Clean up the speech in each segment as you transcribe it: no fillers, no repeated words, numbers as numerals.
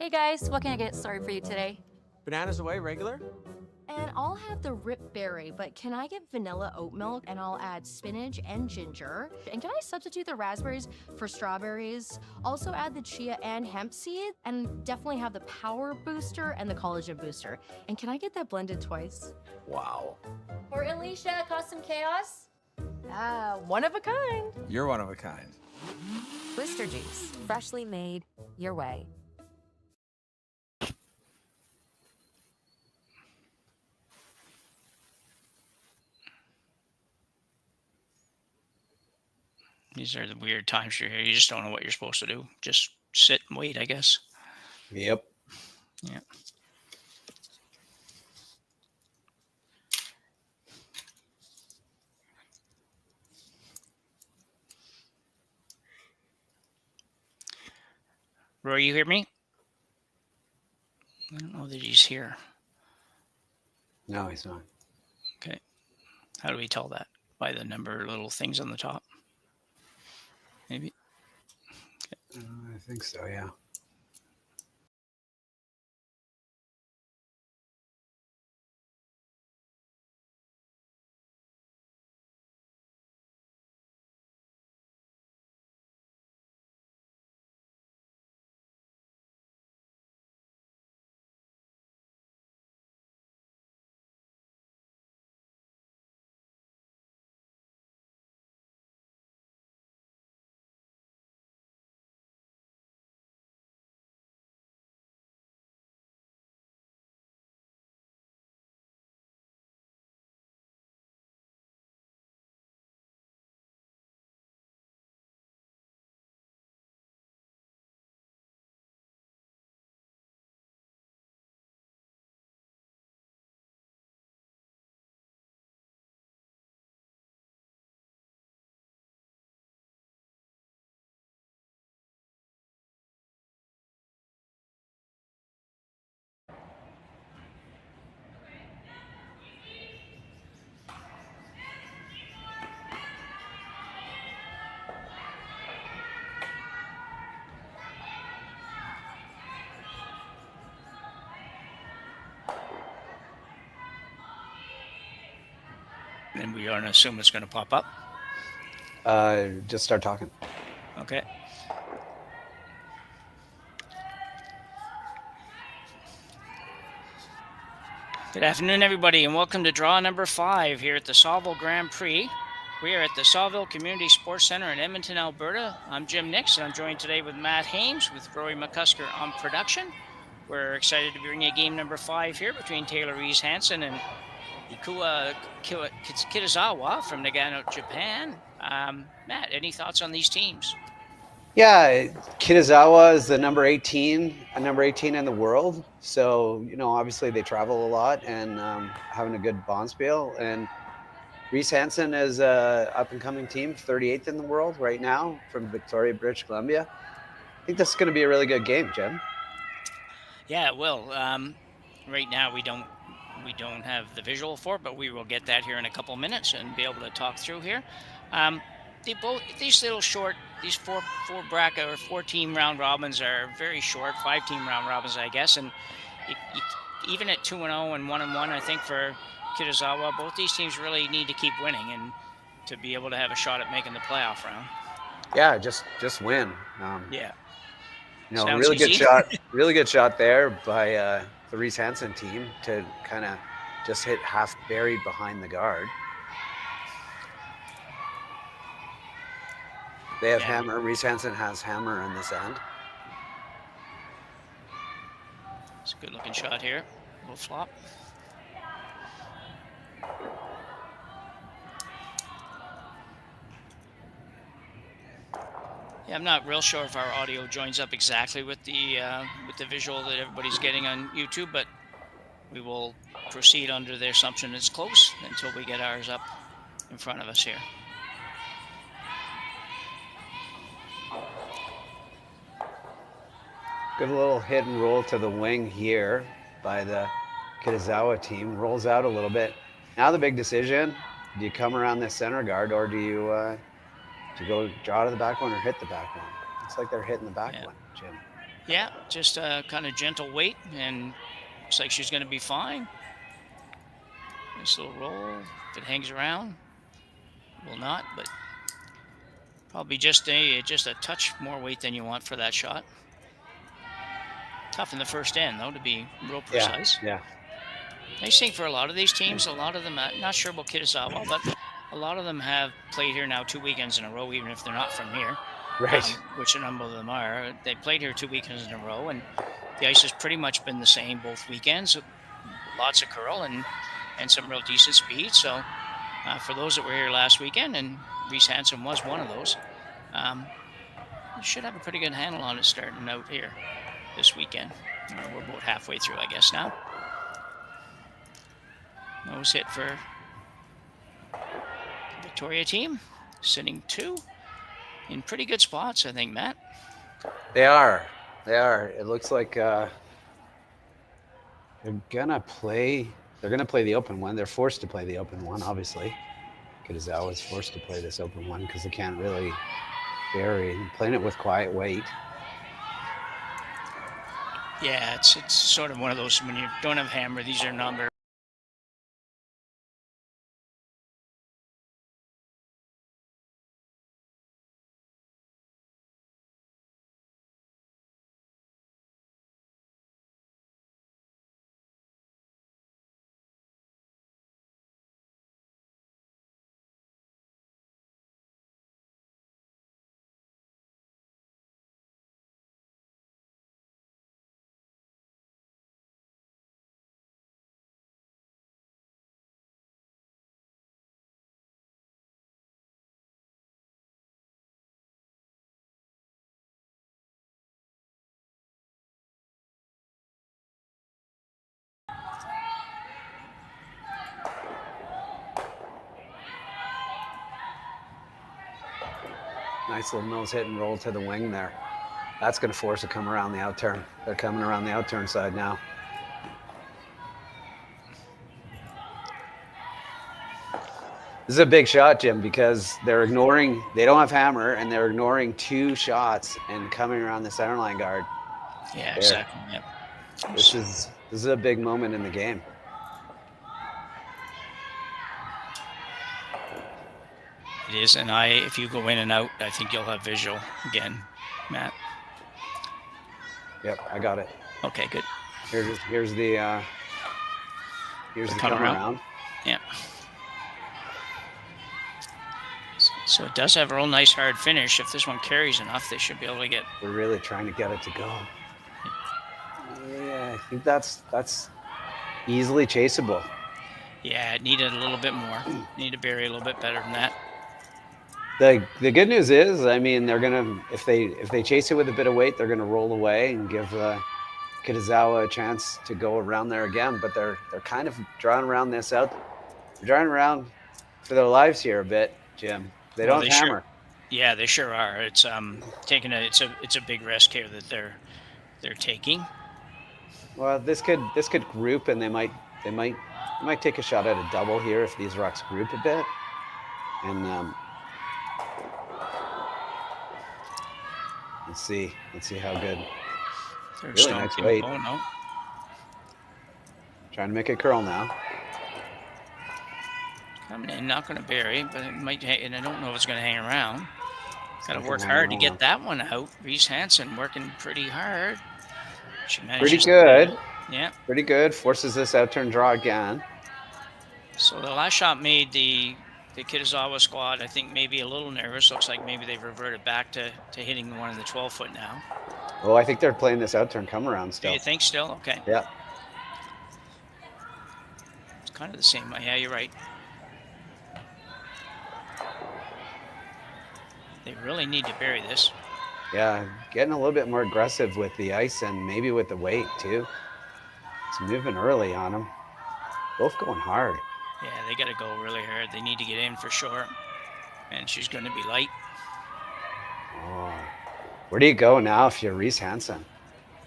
Hey guys, what can I get started for you today? Bananas away, regular? And I'll have the rip berry, but can I get vanilla oat milk and I'll add spinach and ginger? And can I substitute the raspberries for strawberries? Also add the chia and hemp seed and definitely have the power booster and the collagen booster. And can I get that blended twice? Wow. For Alicia, custom chaos? One of a kind. You're one of a kind. Booster juice, freshly made, your way. These are the weird times you're here. You just don't know what you're supposed to do. Just sit and wait, I guess. Yep. Yeah. Roy, you hear me? I don't know that he's here. No, he's not. Okay. How do we tell that? By the number of little things on the top? Maybe. I think so, yeah. And we are going to assume it's going to pop up. Just start talking. Okay. Good afternoon, everybody, and welcome to draw number 5 here at the Saville Grand Prix. We are at the Saville Community Sports Center in Edmonton, Alberta. I'm Jim Nix, and I'm joined today with Matt Hames with Rory McCusker on production. We're excited to bring you game number 5 here between Taylor Reese Hansen and Ikue Kitazawa from Nagano, Japan. Matt, any thoughts on these teams? Yeah, Kitazawa is the number 18 in the world. So, obviously they travel a lot and having a good bonspiel. And Reese Hansen is a up-and-coming team, 38th in the world right now from Victoria, British Columbia. I think this is going to be a really good game, Jim. Yeah, it will. Right now we don't have the visual for it, but we will get that here in a couple minutes and be able to talk through here. These little short, these four bracket or 4-team round robins are very short, 5-team round robins, I guess. And even at 2-0 and 1-1, I think for Kitazawa, both these teams really need to keep winning and to be able to have a shot at making the playoff round. Yeah, just win. Yeah. Really good shot there by the Reese Hansen team to kind of just hit half buried behind the guard. They have hammer. Reese Hansen has hammer on this end. It's a good looking shot here. A little flop. Yeah, I'm not real sure if our audio joins up exactly with the visual that everybody's getting on YouTube, but we will proceed under the assumption it's close until we get ours up in front of us here. Good little hit and roll to the wing here by the Kitazawa team. Rolls out a little bit. Now the big decision, do you come around this center guard or do you go draw to the back one or hit the back one? Looks like they're hitting the back one, Jim. Yeah, just a kind of gentle weight, and looks like she's going to be fine. Nice little roll. If it hangs around, will not, but probably just a touch more weight than you want for that shot. Tough in the first end, though, to be real Yeah, precise. yeah, Nice thing for a lot of these teams, a lot of them, not sure about Kitazawa, but a lot of them have played here now 2 weekends in a row, even if they're not from here, right. which a number of them are. They played here 2 weekends in a row, and the ice has pretty much been the same both weekends. Lots of curl and some real decent speed. So for those that were here last weekend, and Reese Hansen was one of those, you should have a pretty good handle on it starting out here this weekend. We're about halfway through, I guess, now. Nose hit for the Victoria team, sitting 2 in pretty good spots, I think, Matt. They are. They are. It looks like they're gonna play. They're gonna play the open one. They're forced to play the open one, obviously. Kitazawa is forced to play this open one because they can't really bury. Playing it with quiet weight. Yeah, it's sort of one of those when you don't have hammer. These are number. Nice little nose hit and roll to the wing there. That's going to force a come around the outturn. They're coming around the outturn side now. This is a big shot, Jim, because they don't have hammer, and they're ignoring 2 shots and coming around the center line guard. Yeah, There. exactly. Yep. This is a big moment in the game. It is, and if you go in and out, I think you'll have visual again, Matt. Yep, I got it. Okay, good. Here's the come around. Yeah. So it does have a real nice hard finish. If this one carries enough, they should be able to get. We're really trying to get it to go. Yeah, I think that's easily chaseable. Yeah, it needed a little bit more. Need to bury a little bit better than that. The good news is, I mean, they're gonna if they chase it with a bit of weight, they're gonna roll away and give Kitazawa a chance to go around there again. But they're kind of drawing around this out. They're drawing around for their lives here a bit, Jim. They don't hammer. Yeah, they sure are. It's it's a big risk here that they're taking. Well, this could group, and they might take a shot at a double here if these rocks group a bit. And let's see how good. Really nice weight. Oh no! Trying to make it curl now. Coming in, not going to bury, but it might. And I don't know if it's going to hang around. Got to work hard to get that one out. Reese Hansen working pretty hard. She manages. Pretty good. Yeah. Pretty good. Forces this outturn draw again. So the last shot made the Kitazawa squad, I think, maybe a little nervous. Looks like maybe they've reverted back to hitting one in the 12-foot now. Oh, I think they're playing this outturn come around still. Do you think still? Okay. Yeah. It's kind of the same. Yeah, you're right. They really need to bury this. Yeah, getting a little bit more aggressive with the ice and maybe with the weight too. It's moving early on them. Both going hard. Yeah, they got to go really hard. They need to get in for sure. And she's going to be light. Oh. Where do you go now if you're Reese Hansen?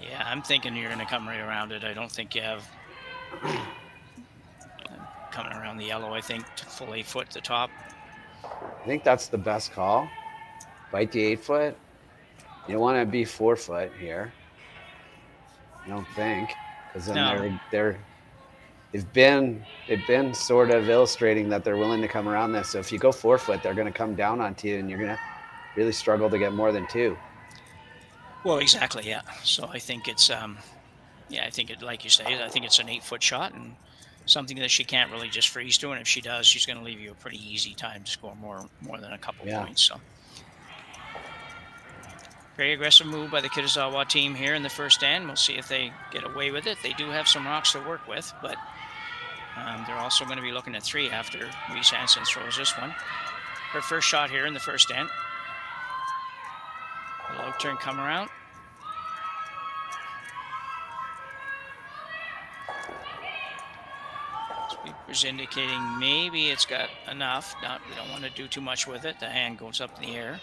Yeah, I'm thinking you're going to come right around it. I don't think you have coming around the yellow, I think, to full 8-foot at the top. I think that's the best call. Bite the 8-foot. You don't want to be 4-foot here. I don't think, because then No. they've been sort of illustrating that they're willing to come around this. So if you go 4-foot, they're going to come down onto you, and you're going to really struggle to get more than 2. Well, exactly, yeah. So I think it's yeah, I think it, like you say, I think it's an 8-foot shot and something that she can't really just freeze to. And if she does, she's going to leave you a pretty easy time to score more than a couple Yeah. points. So very aggressive move by the Kitazawa team here in the first end. We'll see if they get away with it. They do have some rocks to work with, but they're also going to be looking at 3 after Reese Hansen throws this one. Her first shot here in the first end. A low turn come around. Sweeper's indicating maybe it's got enough. We don't want to do too much with it. The hand goes up in the air.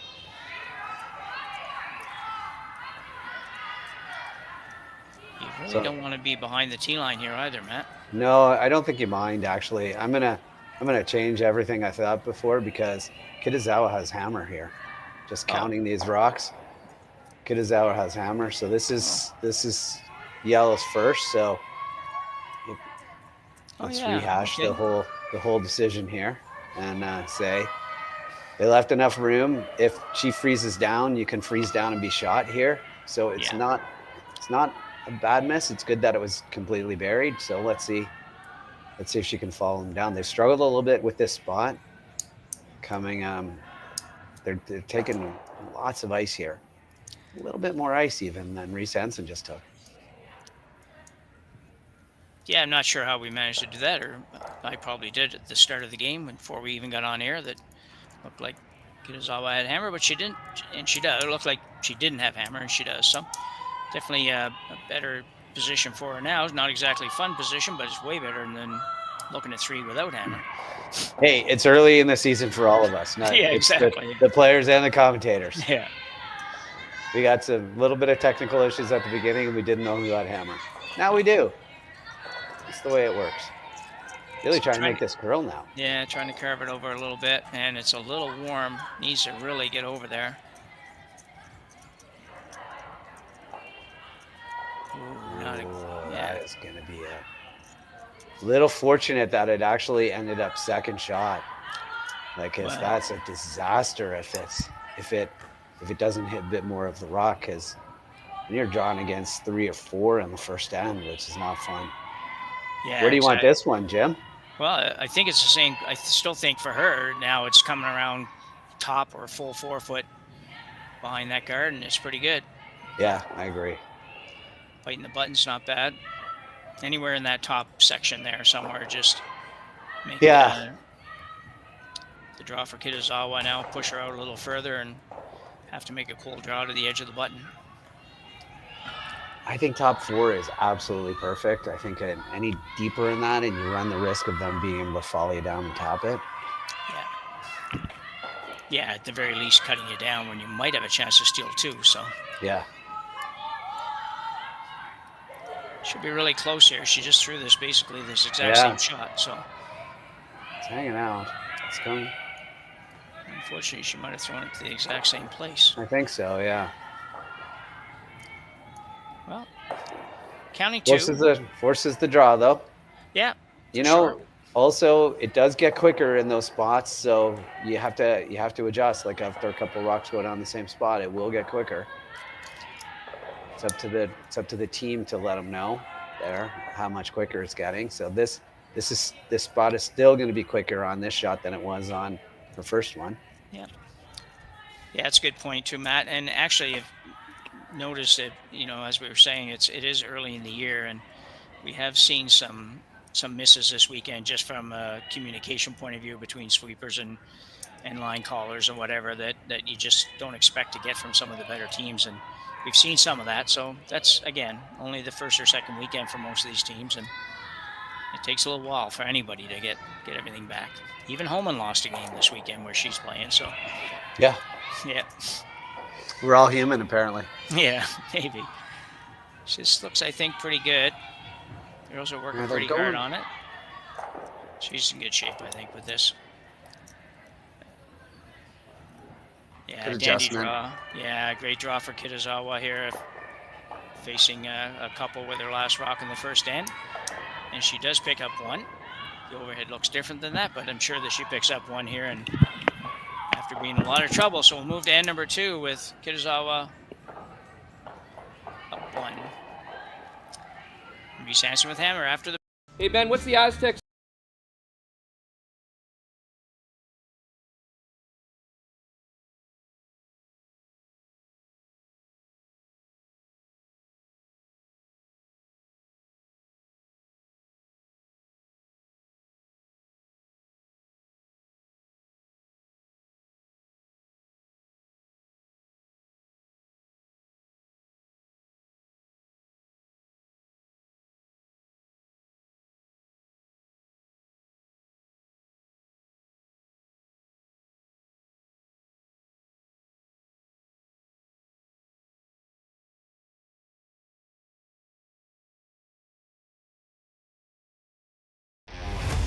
You really don't want to be behind the tee line here either, Matt. No, I don't think you mind, actually. I'm gonna change everything I thought before, because Kitazawa has hammer here. Just counting these rocks, Kitazawa has hammer. So this is yellow's first. So let's rehash the whole decision here and say they left enough room. If she freezes down, you can freeze down and be shot here. So it's not a bad miss. It's good that it was completely buried. So let's see if she can follow them down. They've struggled a little bit with this spot. Coming, they're taking lots of ice here. A little bit more ice even than Reese Hansen just took. Yeah, I'm not sure how we managed to do that, or I probably did at the start of the game before we even got on air. That looked like Kitazawa had hammer, but she didn't, and she does. It looked like she didn't have hammer, and she does. So definitely a better position for her now. It's not exactly a fun position, but it's way better than looking at 3 without hammer. Hey, it's early in the season for all of us. Yeah, exactly. The players and the commentators. Yeah. We got some little bit of technical issues at the beginning, and we didn't know who had hammer. Now we do. That's the way it works. Really trying to make this curl now. Yeah, trying to carve it over a little bit, and it's a little warm. Needs to really get over there. Ooh, that is going to be a little fortunate that it actually ended up second shot. Like, that's a disaster if it doesn't hit a bit more of the rock, because you're drawing against 3 or 4 in the first end, which is not fun. Yeah. Where do you want this one, Jim? Well, I think it's the same. I still think for her now it's coming around top or full 4-foot behind that guard, and it's pretty good. Yeah, I agree. Biting the button's not bad. Anywhere in that top section there somewhere, just make the draw for Kitazawa now. Push her out a little further and have to make a cool draw to the edge of the button. I think top 4 is absolutely perfect. I think any deeper in that, and you run the risk of them being able to follow you down and tap it. Yeah. Yeah, at the very least, cutting you down when you might have a chance to steal 2. So yeah. Should be really close here. She just threw this exact same shot. So it's hanging out. It's coming. Unfortunately, she might have thrown it to the exact same place. I think so, yeah. Well, counting 2. Forces the draw, though. Yeah. Also, it does get quicker in those spots, so you have to adjust. Like, after a couple rocks go down the same spot, it will get quicker. It's up to the team to let them know there how much quicker it's getting. So this spot is still going to be quicker on this shot than it was on the first one. Yeah. Yeah, that's a good point too, Matt. And actually, if notice that, as we were saying, it is early in the year, and we have seen some misses this weekend just from a communication point of view between sweepers and line callers and whatever that you just don't expect to get from some of the better teams. And we've seen some of that. So that's, again, only the first or second weekend for most of these teams, and it takes a little while for anybody to get everything back. Even Holman lost a game this weekend where she's playing. So yeah. We're all human, apparently. Yeah, maybe. This looks, I think, pretty good. Girls are working pretty hard on it. She's in good shape, I think, with this. Yeah, dandy draw. Yeah, great draw for Kitazawa here. facing a couple with her last rock in the first end. And she does pick up one. The overhead looks different than that, but I'm sure that she picks up one here and after being in a lot of trouble. So we'll move to end number 2 with Kitazawa up 1. Reese Hansen with hammer after the... Hey, Ben, what's the Aztecs?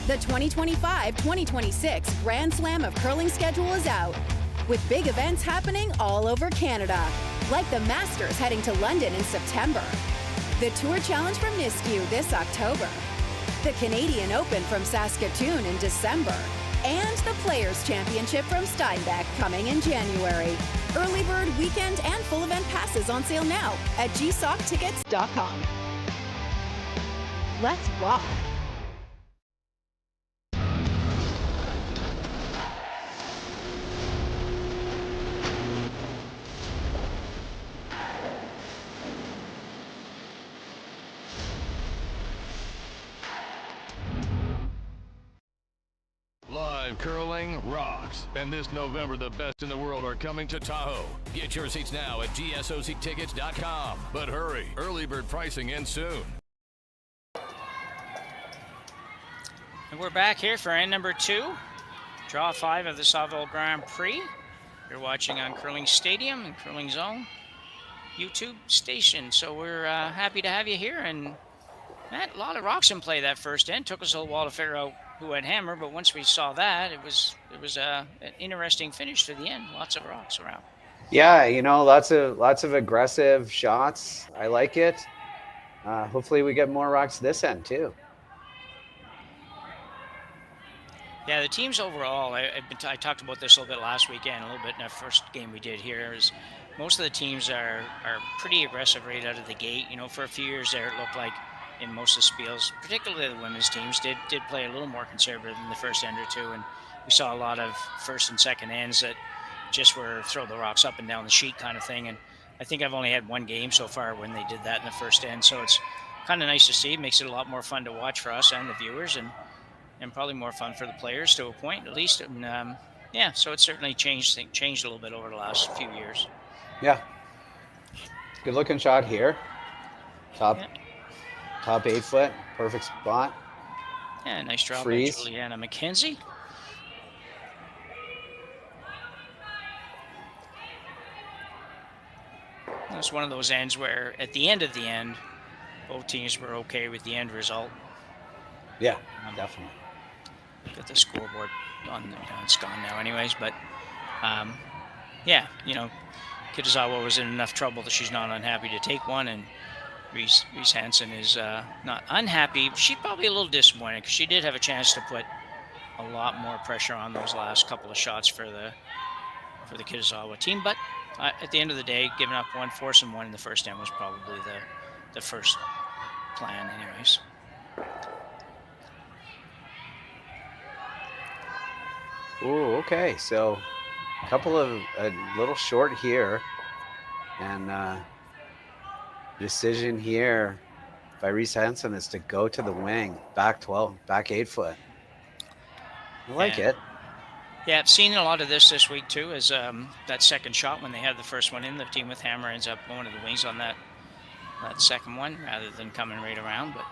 The 2025-2026 Grand Slam of Curling schedule is out, with big events happening all over Canada, like the Masters heading to London in September, the Tour Challenge from Nisku this October, the Canadian Open from Saskatoon in December, and the Players' Championship from Steinbeck coming in January. Early bird weekend and full event passes on sale now at gsoctickets.com. Let's rock! Live curling rocks. And this November, the best in the world are coming to Tahoe. Get your seats now at gsoctickets.com. But hurry, early bird pricing ends soon. And we're back here for end number 2. Draw 5 of the Saville Grand Prix. You're watching on Curling Stadium and Curling Zone YouTube station. So we're happy to have you here. And Matt, a lot of rocks in play that first end. Took us a little while to figure out who had hammer, but once we saw that, it was an interesting finish to the end. Lots of rocks around. Yeah, you know, lots of aggressive shots. I like it. Hopefully we get more rocks this end too. Yeah, the teams overall, I talked about this a little bit last weekend, a little bit in the first game we did here, is most of the teams are pretty aggressive right out of the gate. You know, for a few years there, it looked like in most of the spiels, particularly the women's teams, did play a little more conservative in the first end or two, and we saw a lot of first and second ends that just were throw the rocks up and down the sheet kind of thing. And I think I've only had one game so far when they did that in the first end, so it's kind of nice to see. It makes it a lot more fun to watch for us and the viewers, and probably more fun for the players to a point, at least. And yeah, so it's certainly changed a little bit over the last few years. Yeah, good looking shot here. Top 8 foot, perfect spot. Yeah, nice job by Freeze. Juliana McKenzie. That's one of those ends where at the end of the end, both teams were okay with the end result. Yeah, definitely. Got the scoreboard on, it's gone now anyways, but yeah, you know, Kitazawa was in enough trouble that she's not unhappy to take one, and Reese Hansen is not unhappy. She's probably a little disappointed because she did have a chance to put a lot more pressure on those last couple of shots for the Kitazawa team. But at the end of the day, giving up one, forcing one in the first end was probably the first plan anyways. Ooh, okay. So a little short here, and decision here by Reese Hansen is to go to the wing, back 8 foot. I like it. Yeah, I've seen a lot of this week too, as that second shot when they had the first one in, the team with hammer ends up going to the wings on that second one rather than coming right around. But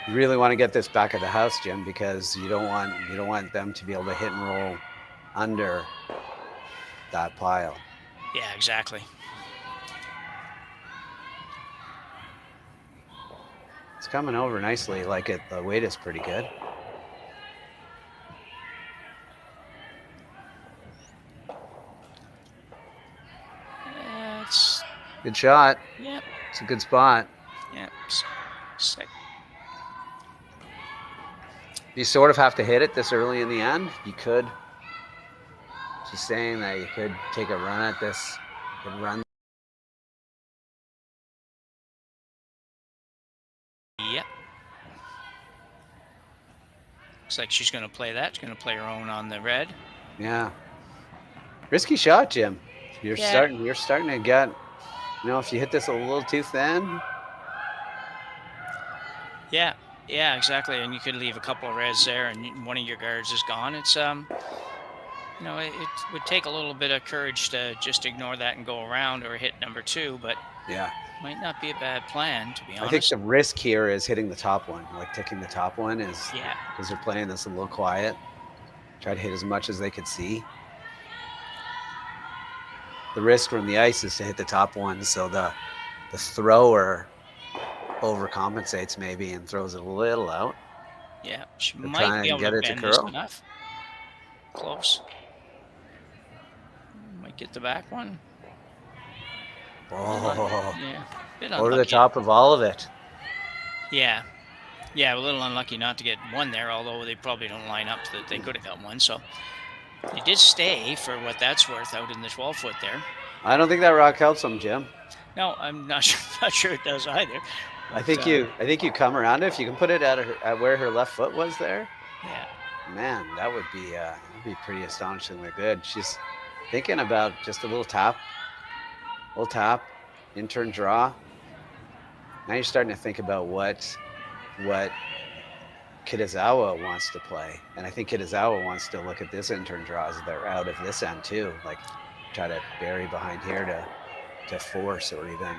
You really want to get this back of the house, Jim, because you don't want them to be able to hit and roll under that pile. yeah, exactly. It's coming over nicely. Like it. The weight is pretty good. Good shot. Yep. It's a good spot. Yep. Sick. You sort of have to hit it this early in the end. You could. Just saying that you could take a run at this. You could run. Yep. Looks like she's going to play that. She's going to play her own on the red. Yeah. Risky shot, Jim. You're Yeah. starting to get, if you hit this a little too thin. Yeah. Yeah, exactly. And you could leave a couple of reds there and one of your guards is gone. It's, it would take a little bit of courage to just ignore that and go around or hit number 2, but Yeah. might not be a bad plan, to be honest. I think the risk here is hitting the top one. Like ticking the top one is, Yeah. because they're playing this a little quiet. Try to hit as much as they could see. The risk from the ice is to hit the top one, so the thrower overcompensates maybe and throws it a little out. Yeah, she They're might trying be to able get to it to bend this curl. enough. Close. Might get the back one. Oh, Yeah. Bit over the unlucky. top of all of it. Yeah. Yeah, a little unlucky not to get one there, although they probably don't line up so that they could have got one. So they did stay for what that's worth out in the 12-foot there. I don't think that rock helps them, Jim. No, I'm not sure it does either. I think you come around it. If you can put it at where her left foot was there, Yeah. man, that would be pretty astonishingly good. She's thinking about just a little tap, in-turn draw. Now you're starting to think about what Kitazawa wants to play, and I think Kitazawa wants to look at this in-turn draw as they're out of this end too, like try to bury behind here to force or even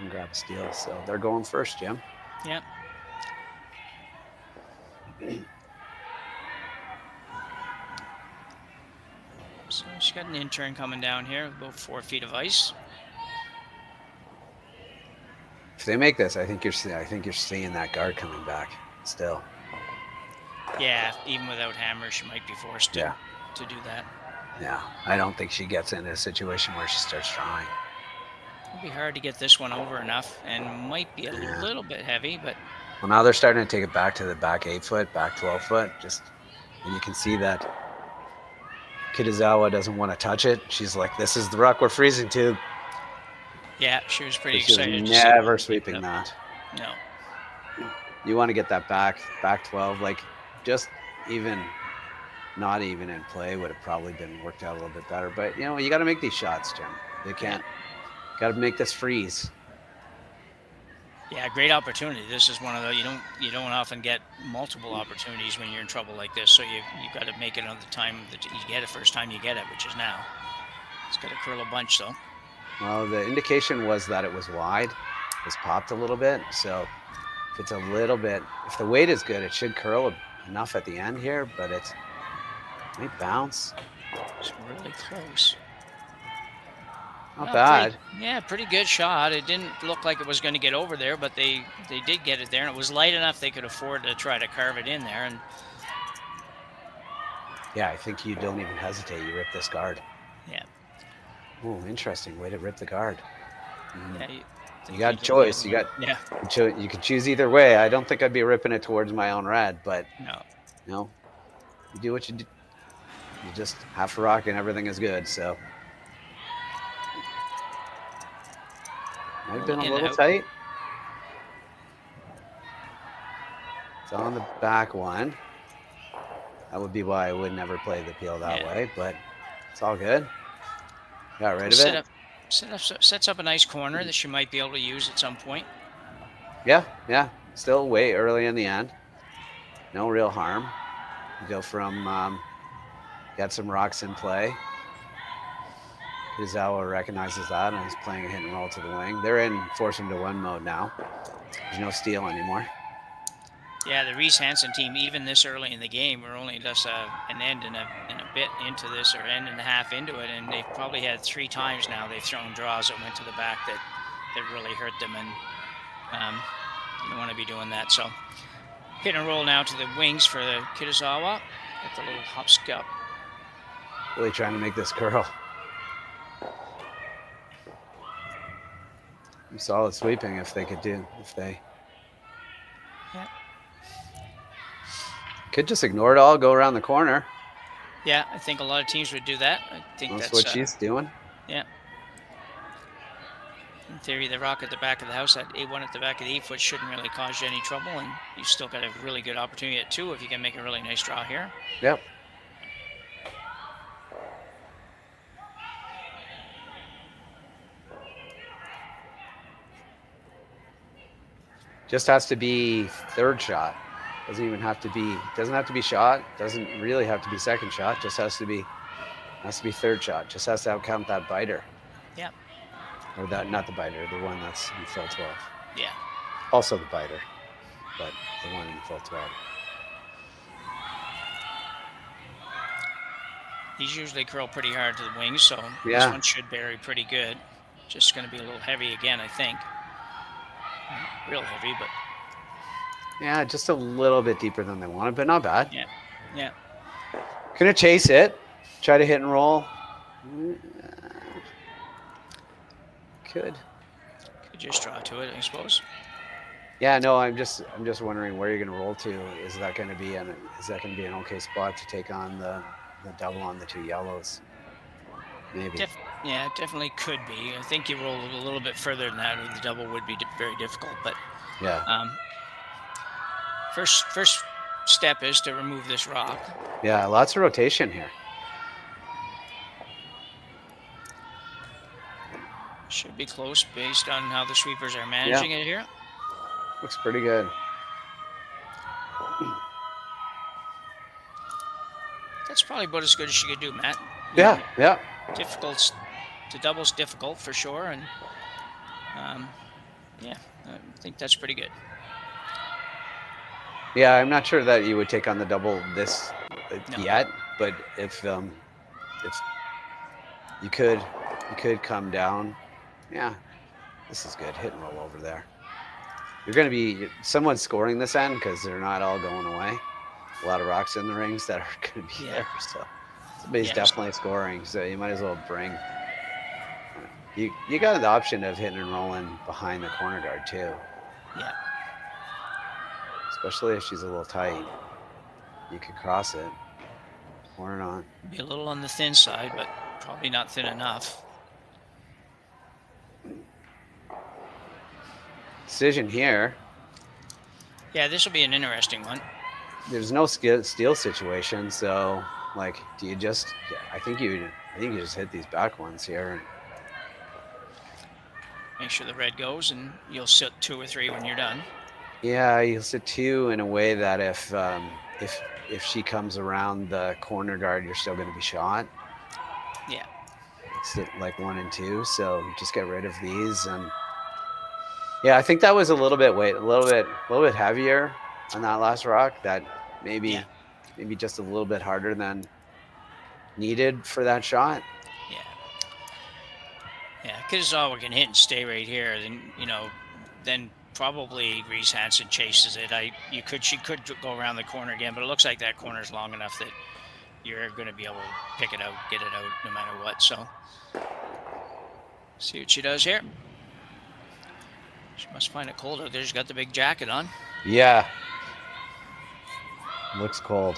grab a steal. So they're going first, Jim. Yep. So she's got an intern coming down here, about 4 feet of ice. If they make this, I think you're seeing that guard coming back still. Yeah, even without hammer, she might be forced to do that. Yeah, I don't think she gets into a situation where she starts trying. It'll be hard to get this one over enough, and might be a little bit heavy, but Well, now they're starting to take it back to the back 8-foot, back 12-foot. And you can see that Kitazawa doesn't want to touch it. She's like, "This is the rock we're freezing to." yeah, she was pretty She's excited. to see never it. sweeping that. No. You want to get that back 12, like just not even in play would have probably been worked out a little bit better. But you got to make these shots, Jim. They can't. Got to make this freeze. Yeah, great opportunity. This is one of the you don't often get multiple opportunities when you're in trouble like this. So you got to make it on the time that you get it, first time you get it, which is now. It's got to curl a bunch though. Well, the indication was that it was wide. It was popped a little bit. So if it's if the weight is good, it should curl enough at the end here, but it might bounce. It's really close. Not bad. Pretty good shot. It didn't look like it was going to get over there, but they did get it there, and it was light enough they could afford to try to carve it in there. And Yeah, I think you don't even hesitate. You rip this guard. yeah, Oh, interesting way to rip the guard. yeah You got a choice. You can choose either way. I don't think I'd be ripping it towards my own red, but no. you do what you do. You just half a rock and everything is good. So might have been a little tight. It's on the back one. That would be why I would never play the peel that way, but it's all good. Got rid of it. Sets up a nice corner that she might be able to use at some point. Yeah. Still way early in the end. No real harm. You go from, got some rocks in play. Kitazawa recognizes that and is playing a hit and roll to the wing. They're in force him to one mode now. There's no steal anymore. Yeah, the Reese Hansen team, even this early in the game, we're only just an end and a bit into this, or end and a half into it, and they've probably had 3 times now they've thrown draws that went to the back that really hurt them, and you don't want to be doing that. So hit and roll now to the wings for the Kitazawa at the little hop skip. Really trying to make this curl. solid sweeping if they could do. If they Yeah. could just ignore it all, go around the corner. Yeah, I think a lot of teams would do that. I think That's that's what she's doing. yeah. In theory, the rock at the back of the house, that A1 at the back of the 8-foot shouldn't really cause you any trouble, and you've still got a really good opportunity at 2 if you can make a really nice draw here. Yep. Just has to be third shot. Doesn't even have to be. Doesn't have to be shot. Doesn't really have to be second shot. Just has to be third shot. Just has to outcount that biter. Yeah. Or that, not the biter, the one that's in full 12. Yeah. Also the biter, but the one in full 12. These usually curl pretty hard to the wings, so this Yeah. one should bury pretty good. Just going to be a little heavy again, I think. Not real heavy, but Yeah, just a little bit deeper than they wanted, but not bad. yeah. Yeah. Gonna chase it, try to hit and roll. Could. Could just draw to it, I suppose. Yeah, no, I'm just wondering where you're gonna roll to. Is that gonna be an okay spot to take on the double on the 2 yellows? Maybe. Yeah, it definitely could be. I think you roll a little bit further than that, or the double would be very difficult. But Yeah. first step is to remove this rock. Yeah, lots of rotation here. Should be close based on how the sweepers are managing it here. Looks pretty good. That's probably about as good as she could do, Matt. Yeah, yeah. Difficult. The double's difficult for sure, and yeah, I think that's pretty good. Yeah, I'm not sure that you would take on the double this No. yet, but if you could come down. Yeah, this is good. Hit and roll over there. You're going to be someone's scoring this end because they're not all going away. A lot of rocks in the rings that are going to be there, so somebody's definitely scoring. So you might as well bring. You got the option of hitting and rolling behind the corner guard too. Yeah. Especially if she's a little tight. You could cross it or not. Be a little on the thin side, but probably not thin enough. Decision here. Yeah, this will be an interesting one. There's no steal situation, so like, do you just? I think you just hit these back ones here. And Make sure the red goes, and you'll sit 2 or 3 when you're done. yeah, you'll sit 2 in a way that if she comes around the corner guard, you're still going to be shot. Yeah. Sit like 1 and 2, so just get rid of these. And yeah, I think that was a little bit heavier on that last rock. That maybe just a little bit harder than needed for that shot. Yeah. Yeah, Kitazawa can hit and stay right here. Then probably Reese Hansen chases it. She could go around the corner again, but it looks like that corner's long enough that you're going to be able to pick it out, get it out, no matter what. So, see what she does here. She must find it cold out there. She's got the big jacket on. Yeah. Looks cold.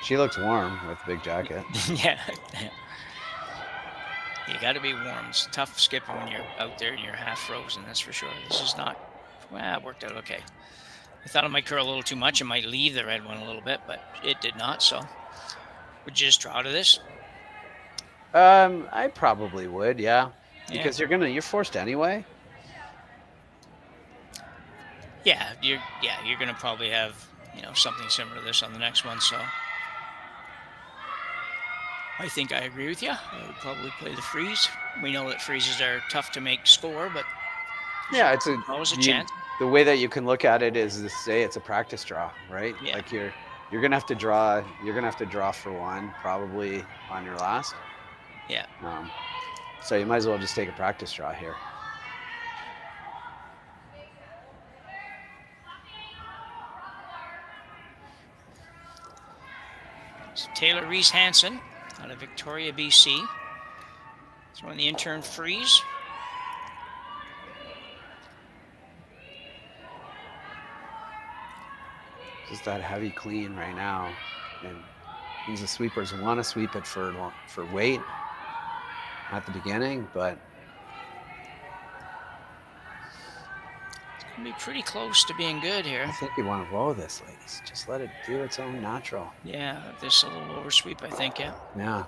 She looks warm with the big jacket. Yeah. You got to be warm. It's tough skipping when you're out there and you're half frozen, that's for sure. This is not, it worked out okay. I thought it might curl a little too much. It might leave the red one a little bit, but it did not. So, would you just draw to this? I probably would, yeah. Because you're forced anyway. Yeah, you're gonna probably have something similar to this on the next one. So, I think I agree with you. I would probably play the freeze. We know that freezes are tough to make score, but yeah, it's always a chance. The way that you can look at it is to say it's a practice draw, right? Yeah. Like you're gonna have to draw. You're gonna have to draw for 1 probably on your last. Yeah. So you might as well just take a practice draw here. So Taylor Reese Hansen out of Victoria, BC. Throwing the intern freeze. just that heavy clean right now, and means the sweepers want to sweep it for weight at the beginning, but It's going to be pretty close to being good here. I think you want to roll this, ladies. Just let it do its own natural. Yeah, this a little oversweep, I think, yeah. Yeah.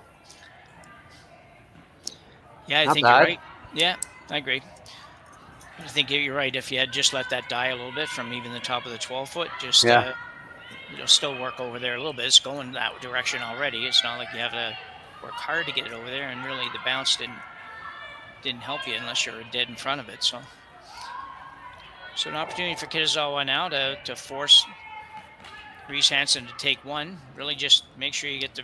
Yeah, I Not think bad. you're right. Yeah, I agree. I think you're right. If you had just let that die a little bit from even the top of the 12-foot, just Yeah. it'll still work over there a little bit. It's going that direction already. It's not like you have to work hard to get it over there, and really the bounce didn't help you unless you're dead in front of it. So an opportunity for Kitazawa now to force Reese Hansen to take one. Really just make sure you get the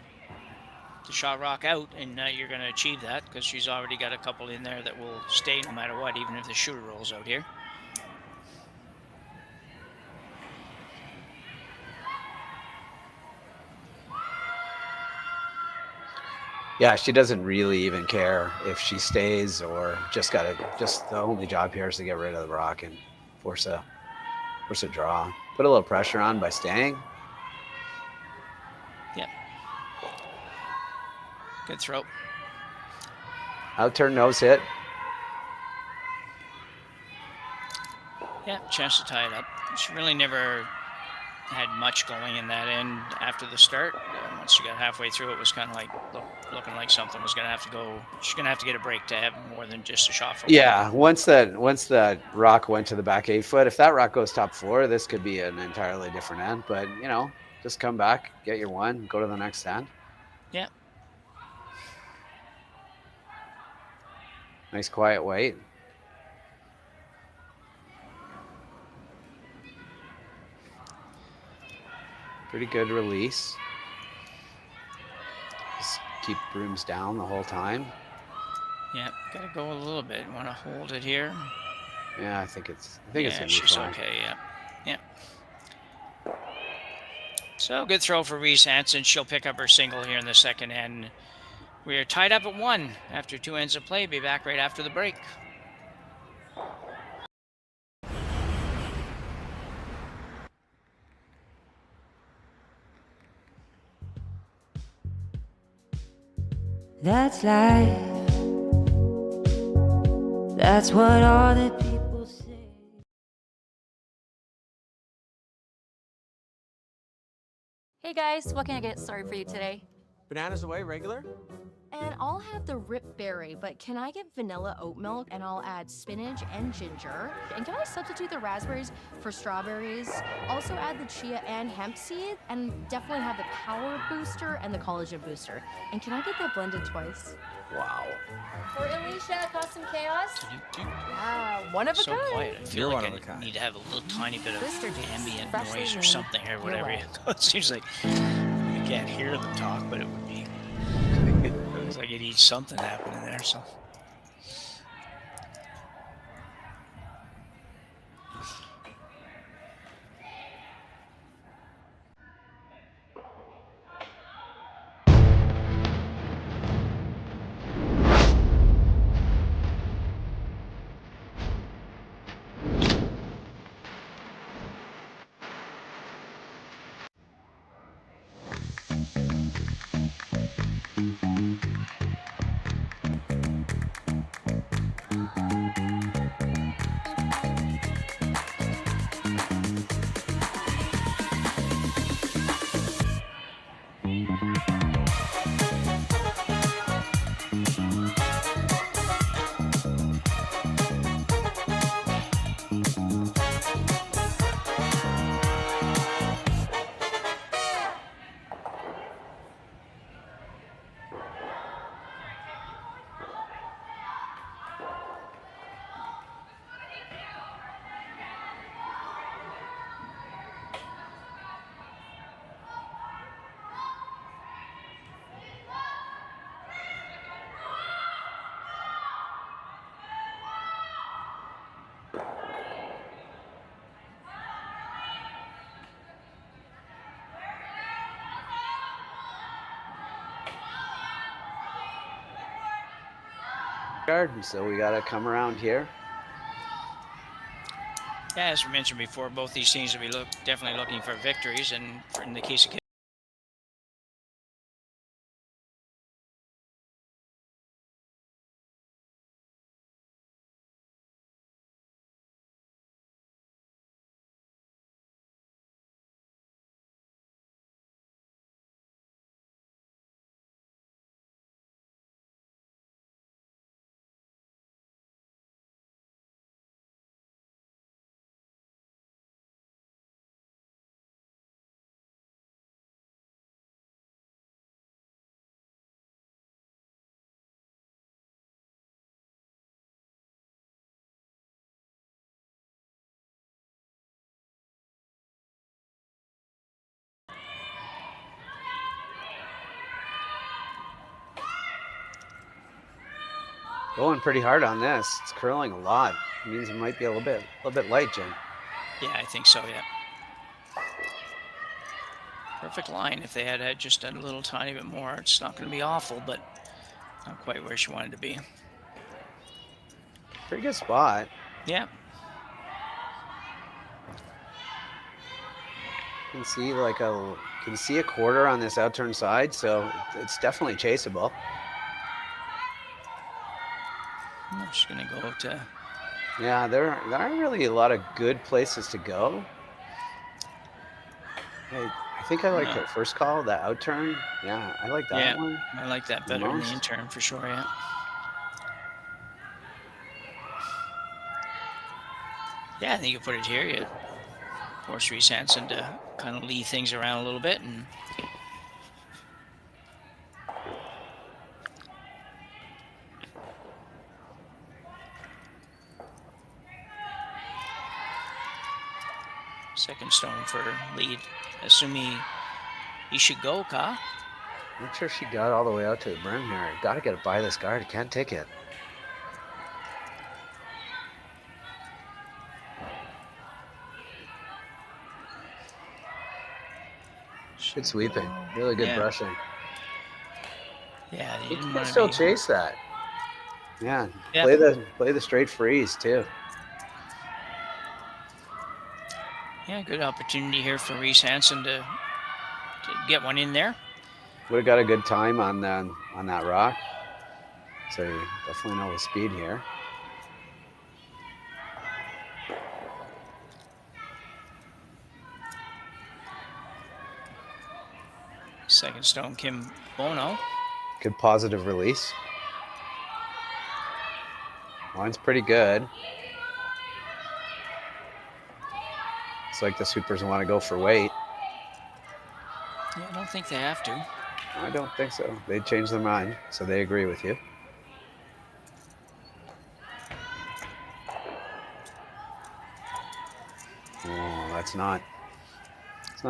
shot rock out, and you're going to achieve that because she's already got a couple in there that will stay no matter what, even if the shooter rolls out here. Yeah, she doesn't really even care if she stays or just the only job here is to get rid of the rock and force a draw. Put a little pressure on by staying. Yeah. Good throw. Out turn, nose hit. Yeah, chance to tie it up. She really never had much going in that end after the start. Once she got halfway through, it was kind of like looking like something was going to have to go. She's going to have to get a break to have more than just a shot for Yeah, once that rock went to the back 8-foot, if that rock goes top 4, this could be an entirely different end. But, just come back, get your one, go to the next end. Yeah. Nice quiet wait. Pretty good release. Just keep brooms down the whole time. Yeah, gotta go a little bit. Want to hold it here? Yeah, I think it's gonna be she's fine. okay. Yeah. So good throw for Reese Hansen. She'll pick up her single here in the second end. We are tied up at 1 after 2 ends of play. Be back right after the break. That's life. That's what all the people say. Hey guys, what can I get started for you today? Bananas away, regular? And I'll have the rip berry, but can I get vanilla oat milk and I'll add spinach and ginger? And can I substitute the raspberries for strawberries? Also add the chia and hemp seed, and definitely have the power booster and the collagen booster. And can I get that blended twice? Wow. For Alicia, Custom Chaos? Yeah, one of a So kind. quiet. I feel You're like one of I a kind. need to have a little tiny bit of Blister juice, ambient freshly noise or made. something or whatever. You're It seems like you can't hear them talk, but it would be. It looks like it needs something happening there. So. So we got to come around here. Yeah, as we mentioned before, both these teams will be definitely looking for victories, and in the case of Going pretty hard on this. It's curling a lot. It means it might be a little bit light, Jim. Yeah, I think so, yeah. Perfect line. If they had just a little tiny bit more, it's not going to be awful, but not quite where she wanted to be. Pretty good spot. Yeah. You can see a quarter on this outturn side, so it's definitely chaseable. She's going to go to... Yeah, there aren't really a lot of good places to go. I think I like the first call, the outturn. Yeah, I like that one. I like that better than the in-turn for sure, yeah. Yeah, I think you put it here. You force Reese Hansen to kind of lead things around a little bit. And second stone for lead. Assuming he should go, Ka. Not sure she got all the way out to the brim here. Got to get it by this guard. Can't take it. Good sweeping. Really good brushing. Yeah, you can still chase that. Yeah. Play the straight freeze too. Yeah, good opportunity here for Reese Hansen to get one in there. Would have got a good time on that rock. So you definitely know the speed here. Second stone, Kim Bono. Good positive release. Line's pretty good. It's like the sweepers want to go for weight. Yeah, I don't think they have to. I don't think so. They changed their mind, so they agree with you. Oh, it's not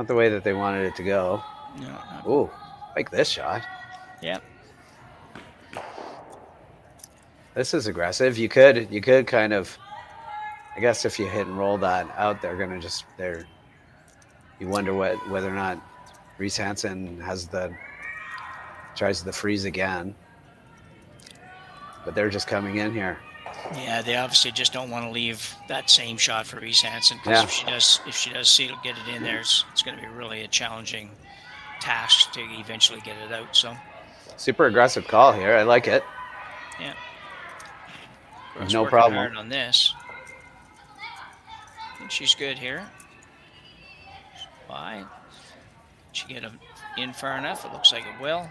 the way that they wanted it to go. No. Ooh, like this shot. Yep. This is aggressive. You could kind of, I guess if you hit and roll that out, you wonder whether or not Reese Hansen tries the freeze again. But they're just coming in here. Yeah, they obviously just don't want to leave that same shot for Reese Hansen, because if she does see it, get it in there, it's going to be really a challenging task to eventually get it out. So super aggressive call here. I like it. Yeah. No problem. Hard on this. I think she's good here. Why? She get him in far enough? It looks like it will.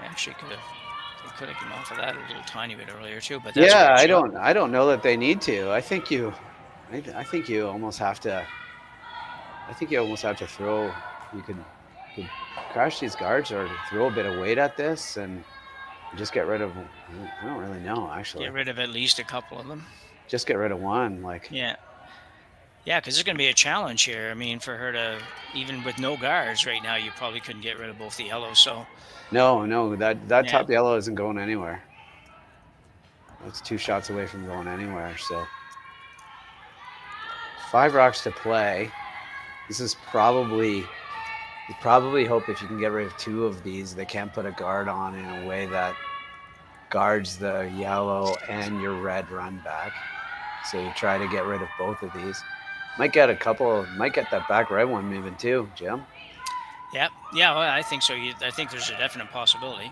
Yeah, she could have come off of that a little tiny bit earlier too. But that's I don't know that they need to. I think you almost have to. I think you almost have to throw. You could crash these guards or throw a bit of weight at this and just get rid of. I don't really know actually. Get rid of at least a couple of them. Just get rid of one, like. Yeah. Yeah, because it's going to be a challenge here. I mean, for her to, even with no guards right now, you probably couldn't get rid of both the yellows. So. No, that top yellow isn't going anywhere. That's 2 shots away from going anywhere. So 5 rocks to play. This is probably. You probably hope if you can get rid of 2 of these, they can't put a guard on in a way that guards the yellow and your red run back. So you try to get rid of both of these. Might get that back right one moving too, Jim. Yep. Yeah, well, I think so. I think there's a definite possibility.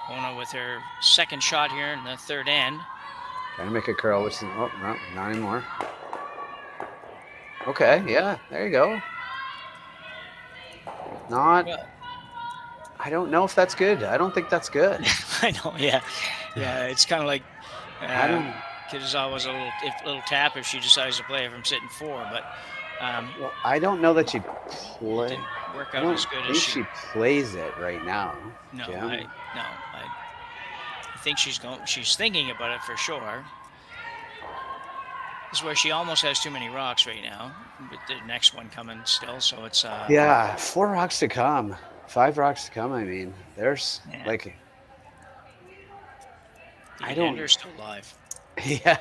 Ona with her second shot here in the third end. Trying to make a curl, which is, oh, no, not anymore. Okay, yeah, there you go. Not, Well, I don't know if that's good. I don't think that's good. I know, yeah. Yeah, it's kind of like I don't, Kitazawa's a little tap if she decides to play from sitting 4, but well, I don't know that she play. didn't work I out don't as good think as she plays it right now. No, Jim. I think she's thinking about it for sure. This is where she almost has too many rocks right now, but the next one coming still, so it's Yeah, 4 rocks to come. 5 rocks to come, I mean. There's, Yeah. like, the I don't- ender's still alive. yeah.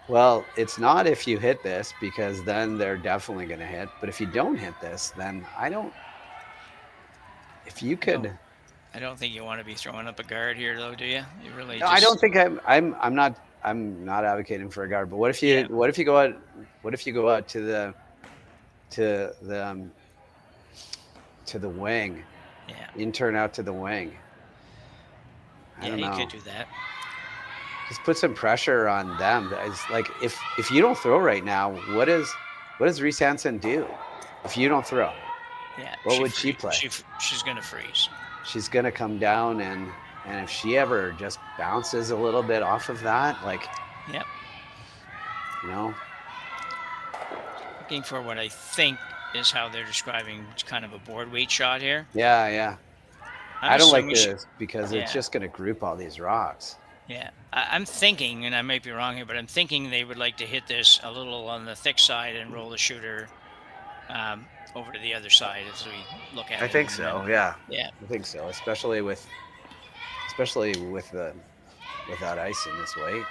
Well, it's not if you hit this, because then they're definitely going to hit. But if you don't hit this, then if you could. I don't think you want to be throwing up a guard here, though, do you? You really? No, I don't think I'm not advocating for a guard. But what if you go out to the wing? Yeah. You turn out to the wing. I don't know. You could do that. Just put some pressure on them. It's like if you don't throw right now, what does Reese Hansen do? If you don't throw, Yeah. what would she play? She's gonna freeze. She's gonna come down, and if she ever just bounces a little bit off of that, like, Yep. you know, Looking for what I think is how they're describing kind of a board weight shot here. yeah. I'm I don't like assuming she- this because it's Yeah. just gonna group all these rocks. Yeah, I'm thinking, and I might be wrong here, but I'm thinking they would like to hit this a little on the thick side and roll the shooter over to the other side as we look at it. I think so. Yeah. Yeah. I think so, especially with that ice in this weight.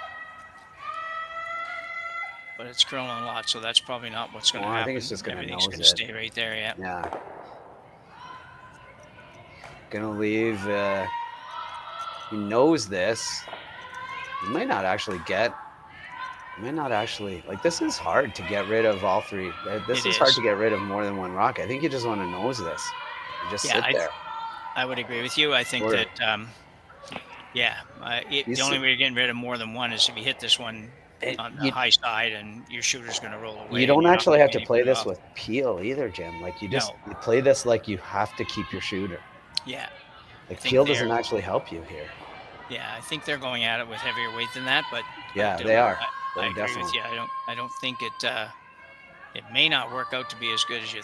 But it's curling a lot, so that's probably not what's going to Well, I happen. think it's just gonna Everything's nose going it. to stay right there. Yeah. Yeah. Gonna leave. He knows this. He might not actually like. This is hard to get rid of all 3. This It is hard is. to get rid of more than 1 rock. I think you just want to nose this. You just sit there. I would agree with you. I think Or- that, the only way you're getting rid of more than one is if you hit this one on the high side and your shooter's going to roll away. You don't and you're not actually have to getting play anything this off. with peel either, Jim. Like you No. play this like you have to keep your shooter. Yeah. Like think peel doesn't they're- actually help you here. Yeah, I think they're going at it with heavier weight than that, but Yeah, I they are. I They agree with definitely- you. I don't think it may not work out to be as good as you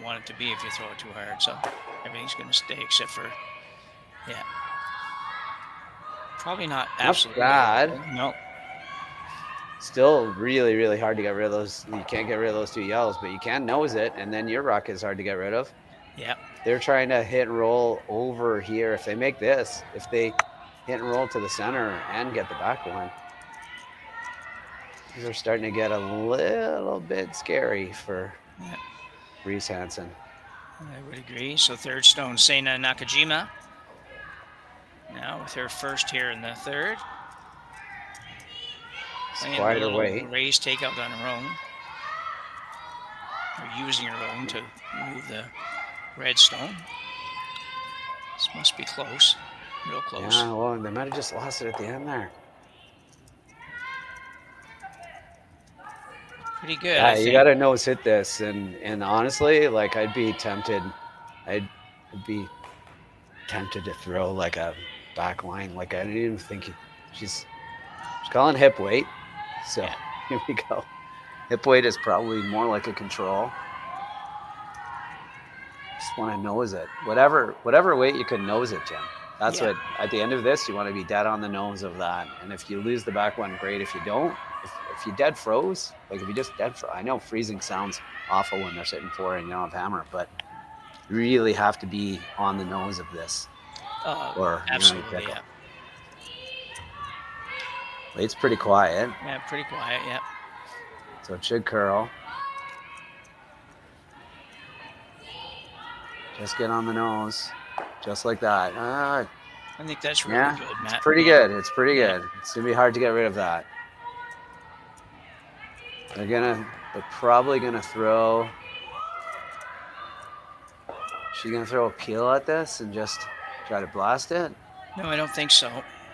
want it to be if you throw it too hard. So everything's going to stay except for probably not absolutely bad. No. Still really, really hard to get rid of those. You can't get rid of those 2 yellows, but you can nose it, and then your rock is hard to get rid of. Yeah. They're trying to hit and roll over here. If they make this, if they hit and roll to the center and get the back one, these are starting to get a little bit scary for Reese Hansen. I would agree. So third stone, Seina Nakajima. Now with her first here in the third. It's Playing a quieter little weight. raised takeout on her own. Or using her own to move the red stone. This must be close. Real close. Yeah, well, they might have just lost it at the end there. Pretty good. Yeah, I you think. got to nose hit this, and honestly, like I'd be tempted to throw like a back line. Like I didn't even think she's calling hip weight, so Yeah. here we go. Hip weight is probably more like a control. Just want to nose it. Whatever weight you can nose it, Jim. That's Yeah. what, at the end of this, you want to be dead on the nose of that. And if you lose the back one, great. If you don't, if you dead froze, like if you just dead froze, I know freezing sounds awful when they're sitting 4 and you don't have hammer, but you really have to be on the nose of this. Or you Absolutely, pickle. yeah. Weight's pretty quiet, Yeah, pretty quiet, yeah. so it should curl. Just get on the nose, just like that. I think that's really Yeah, good, it's Matt. pretty Yeah. good. It's pretty good. It's gonna be hard to get rid of that. They're probably gonna throw. She's gonna throw a peel at this and just try to blast it. No, I don't think so.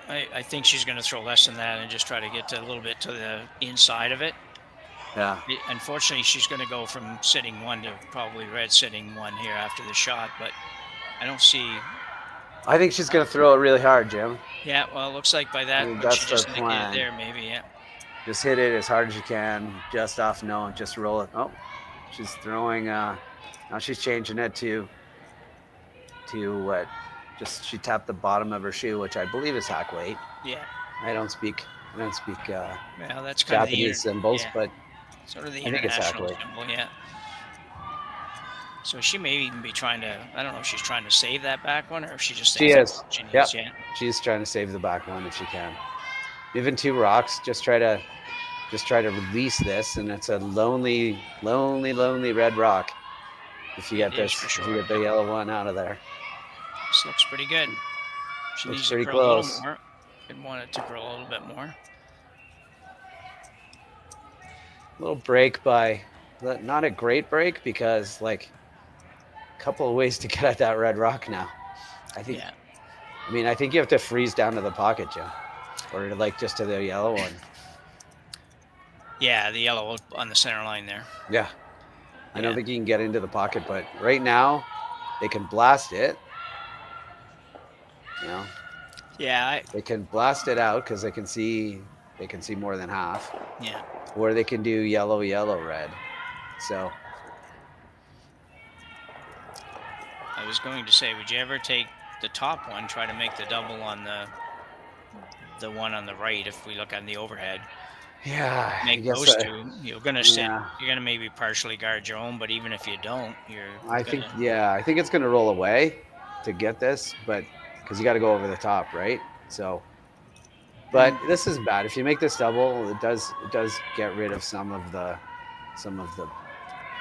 I think she's going to throw less than that and just try to get to a little bit to the inside of it. Yeah. Unfortunately, she's going to go from sitting one to probably red sitting one here after the shot, but I don't see. I think she's gonna throw it really hard, Jim. Yeah, well, it looks like by that, mean, what that's she just the indicated plan. there, maybe, yeah. Just hit it as hard as you can, just off no, just roll it. Oh, she's throwing. Now she's changing it to what? Just she tapped the bottom of her shoe, which I believe is hack weight. Yeah. I don't speak. Well, that's kind of the Japanese symbols, yeah, but sort of the I think it's hack international weight. symbol, yeah. So she may even be trying to. I don't know if she's trying to save that back one or if she just. She thinks is. that's what she needs, Yep. yeah. She's trying to save the back one if she can. Even 2 rocks, just try to release this, and it's a lonely red rock. If you It get is this, for if sure. you get the yellow one out of there. This looks pretty good. She Looks needs to pretty curl a little close. more. I'd want it to curl a little bit more. Little break not a great break because like a couple of ways to get at that red rock now. I think. Yeah. I mean, I think you have to freeze down to the pocket, Joe, or like just to the yellow one. Yeah, the yellow on the center line there. Yeah. I don't Yeah. think you can get into the pocket, but right now they can blast it. You know, Yeah, they can blast it out because they can see more than half, yeah. or they can do yellow, red. So I was going to say, would you ever take the top one, try to make the double on the one on the right if we look on the overhead? yeah, I Make guess those two. You're gonna sit. Yeah. You're gonna maybe partially guard your own, but even if you don't, I think it's gonna roll away to get this, but because you got to go over the top, right? So, but this is bad. If you make this double, it does get rid of some of the.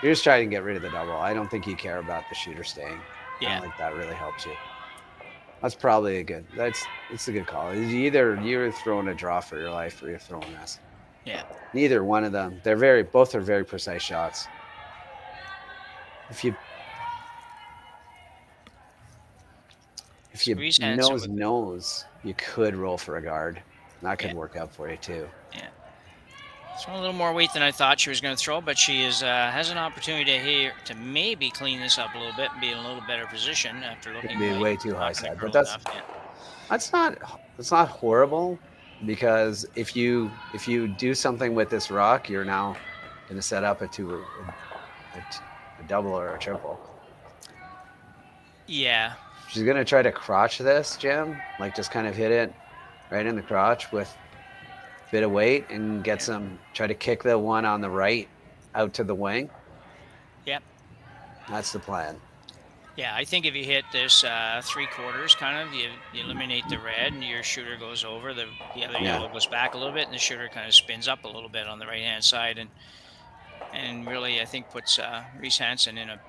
You're just trying to get rid of the double. I don't think you care about the shooter staying. I Yeah. don't think that really helps you. That's probably it's a good call. You're throwing a draw for your life, or you're throwing this. Yeah. Neither one of them. Both are very precise shots. If you Reese Hansen nose, you could roll for a guard. That could Yeah. work out for you too. Yeah. Throwing a little more weight than I thought she was going to throw, but she has an opportunity to maybe clean this up a little bit and be in a little better position after looking. It'd be like way too not high gonna side, curl but that's enough, yeah. That's not horrible, because if you do something with this rock, you're now going to set up a double or a triple. Yeah. She's going to try to crotch this, Jim, like just kind of hit it right in the crotch with a bit of weight and try to kick the one on the right out to the wing. Yep. That's the plan. Yeah, I think if you hit this 3/4 kind of, you eliminate the red and your shooter goes over, the other yellow goes back a little bit, and the shooter kind of spins up a little bit on the right-hand side, and really, I think puts Reese Hansen in a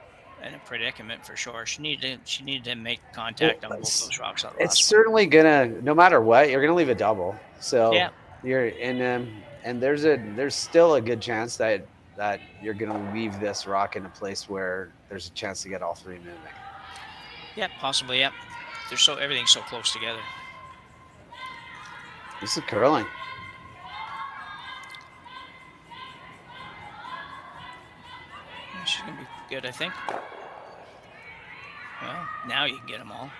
predicament for sure. She needed to make contact on both those rocks on the It's last one. certainly gonna, no matter what, you're gonna leave a double. So Yeah. you're in and there's still a good chance that you're gonna leave this rock in a place where there's a chance to get all 3 moving. Yeah, possibly. Yeah, everything's so close together. This is curling. She's gonna be good, I think. Well, now you can get them all.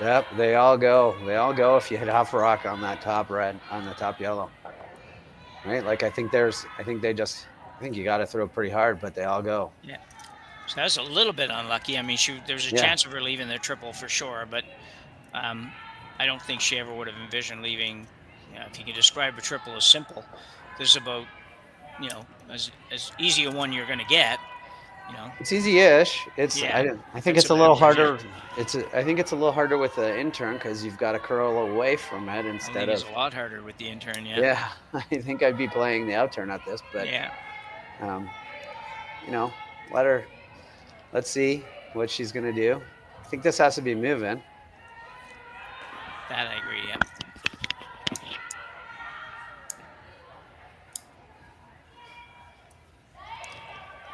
Yep, they all go. They all go if you hit half a rock on that top red, on the top yellow. Right? Like I think you got to throw pretty hard, but they all go. Yeah. So that's a little bit unlucky. I mean, there's a chance of her leaving the triple for sure, but I don't think she ever would have envisioned leaving. If you can describe a triple as simple, this is about, as easy a one you're going to get. It's easy-ish. I think it's a little harder. I think it's a little harder with the intern because you've got to curl away from it instead of. It's a lot harder with the intern. Yeah. Yeah, I think I'd be playing the outturn at this, but yeah. Let's see what she's gonna do. I think this has to be moving. That I agree, yeah.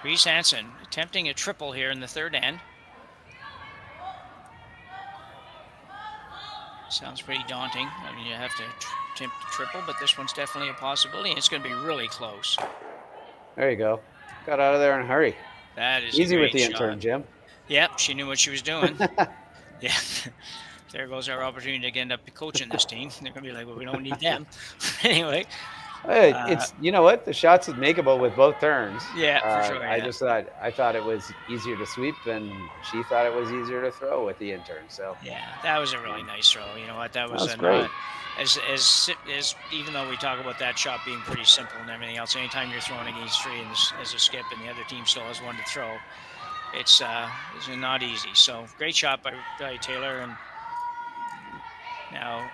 Reese Hansen attempting a triple here in the third end. Sounds pretty daunting. I mean, you have to attempt a triple, but this one's definitely a possibility, and it's going to be really close. There you go. Got out of there in a hurry. That is Easy a with great the intern, shot. Jim. Yep, she knew what she was doing. Yeah. There goes our opportunity to end up coaching this team. They're going to be like, well, we don't need them. Anyway. Hey, it's, you know what? The shots is makeable with both turns. Yeah, for sure. I thought it was easier to sweep, and she thought it was easier to throw with the intern. So yeah, that was a really nice throw. You know what? That was great. As even though we talk about that shot being pretty simple and everything else, anytime you're throwing against three and as a skip, and the other team still has one to throw, it's not easy. So great shot by Taylor, and now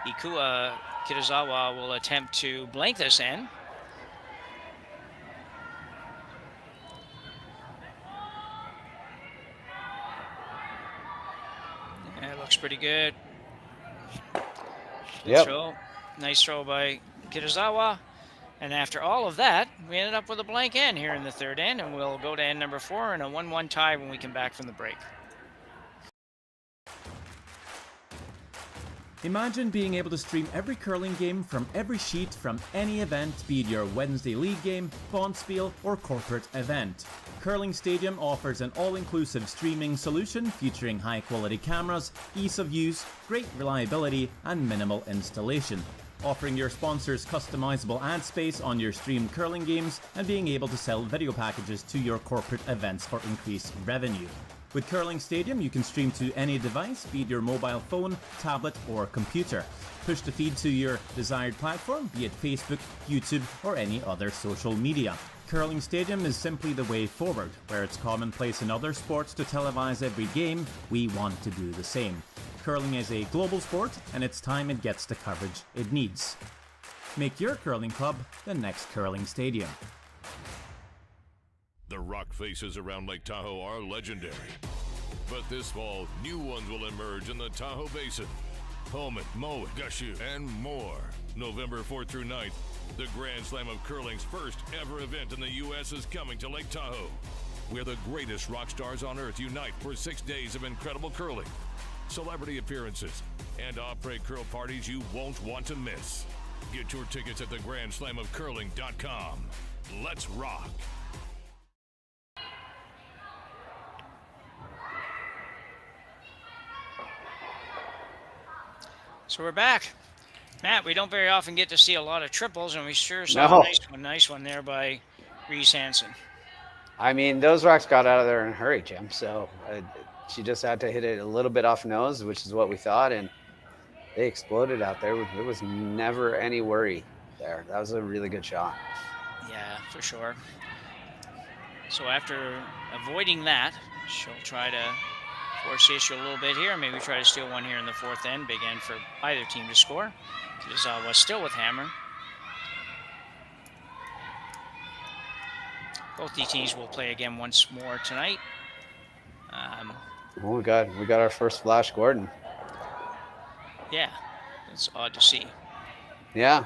Ikue Kitazawa will attempt to blank this in. Yeah, it looks pretty good. Yep. Throw. Nice throw by Kitazawa. And after all of that, we ended up with a blank end here in the third end, and we'll go to end number 4 and a 1-1 tie when we come back from the break. Imagine being able to stream every curling game from every sheet from any event, be it your Wednesday league game, bonspiel, or corporate event. Curling Stadium offers an all-inclusive streaming solution featuring high-quality cameras, ease of use, great reliability, and minimal installation. Offering your sponsors customizable ad space on your streamed curling games and being able to sell video packages to your corporate events for increased revenue. With Curling Stadium, you can stream to any device, be it your mobile phone, tablet, or computer. Push the feed to your desired platform, be it Facebook, YouTube, or any other social media. Curling Stadium is simply the way forward. Where it's commonplace in other sports to televise every game, we want to do the same. Curling is a global sport, and it's time it gets the coverage it needs. Make your curling club the next Curling Stadium. The rock faces around Lake Tahoe are legendary. But this fall, new ones will emerge in the Tahoe Basin. Pullman, Mowat, Gushu, and more. November 4th through 9th, the Grand Slam of Curling's first ever event in the U.S. is coming to Lake Tahoe, where the greatest rock stars on earth unite for 6 days of incredible curling, celebrity appearances, and après curl parties you won't want to miss. Get your tickets at thegrandslamofcurling.com. Let's rock. So we're back. Matt, we don't very often get to see a lot of triples, and we sure saw a nice one there by Reese Hansen. I mean, those rocks got out of there in a hurry, Jim. So she just had to hit it a little bit off nose, which is what we thought, and they exploded out there. There was never any worry there. That was a really good shot. Yeah, for sure. So after avoiding that, she'll try to force the issue a little bit here. Maybe try to steal one here in the fourth end. Big end for either team to score. Kitazawa still with hammer. Both these teams will play again once more tonight. Well, we got our first Flash Gordon. Yeah, it's odd to see. Yeah,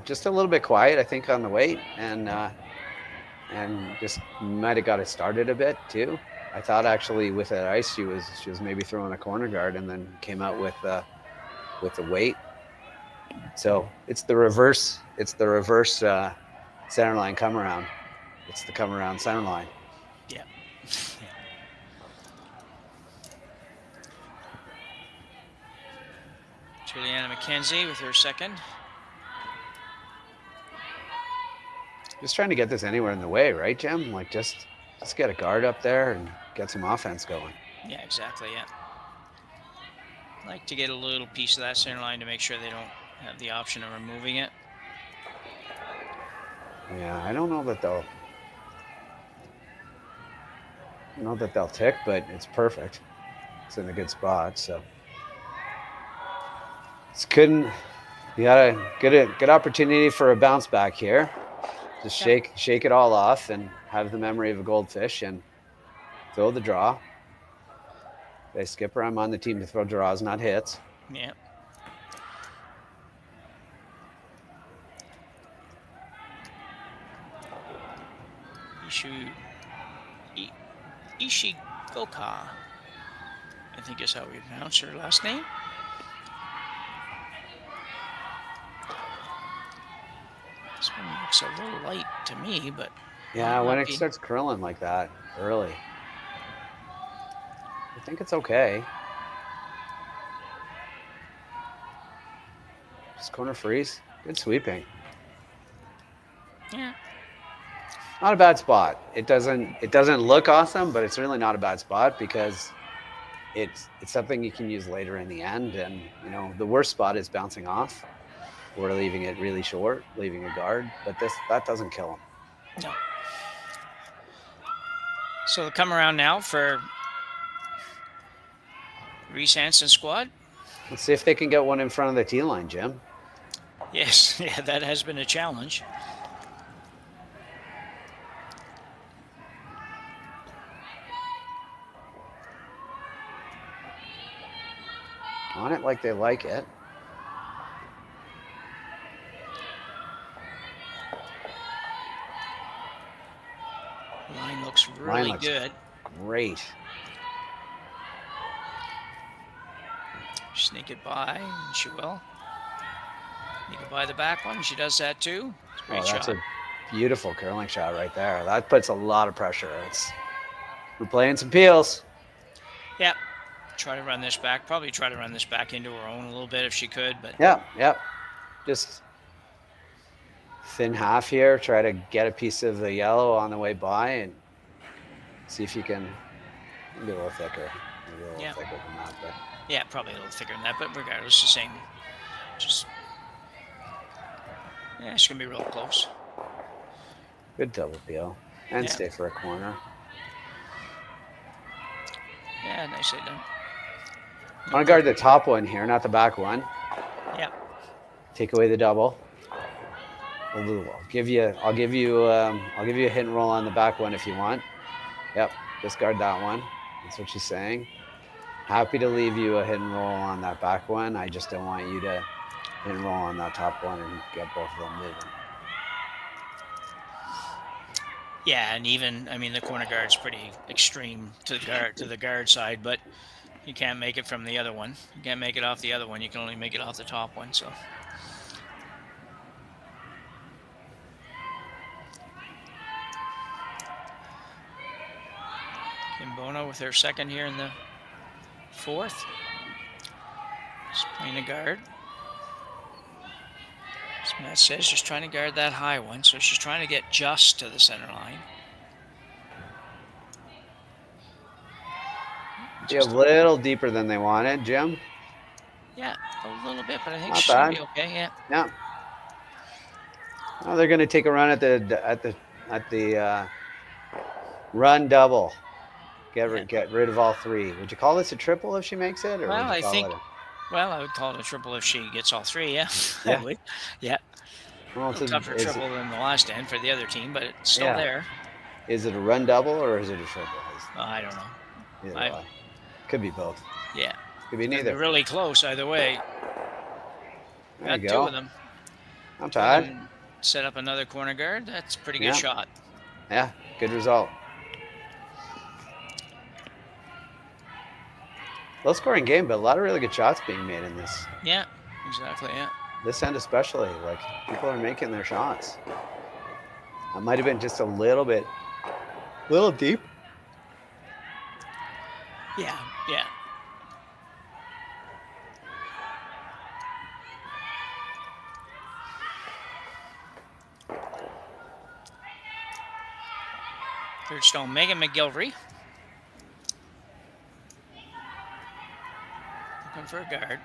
just a little bit quiet, I think, on the weight, and just might have got it started a bit too. I thought actually with that ice she was maybe throwing a corner guard and then came out with the weight. So it's the reverse center line come around. It's the come around center line. Yeah. Juliana McKenzie with her second. Just trying to get this anywhere in the way, right, Jim? Like just get a guard up there and get some offense going. Yeah, exactly, yeah. Like to get a little piece of that center line to make sure they don't have the option of removing it. Yeah, I don't know that they'll tick, but it's perfect. It's in a good spot, so you got a good opportunity for a bounce back here. Just shake it all off and have the memory of a goldfish and throw the draw. They skipper, I'm on the team to throw draws, not hits. Yeah. Ishigoka, I think is how we pronounce her last name. This one looks a little light to me, but Yeah, when it starts curling like that early, I think it's okay. Just corner freeze. Good sweeping. Yeah. Not a bad spot. It doesn't look awesome, but it's really not a bad spot because it's something you can use later in the end. And you know, the worst spot is bouncing off or leaving it really short, leaving a guard. But that doesn't kill him. No. So they'll come around now for Reese Hansen squad. Let's see if they can get one in front of the tee line, Jim. Yes, yeah, that has been a challenge. On it like they like it. Line looks really good. Great. Sneak it by, and she will. Sneak it by the back one. She does that too. It's a great shot. That's a beautiful curling shot right there. That puts a lot of pressure. We're playing some peels. Yep. Try to run this back. Probably try to run this back into her own a little bit if she could. But Yep. Just thin half here. Try to get a piece of the yellow on the way by and see if you can be a little thicker. Maybe a little thicker than that. But. Yeah, probably a little thicker than that. But regardless, the same. Just it's gonna be real close. Good double peel and stay for a corner. Yeah, nicely done. I want to guard the top one here, not the back one. Yeah. Take away the double. I'll give you a hit and roll on the back one if you want. Yep, discard that one. That's what she's saying. Happy to leave you a hit and roll on that back one. I just don't want you to hit and roll on that top one and get both of them moving. Yeah, and even the corner guard's pretty extreme to the guard side, but you can't make it from the other one. You can't make it off the other one. You can only make it off the top one. So. Kimbono with her second here in the fourth. Just playing a guard. As Matt says, she's trying to guard that high one, so she's trying to get just to the center line. A little deeper than they wanted, Jim. Yeah, a little bit, but I think Not she'll bad. be okay. Yeah. Yeah. Well, they're going to take a run at the run double. Get rid of all three. Would you call this a triple if she makes it, or Well, would you call it I would call it a triple if she gets all three. Yeah. Yeah. I would. Yeah. Well, A little tougher triple than the last end for the other team, but it's still there. Is it a run double or is it a triple? I don't know. Either way. Could be both. Yeah. Could be neither. They're really close either way. There Got you two go. of them. Not bad. And set up another corner guard. That's a pretty good shot. Yeah, good result. Low scoring game, but a lot of really good shots being made in this. Yeah, exactly. Yeah. This end especially, like people are making their shots. That might have been just a little deep. Yeah. Yeah. Third stone, Megan McGilvery. Looking for a guard.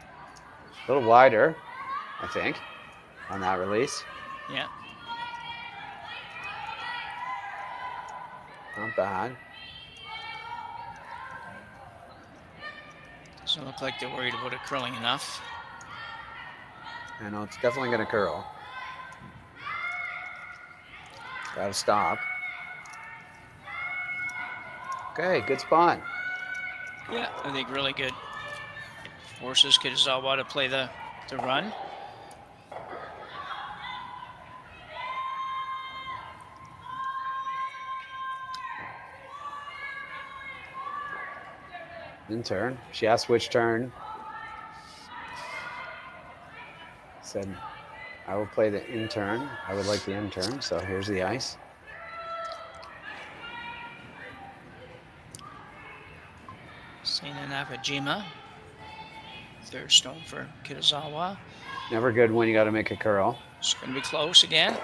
A little wider, I think, on that release. Yeah. Not bad. Doesn't look like they're worried about it curling enough. I know it's definitely going to curl. Got to stop. Okay, good spot. Yeah, I think really good. Forces Kitazawa to play the run. In turn. She asked which turn. Said, I will play the in turn. I would like the in turn. So here's the ice. Seina Nakajima. Third stone for Kitazawa. Never good when you got to make a curl. It's going to be close again.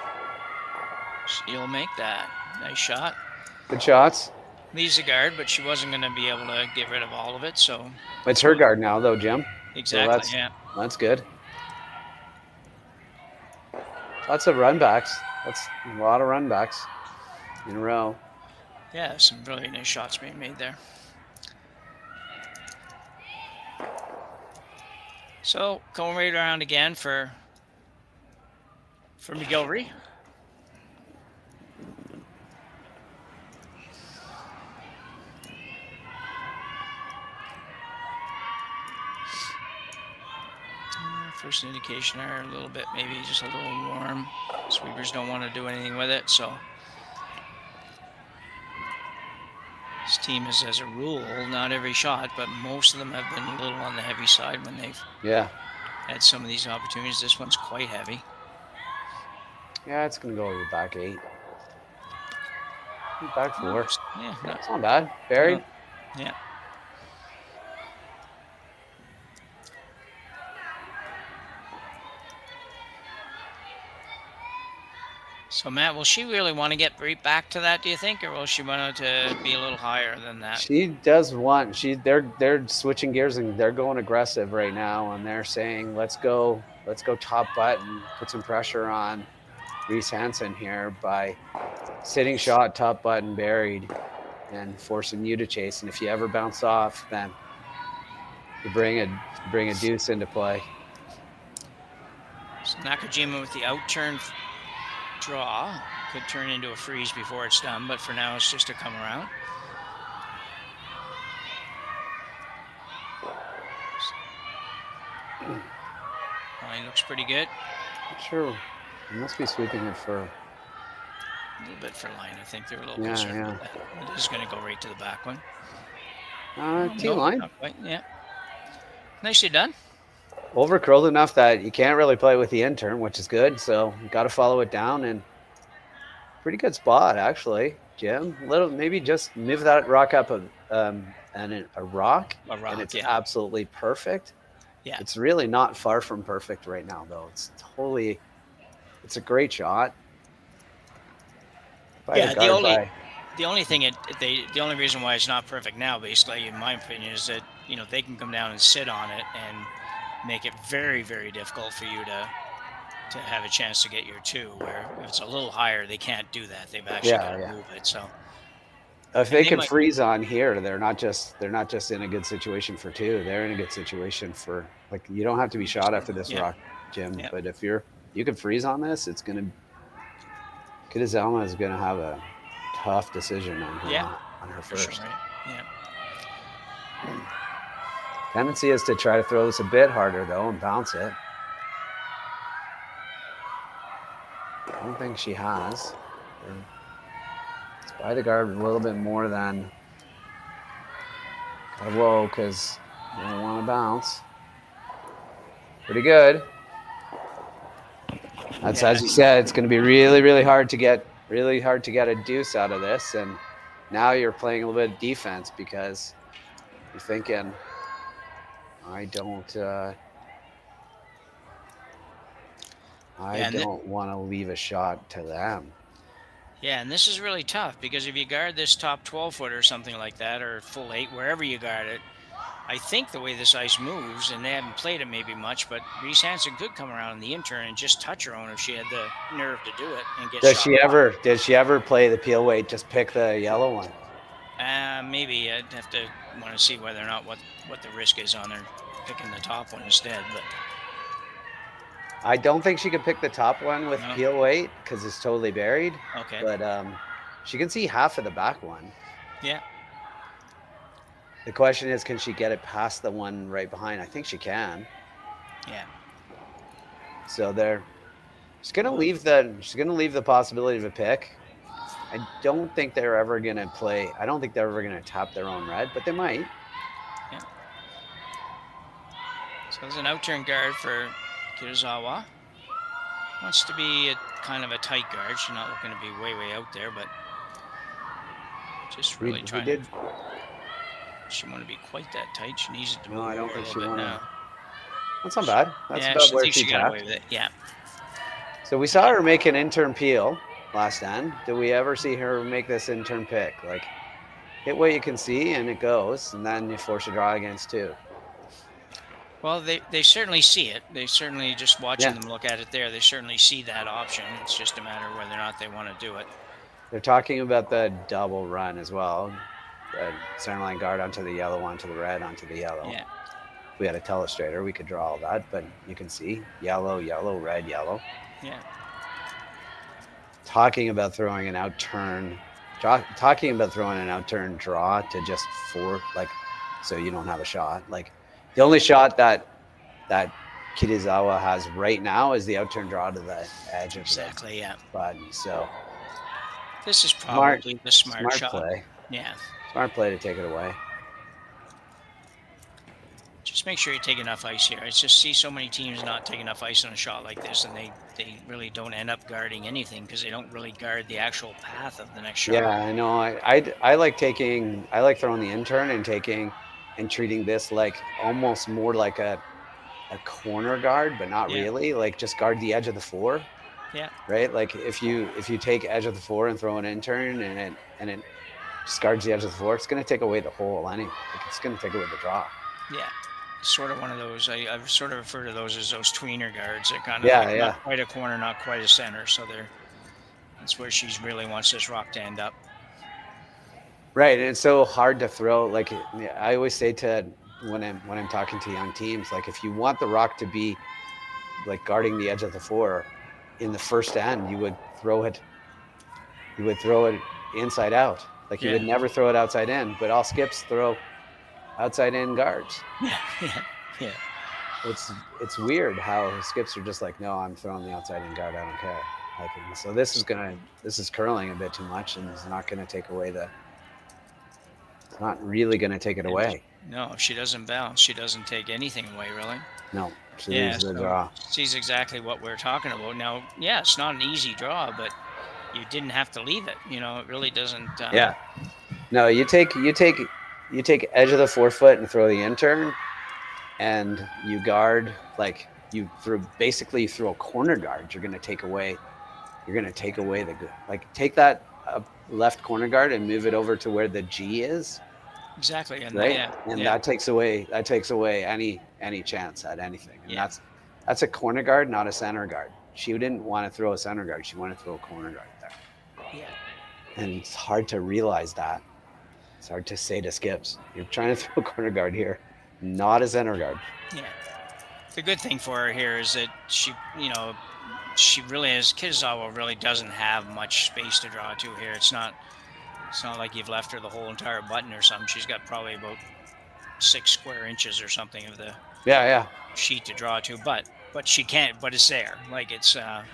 She'll make that. Nice shot. Good shots. Leaves the guard, but she wasn't going to be able to get rid of all of it, so... It's her guard now, though, Jim. Exactly, so yeah. That's good. Lots of run backs. That's a lot of run backs in a row. Yeah, some really nice shots being made there. So, going right around again for McGilvery. First indication are a little bit, maybe just a little warm. Sweepers don't want to do anything with it, so this team is, as a rule, not every shot, but most of them have been a little on the heavy side when they've had some of these opportunities. This one's quite heavy. Yeah, it's going to go over back 8. Back 4. Yeah, it's not bad. Buried. Yeah. So, Matt, will she really want to get right back to that, do you think, or will she want to be a little higher than that? She does want. They're switching gears and they're going aggressive right now, and they're saying, let's go top button, put some pressure on Reese Hansen here by sitting shot, top button, buried, and forcing you to chase. And if you ever bounce off, then you bring a deuce into play. So Nakajima with the outturn draw could turn into a freeze before it's done, but for now it's just to come around. Line looks pretty good. Sure. You must be sweeping it for a little bit for line. I think they're a little concerned with that. It is going to go right to the back one. T-line. Not quite, yeah. Nicely done. Over curled enough that you can't really play with the intern, which is good. So you got to follow it down, and pretty good spot actually, Jim. Maybe just move that rock up a rock, and it's absolutely perfect. Yeah, it's really not far from perfect right now, though. It's a great shot. The only thing the only reason why it's not perfect now, basically, in my opinion, is that they can come down and sit on it and make it very, very difficult for you to have a chance to get your 2. Where if it's a little higher, they can't do that. They've actually got to move it. So if they can freeze on here, they're not just in a good situation for 2. They're in a good situation for, like, you don't have to be shot after this rock, Jim. Yeah. But if you can freeze on this, it's gonna. Kitazawa is gonna have a tough decision on her first. Sure, right? Yeah. Tendency is to try to throw this a bit harder, though, and bounce it. I don't think she has. It's by the guard a little bit more than. Gotta whoa, because you don't want to bounce. Pretty good. That's as you said. It's going to be really, really hard to get a deuce out of this, and now you're playing a little bit of defense because you're thinking, I don't want to leave a shot to them. Yeah, and this is really tough because if you guard this top 12-foot or something like that, or full 8, wherever you guard it, I think the way this ice moves, and they haven't played it maybe much, but Reese Hansen could come around in the intern and just touch her own if she had the nerve to do it and get shot. Did she ever play the peel weight, just pick the yellow one? Maybe. I'd have to want to see whether or not what the risk is on her picking the top one instead. But I don't think she could pick the top one with peel weight because it's totally buried. Okay. But she can see half of the back one. Yeah. The question is, can she get it past the one right behind? I think she can. Yeah. So she's gonna leave the possibility of a pick. I don't think they're ever gonna play. I don't think they're ever gonna tap their own red, but they might. Yeah. So there's an out-turn guard for Kitazawa. Wants to be a kind of a tight guard. She's not looking to be way out there, but just really trying to. She want to be quite that tight. She needs it to move No, I don't over a think little she bit wanna. now. That's not bad. That's Yeah, about I where think she she's got at. away with it. Yeah. So we saw her make an in-turn peel last end. Did we ever see her make this in-turn pick? Like, hit what you can see and it goes, and then you force a draw against 2. Well, they certainly see it. They certainly, just watching Yeah. them look at it there, they certainly see that option. It's just a matter of whether or not they want to do it. They're talking about the double run as well. The center line guard onto the yellow, onto the red, onto the yellow. Yeah. If we had a telestrator, we could draw all that, but you can see yellow, yellow, red, yellow. Yeah. Talking about throwing an out-turn, talking about throwing an out-turn draw to just so you don't have a shot. Like, the only shot that Kitazawa has right now is the out-turn draw to the edge of Exactly. Yeah. the button. So This is probably the smart shot. play. Yeah. Smart play to take it away. Just make sure you take enough ice here. I just see so many teams not take enough ice on a shot like this, and they really don't end up guarding anything because they don't really guard the actual path of the next shot. Yeah, I know. I like throwing the in-turn and treating this like almost more like a corner guard, but not really. Like, just guard the edge of the floor. Yeah. Right. Like, if you take edge of the floor and throw an in-turn and it just guards the edge of the floor, it's going to take away the hole anyway. Like, it's going to take away the draw. Yeah. Sort of one of those. I sort of refer to those as those tweener guards. They're kind of not quite a corner, not quite a center. So that's where she's really wants this rock to end up. Right, and it's so hard to throw. Like, I always say to when I'm talking to young teams, like, if you want the rock to be like guarding the edge of the floor in the first end, you would throw it inside out. Like, you would never throw it outside in. But all skips throw outside in guards. Yeah. It's weird how skips are just like, no, I'm throwing the outside in guard. I don't care. Like, so this is curling a bit too much, and it's not going to take away It's not really going to take it away. No, if she doesn't bounce, she doesn't take anything away, really. No, she loses the draw. Sees exactly what we're talking about. Now, yeah, it's not an easy draw, but you didn't have to leave it. It really doesn't. No, you take edge of the forefoot and throw the in-turn, and you guard, like, you throw a corner guard. You're going to take away the good. Like, take that left corner guard and move it over to where the G is. Exactly, and right, that takes away any chance at anything. And that's a corner guard, not a center guard. She didn't want to throw a center guard. She wanted to throw a corner guard there. Yeah. And it's hard to realize that. It's hard to say to skips, you're trying to throw a corner guard here, not a center guard. Yeah. The good thing for her here is that she really is. Kitazawa really doesn't have much space to draw to here. It's not like you've left her the whole entire button or something. She's got probably about 6 square inches or something of the sheet to draw to, but she can't. But it's there. Like, it's. And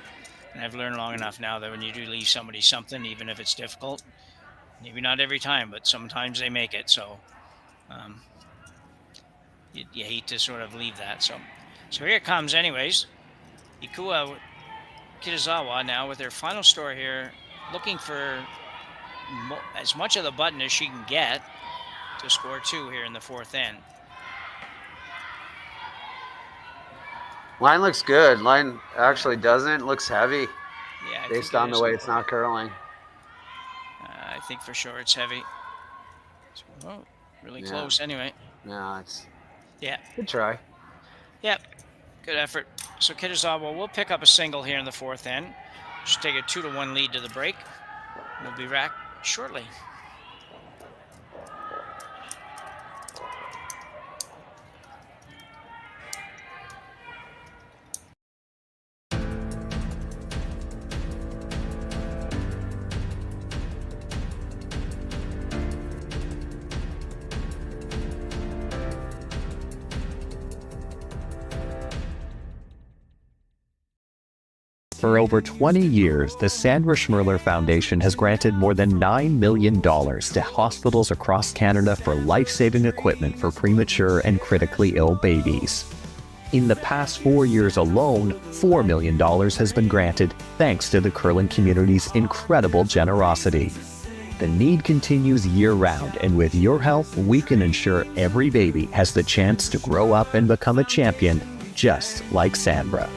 I've learned long enough now that when you do leave somebody something, even if it's difficult, maybe not every time, but sometimes they make it. So you hate to sort of leave that. So here it comes, anyways. Ikue Kitazawa now with her final store here, looking for as much of the button as she can get to score 2 here in the 4th end. Line looks good. Line actually doesn't. Looks heavy. Yeah, based on the way it's not curling. I think for sure it's heavy. So, really close anyway. No, it's good try. Yep, good effort. So Kitazawa will pick up a single here in the 4th end. Just take a 2-1 lead to the break. We'll be back shortly. For over 20 years, the Sandra Schmirler Foundation has granted more than $9 million to hospitals across Canada for life-saving equipment for premature and critically ill babies. In the past 4 years alone, $4 million has been granted thanks to the curling community's incredible generosity. The need continues year-round, and with your help, we can ensure every baby has the chance to grow up and become a champion, just like Sandra.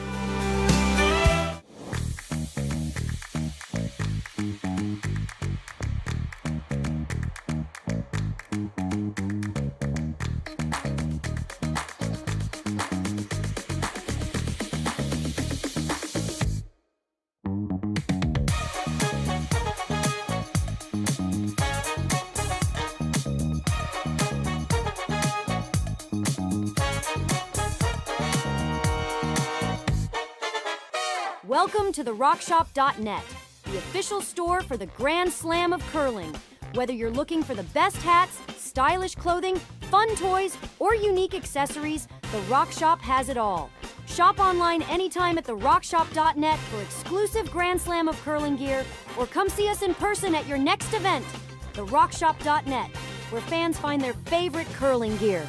Welcome to the RockShop.net, the official store for the Grand Slam of curling. Whether you're looking for the best hats, stylish clothing, fun toys, or unique accessories, the RockShop has it all. Shop online anytime at the RockShop.net for exclusive Grand Slam of curling gear, or come see us in person at your next event. The RockShop.net, where fans find their favorite curling gear.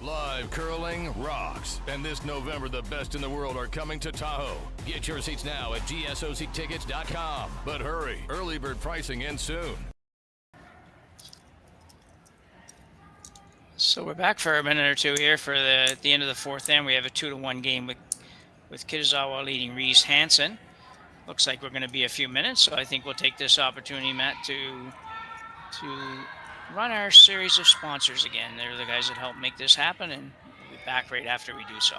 Live curling rocks. And this November, the best in the world are coming to Tahoe. Get your seats now at gsoctickets.com. But hurry, early bird pricing ends soon. So we're back for a minute or two here for the end of the fourth end. We have a 2-1 game with Kitazawa leading Reese Hansen. Looks like we're going to be a few minutes, so I think we'll take this opportunity, Matt, to run our series of sponsors again. They're the guys that help make this happen, and we'll be back right after we do so.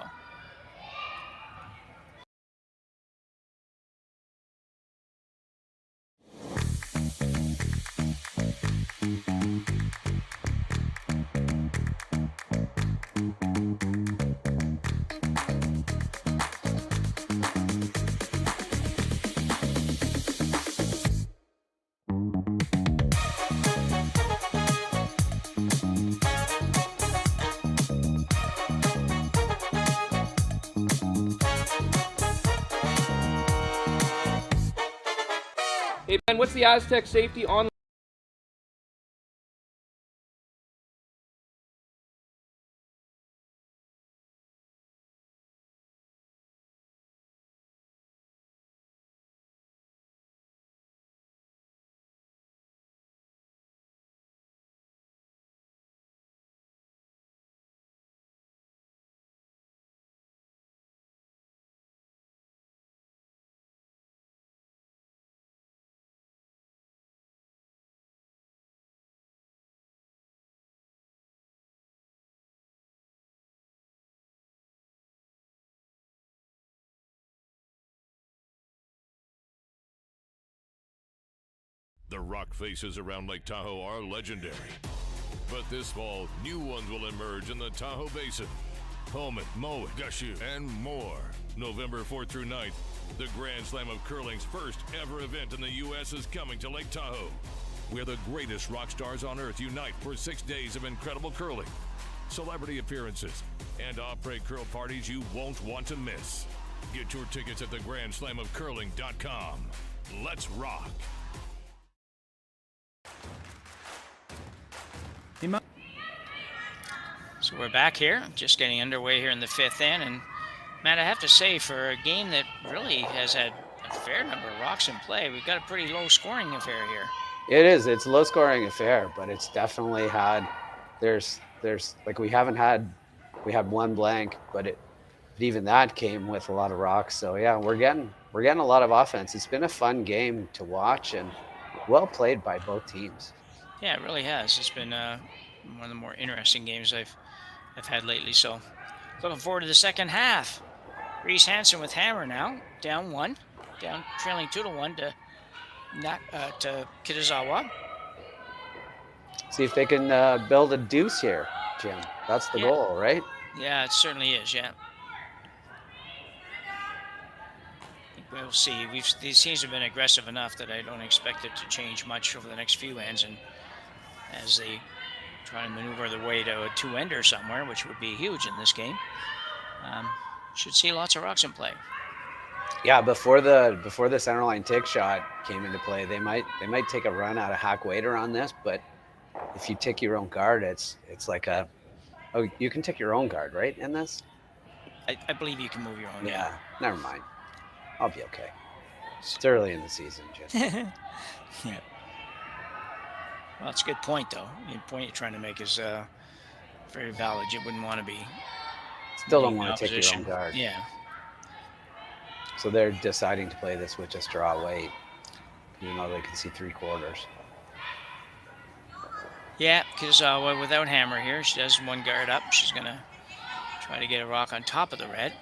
Hey Ben, what's the Aztec safety on? The rock faces around Lake Tahoe are legendary. But this fall, new ones will emerge in the Tahoe Basin. Pullman, Mowat, Gushu, and more. November 4th through 9th, the Grand Slam of Curling's first ever event in the U.S. is coming to Lake Tahoe, where the greatest rock stars on earth unite for 6 days of incredible curling, celebrity appearances, and après curl parties you won't want to miss. Get your tickets at thegrandslamofcurling.com. Let's rock. So we're back here, just getting underway here in the fifth end. And Matt, I have to say, for a game that really has had a fair number of rocks in play, we've got a pretty low scoring affair here. It is. It's a low scoring affair, but it's definitely had, there's like we had one blank, but even that came with a lot of rocks. So yeah, we're getting a lot of offense. It's been a fun game to watch and well played by both teams. Yeah, it really has. It's been one of the more interesting games I've had lately. So looking forward to the second half. Reese Hansen with hammer now, down trailing 2-1 to Kitazawa. See if they can build a deuce here, Jim. That's the goal, right? Yeah, it certainly is, yeah. We'll see. These teams have been aggressive enough that I don't expect it to change much over the next few ends, and as they try to maneuver their way to a two-ender somewhere, which would be huge in this game, should see lots of rocks in play. Yeah, before the centerline tick shot came into play, they might take a run out of hack waiter on this, but if you tick your own guard, it's like you can tick your own guard, right, in this? I believe you can move your own. Yeah, never mind. I'll be okay. It's early in the season, Jim. Yeah. Well, it's a good point, though. The point you're trying to make is very valid. You wouldn't want to be. Still don't being want to take your opposition. own guard. Yeah. So they're deciding to play this with just draw weight, even though they can see 3/4. Yeah, Kitazawa without hammer here. She does one guard up. She's going to try to get a rock on top of the red.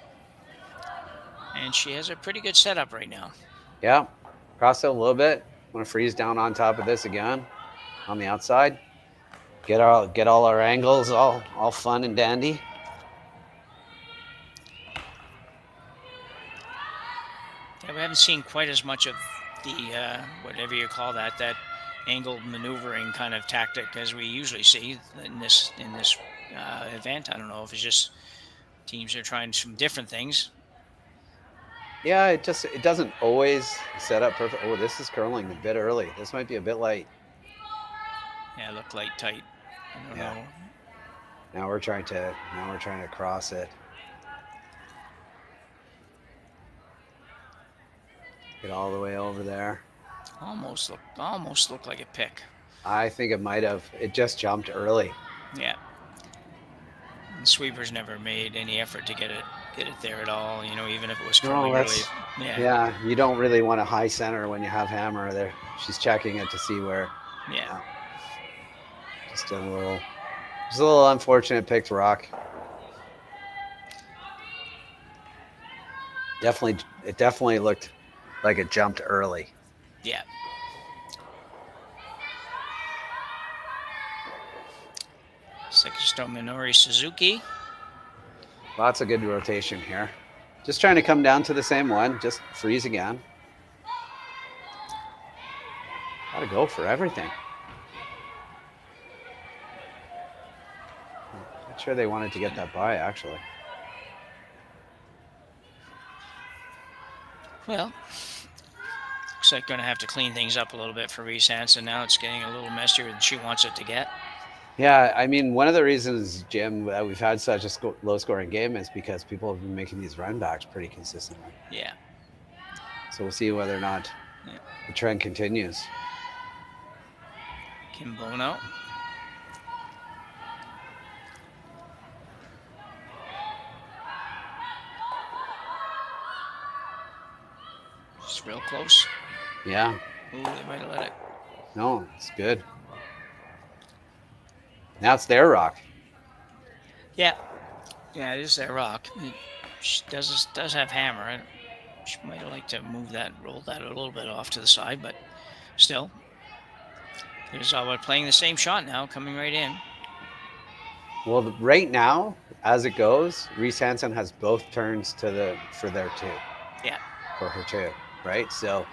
And she has a pretty good setup right now. Yeah, cross it a little bit. Want to freeze down on top of this again, on the outside. Get all our angles all fun and dandy. Yeah, we haven't seen quite as much of the whatever you call that angled maneuvering kind of tactic as we usually see in this event. I don't know if it's just teams are trying some different things. Yeah, it doesn't always set up perfect. Oh, this is curling a bit early. This might be a bit light. Yeah, look light tight. I don't know. Now we're trying to cross it. Get all the way over there. Almost look like a pick. I think it might have. It just jumped early. Yeah. The sweeper's never made any effort to get it there at all. Even if it was curling really. Yeah, you don't really want a high center when you have hammer there. She's checking it to see where. Yeah. Just a little unfortunate picked rock. It definitely looked like it jumped early. Yeah. Sekisto Minori Suzuki. Lots of good rotation here. Just trying to come down to the same one. Just freeze again. Gotta go for everything. Not sure they wanted to get that by, actually. Well, looks like going to have to clean things up a little bit for Reese Hansen. Now it's getting a little messier than she wants it to get. Yeah, I mean, one of the reasons, Jim, that we've had such a low-scoring game is because people have been making these run backs pretty consistently. Yeah. So we'll see whether or not the trend continues. Kim Bono. Just real close. Yeah. Ooh, they might have let it. No, it's good. Now it's their rock. Yeah. Yeah, it is their rock. She does have hammer. She might have liked to roll that a little bit off to the side, but still. There's Alberta playing the same shot now, coming right in. Well, right now, as it goes, Reese Hansen has both turns for their two. Yeah. For her two, right? So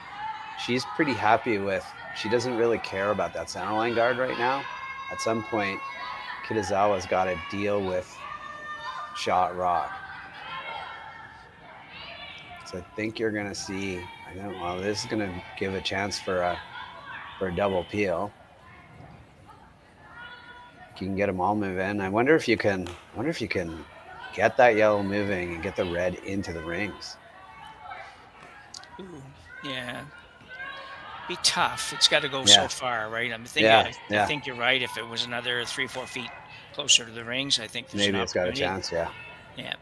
she's pretty happy with. She doesn't really care about that center line guard right now. At some point, Kitazawa's got to deal with shot rock. So I think you're going to see. This is going to give a chance for a double peel. You can get them all moving. I wonder if you can get that yellow moving and get the red into the rings. Ooh, yeah. Be tough. It's got to go so far, right? I think you're right. If it was another 3-4 feet closer to the rings, I think there's maybe it's got a chance. Yeah. Yeah.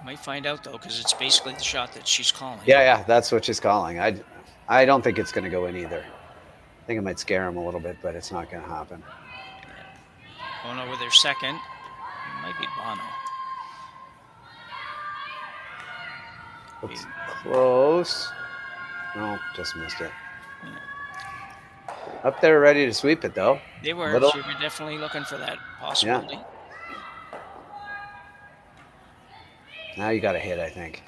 Might find out though, because it's basically the shot that she's calling. Yeah, that's what she's calling. I don't think it's going to go in either. I think it might scare him a little bit, but it's not going to happen. Bono with her second. It might be Bono. Looks close. No, just missed it. Yeah. Up there ready to sweep it, though. They were. They were definitely looking for that possibility. Yeah. Now you got to hit, I think.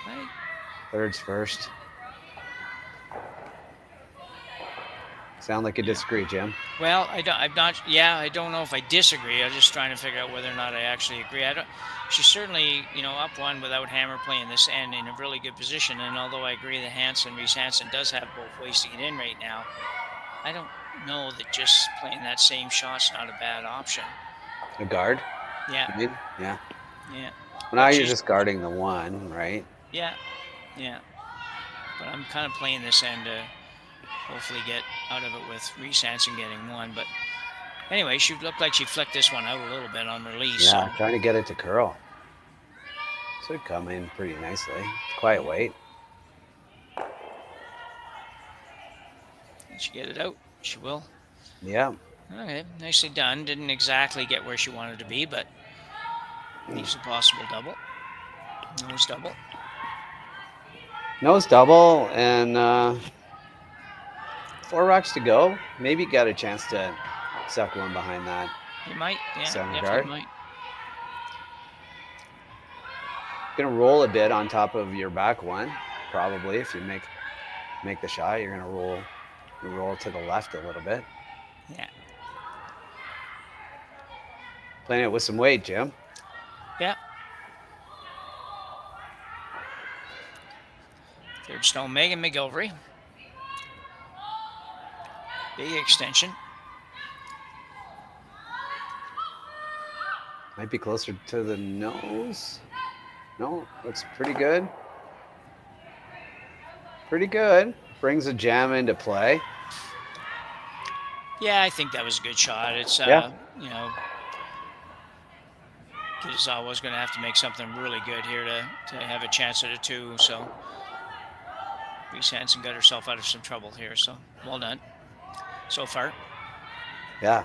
Right. Thirds first. Sound like you disagree, Jim. Well, I don't know if I disagree. I'm just trying to figure out whether or not I actually agree. She's certainly, up one without hammer playing this end in a really good position. And although I agree that Reese Hansen does have both ways to get in right now, I don't know that just playing that same shot's not a bad option. A guard? Yeah. You mean? Yeah. Yeah. Well, now But you're she's- just guarding the one, right? Yeah. Yeah. But I'm kind of playing this end to hopefully get out of it with Reese Hansen getting one. But anyway, she looked like she flicked this one out a little bit on release. Yeah, So. trying to get it to curl. Should come in pretty nicely. Quiet weight. Did she get it out? She will. Yeah. Okay, nicely done. Didn't exactly get where she wanted to be, but leaves a possible double. Nose double. Nose double and 4 rocks to go. Maybe got a chance to suck one behind that. You might, yeah, Center definitely guard. might. Gonna roll a bit on top of your back one, probably. If you make the shot, you're gonna roll to the left a little bit. Yeah. Playing it with some weight, Jim. Yeah. Third stone, Megan McGilvery. Big extension. Might be closer to the nose. No, looks pretty good. Pretty good. Brings a jam into play. Yeah, I think that was a good shot. It's, Yeah. you know, Kitazawa's going to have to make something really good here to have a chance at a 2. So Reese Hansen got herself out of some trouble here. So well done so far. Yeah.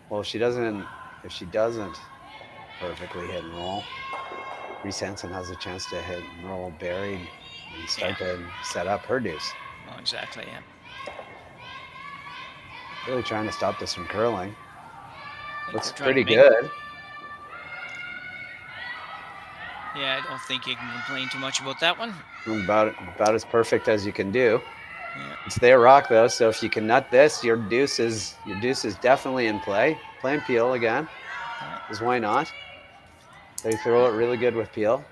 Well, if she doesn't perfectly hit and roll, Reese Hansen has a chance to hit and roll buried and start to set up her deuce. Well, exactly, yeah. Really trying to stop this from curling. Looks they're trying pretty to make- good. Yeah, I don't think you can complain too much about that one. About as perfect as you can do. Yeah. It's their rock though, so if you can nut this, your deuce is definitely in play. Playing Peel again, because why not? They throw it really good with Peel.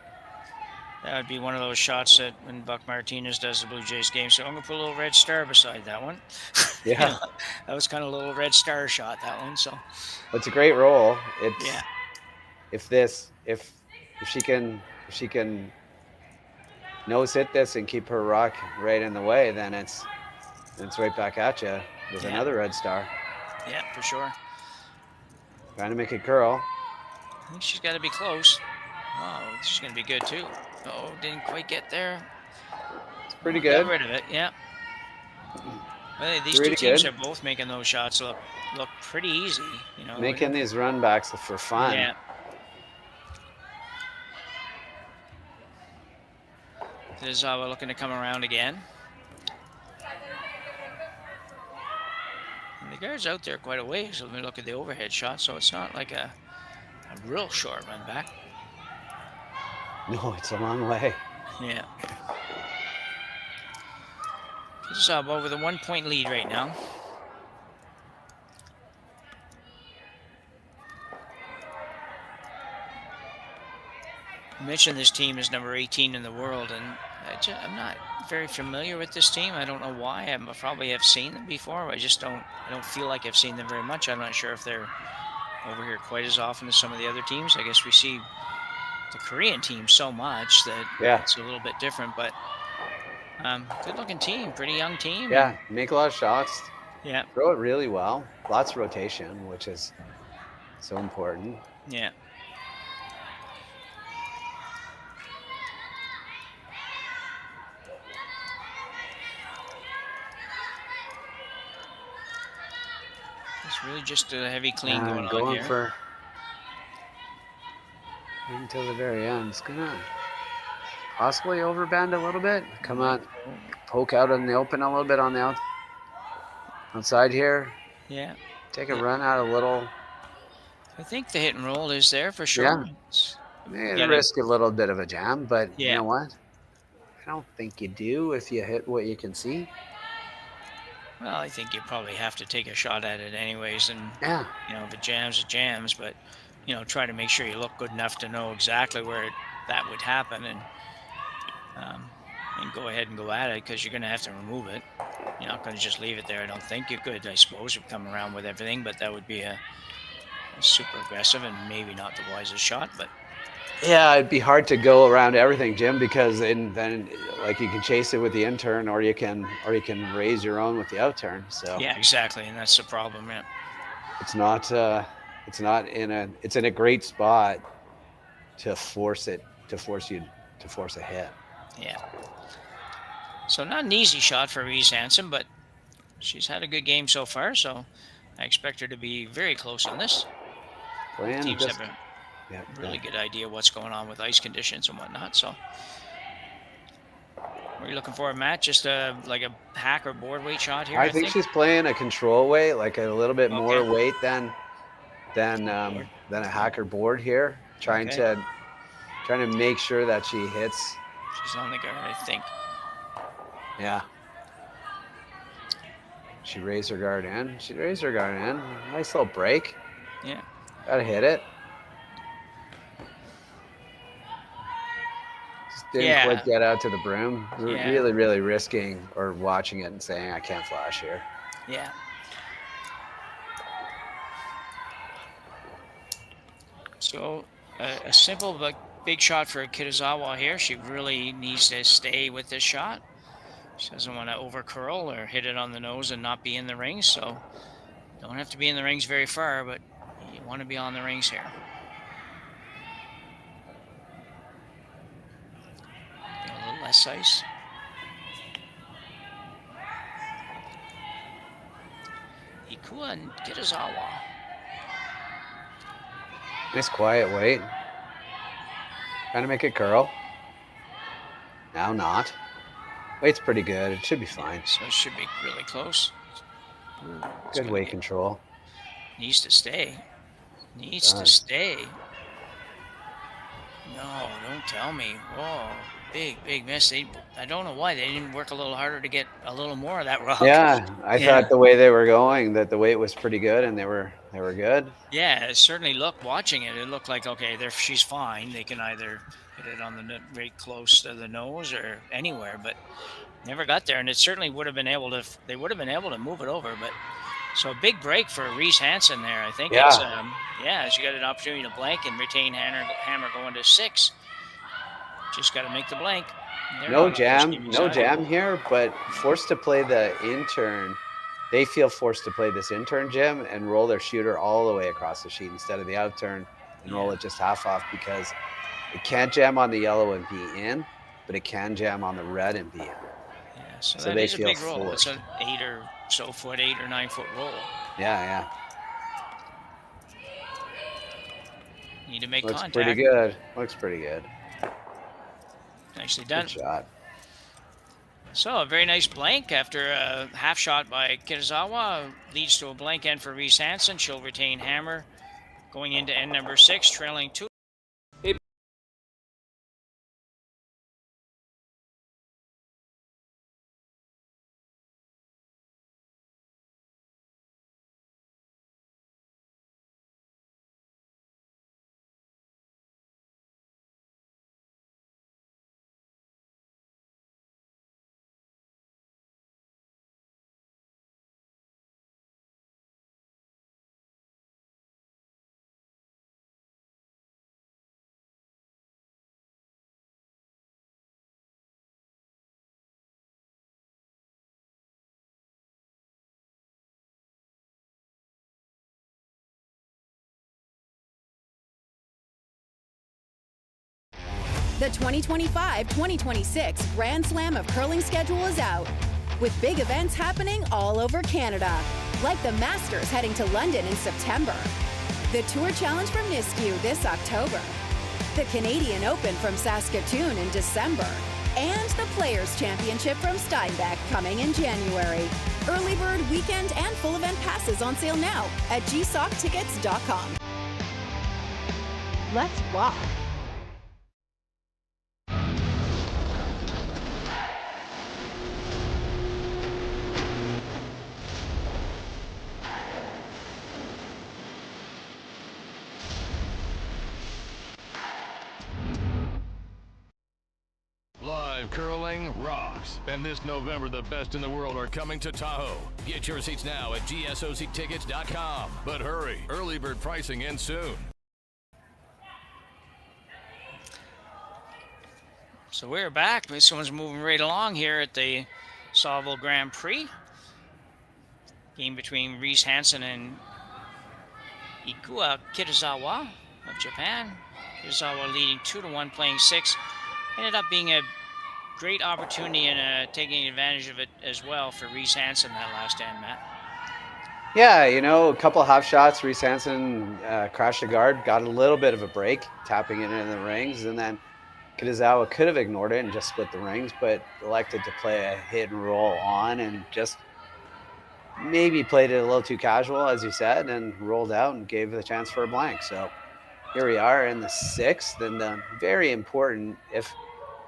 That would be one of those shots that when Buck Martinez does the Blue Jays game. So I'm going to put a little red star beside that one. Yeah. You know, that was kind of a little red star shot, that one. So It's a great roll. It's yeah. if she can nose hit this and keep her rock right in the way, then it's right back at you with Yeah. another red star. Yeah, for sure. Trying to make it curl. I think she's got to be close. Wow, she's going to be good too. Oh, didn't quite get there. It's pretty Got good. rid of it, yeah. Well, these Pretty two teams good. are both making those shots look pretty easy. You know, Making these run backs for fun. Yeah. Kitazawa looking to come around again. And the guard's out there quite a ways. Let me look at the overhead shot, so it's not like a real short run back. No, it's a long way. Yeah. Kitazawa with a 1-point lead right now. I mentioned this team is number 18 in the world, and I'm not very familiar with this team. I don't know why. I probably have seen them before. I don't feel like I've seen them very much. I'm not sure if they're over here quite as often as some of the other teams. I guess we see the Korean team so much that it's a little bit different, but good looking team, pretty young team. Yeah, make a lot of shots. Yeah. Throw it really well. Lots of rotation, which is so important. Yeah. It's really just a heavy clean going on here. For until the very end. It's gonna possibly overbend a little bit. Come on, poke out in the open a little bit on the outside here. Yeah. Take a run out a little. I think the hit and roll is there for sure. Yeah. Maybe risk a little bit of a jam, but you know what? I don't think you do if you hit what you can see. Well, I think you probably have to take a shot at it anyways, and you know, if it jams, it jams. But you know, try to make sure you look good enough to know exactly where that would happen, and go ahead and go at it because you're going to have to remove it. You're not going to just leave it there. I don't think you could. I suppose you've come around with everything, but that would be a super aggressive and maybe not the wisest shot. But yeah, it'd be hard to go around everything, Jim, because then like you can chase it with the in turn, or you can raise your own with the out turn. So yeah, exactly, and that's the problem. Yeah. It's in a great spot to force a hit. Yeah. So not an easy shot for Reese Hansen, but she's had a good game so far, so I expect her to be very close on this. Teams have a really good idea what's going on with ice conditions and whatnot. So what are you looking for, Matt? Just like a hack or board weight shot here? I think she's playing a control weight, like a little bit more weight than a hacker board here. Trying to make sure that she hits. She's on the guard, I think. Yeah. She raised her guard in. Nice little break. Yeah. Gotta hit it. Just didn't quite get out to the broom. Really, really risking or watching it and saying, I can't flash here. Yeah. So a simple but big shot for Kitazawa here. She really needs to stay with this shot. She doesn't want to over curl or hit it on the nose and not be in the rings. So don't have to be in the rings very far, but you want to be on the rings here. Get a little less ice. Ikue Kitazawa. Nice quiet weight. Trying to make it curl. Now not. Weight's pretty good. It should be fine. So it should be really close. Good weight control. Needs to stay. Needs to stay. No, don't tell me. Whoa, big miss. I don't know why they didn't work a little harder to get a little more of that rock. Yeah, I thought the way they were going, that the weight was pretty good, and they were good. Yeah, it certainly looked. Watching it, it looked like she's fine. They can either hit it on the right close to the nose or anywhere, but never got there. And it certainly would have been able to. They would have been able to move it over, but. So a big break for Reese Hansen there. I think it's she got an opportunity to blank and retain hammer going to 6. Just got to make the blank. No jam here, but forced to play the intern. They feel forced to play this intern, Jim, and roll their shooter all the way across the sheet instead of the out turn and roll it just half off, because it can't jam on the yellow and be in, but it can jam on the red and be in. Yeah, so that is a big roll. It's an 8 or 9 foot roll. Yeah. Need to make Looks contact. pretty good. Looks pretty good. Nicely done. Good shot. So a very nice blank after a half shot by Kitazawa leads to a blank end for Reese Hansen. She'll retain hammer going into end number 6, trailing 2. The 2025-2026 Grand Slam of Curling schedule is out, with big events happening all over Canada, like the Masters heading to London in September, the Tour Challenge from Nisku this October, the Canadian Open from Saskatoon in December, and the Players' Championship from Steinbeck coming in January. Early bird weekend and full event passes on sale now at gsoctickets.com. Let's walk. Live Live curling rocks. And this November, the best in the world are coming to Tahoe. Get your seats now at gsoctickets.com. But hurry, early bird pricing ends soon. So we're back. This one's moving right along here at the Saville Grand Prix. Game between Reese Hansen and Ikue Kitazawa of Japan. Kitazawa leading 2-1, playing 6. Ended up being a great opportunity and taking advantage of it as well for Reese Hansen that last end, Matt. Yeah, a couple half shots. Reese Hansen crashed the guard, got a little bit of a break, tapping it in the rings, and then Kitazawa could have ignored it and just split the rings, but elected to play a hit and roll on and just maybe played it a little too casual, as you said, and rolled out and gave the chance for a blank. So here we are in the 6th, and very important, if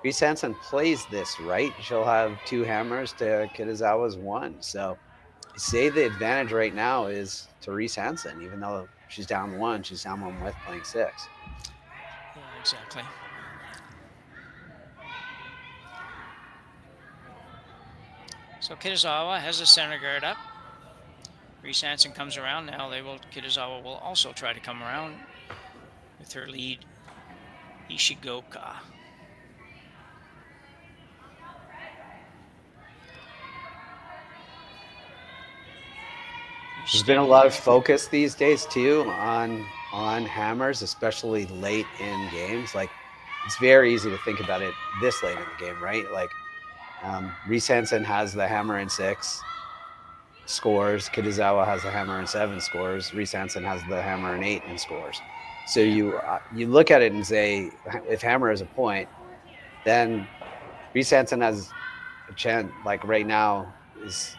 Reese Hansen plays this right, she'll have 2 hammers to Kitazawa's 1. So you say the advantage right now is to Reese Hansen, even though she's down 1, she's down 1 with playing 6. Yeah, exactly. So Kitazawa has the center guard up. Reese Hansen comes around now. Kitazawa will also try to come around with her lead, Ishigoka. There's been a lot of focus these days too on hammers, especially late in games. Like, it's very easy to think about it this late in the game, right? Like, Reese Hansen has the hammer in 6, scores. Kitazawa has the hammer in 7, scores. Reese Hansen has the hammer in 8 and scores. So you look at it and say, if hammer is a point, then Reese Hansen has a chance. Like right now, it's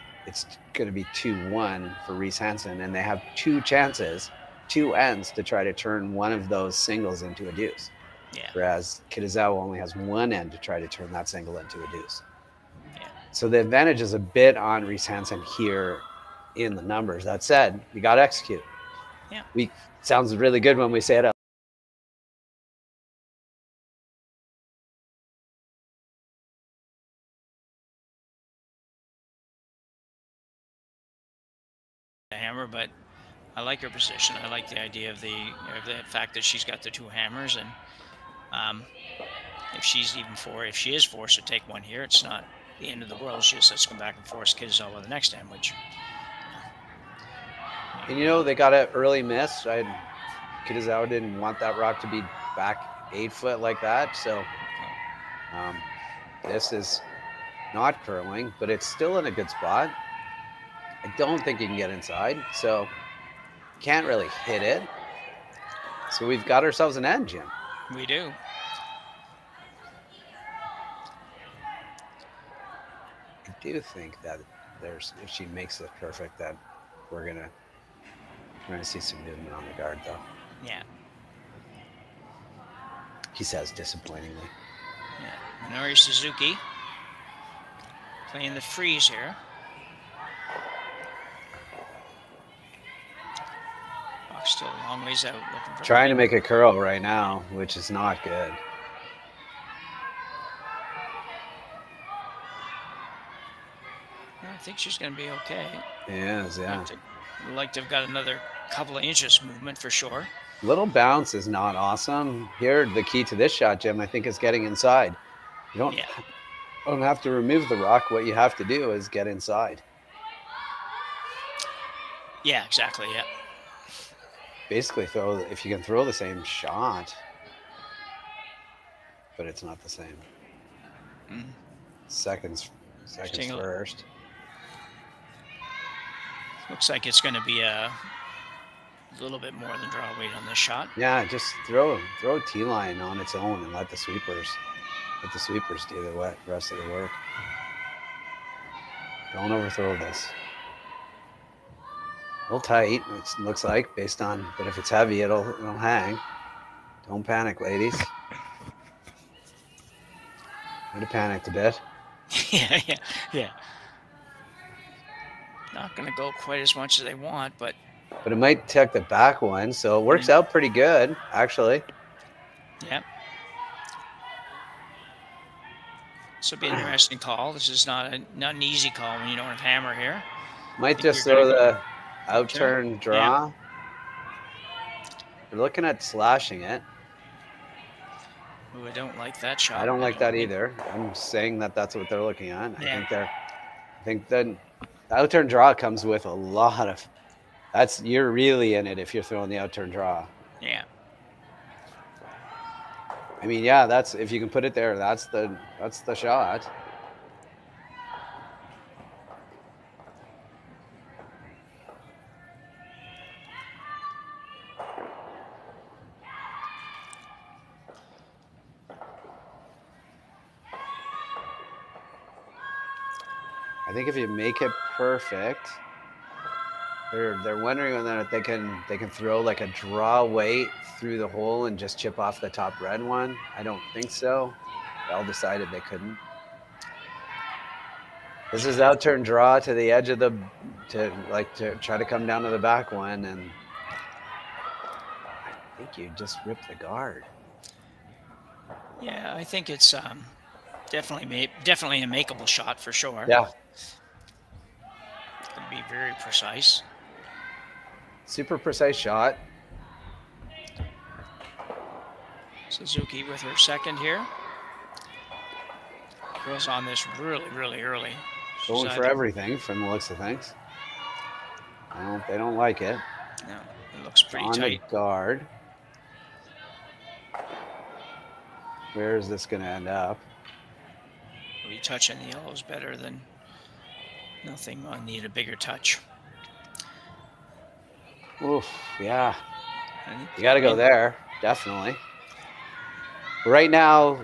going to be 2-1 for Reese Hansen, and they have 2 chances, 2 ends to try to turn one of those singles into a deuce. Yeah. Whereas Kitazawa only has 1 end to try to turn that single into a deuce. Yeah. So the advantage is a bit on Reese Hansen here in the numbers. That said, you got to execute. Yeah. Sounds really good when we say it out. Hammer, but I like her position. I like the idea of the fact that she's got the 2 hammers, and if she is forced to take one here, it's not the end of the world. She just has to come back and force Kitazawa the next time, which. And they got an early miss. Kitazawa didn't want that rock to be back 8 foot like that, so this is not curling, but it's still in a good spot. I don't think you can get inside, so can't really hit it. So we've got ourselves an end, Jim. We do. I do think that if she makes it perfect, that we're gonna see some movement on the guard, though. Yeah. He says disappointingly. Yeah. Minori Suzuki playing the freeze here. Still a long ways out. Looking for trying to make a curl right now, which is not good. I think she's going to be okay. Yes, yeah. I'd like to have got another couple of inches movement for sure. Little bounce is not awesome. Here, the key to this shot, Jim, I think, is getting inside. You don't have to remove the rock. What you have to do is get inside. Yeah, exactly. Yeah. Basically, if you can throw the same shot, but it's not the same. Seconds first. Looks like it's going to be a little bit more than draw weight on this shot. Yeah, just throw a T-line on its own and let the sweepers do the rest of the work. Don't overthrow this. A little tight, it looks like, but if it's heavy, it'll hang. Don't panic, ladies. Might have panicked a bit. Yeah. Not going to go quite as much as they want, but it might take the back one, so it works out pretty good, actually. Yeah. This will be an interesting call. This is not an easy call when you don't have hammer here. Might just throw the out-turn draw. Yeah. We're looking at slashing it. Ooh, I don't like that shot. I don't like that either. I'm saying that that's what they're looking at. I think the out-turn draw comes with a lot of. You're really in it if you're throwing the out-turn draw. Yeah. I mean, yeah, that's if you can put it there, that's the shot. I think if you make it perfect, they're wondering whether they can throw like a draw weight through the hole and just chip off the top red one. I don't think so. They all decided they couldn't. This is out-turn draw to the edge of to try to come down to the back one, and I think you just ripped the guard. Yeah, I think it's definitely a makeable shot for sure. Yeah. It's going to be very precise. Super precise shot. Suzuki with her second here. Girls on this really, really early. Going for everything from the looks of things. They don't like it. No, it looks pretty on tight. The guard. Where is this going to end up? Maybe touching the yellow is better than nothing. I need a bigger touch. Oof, yeah. You got to go there, definitely. Right now,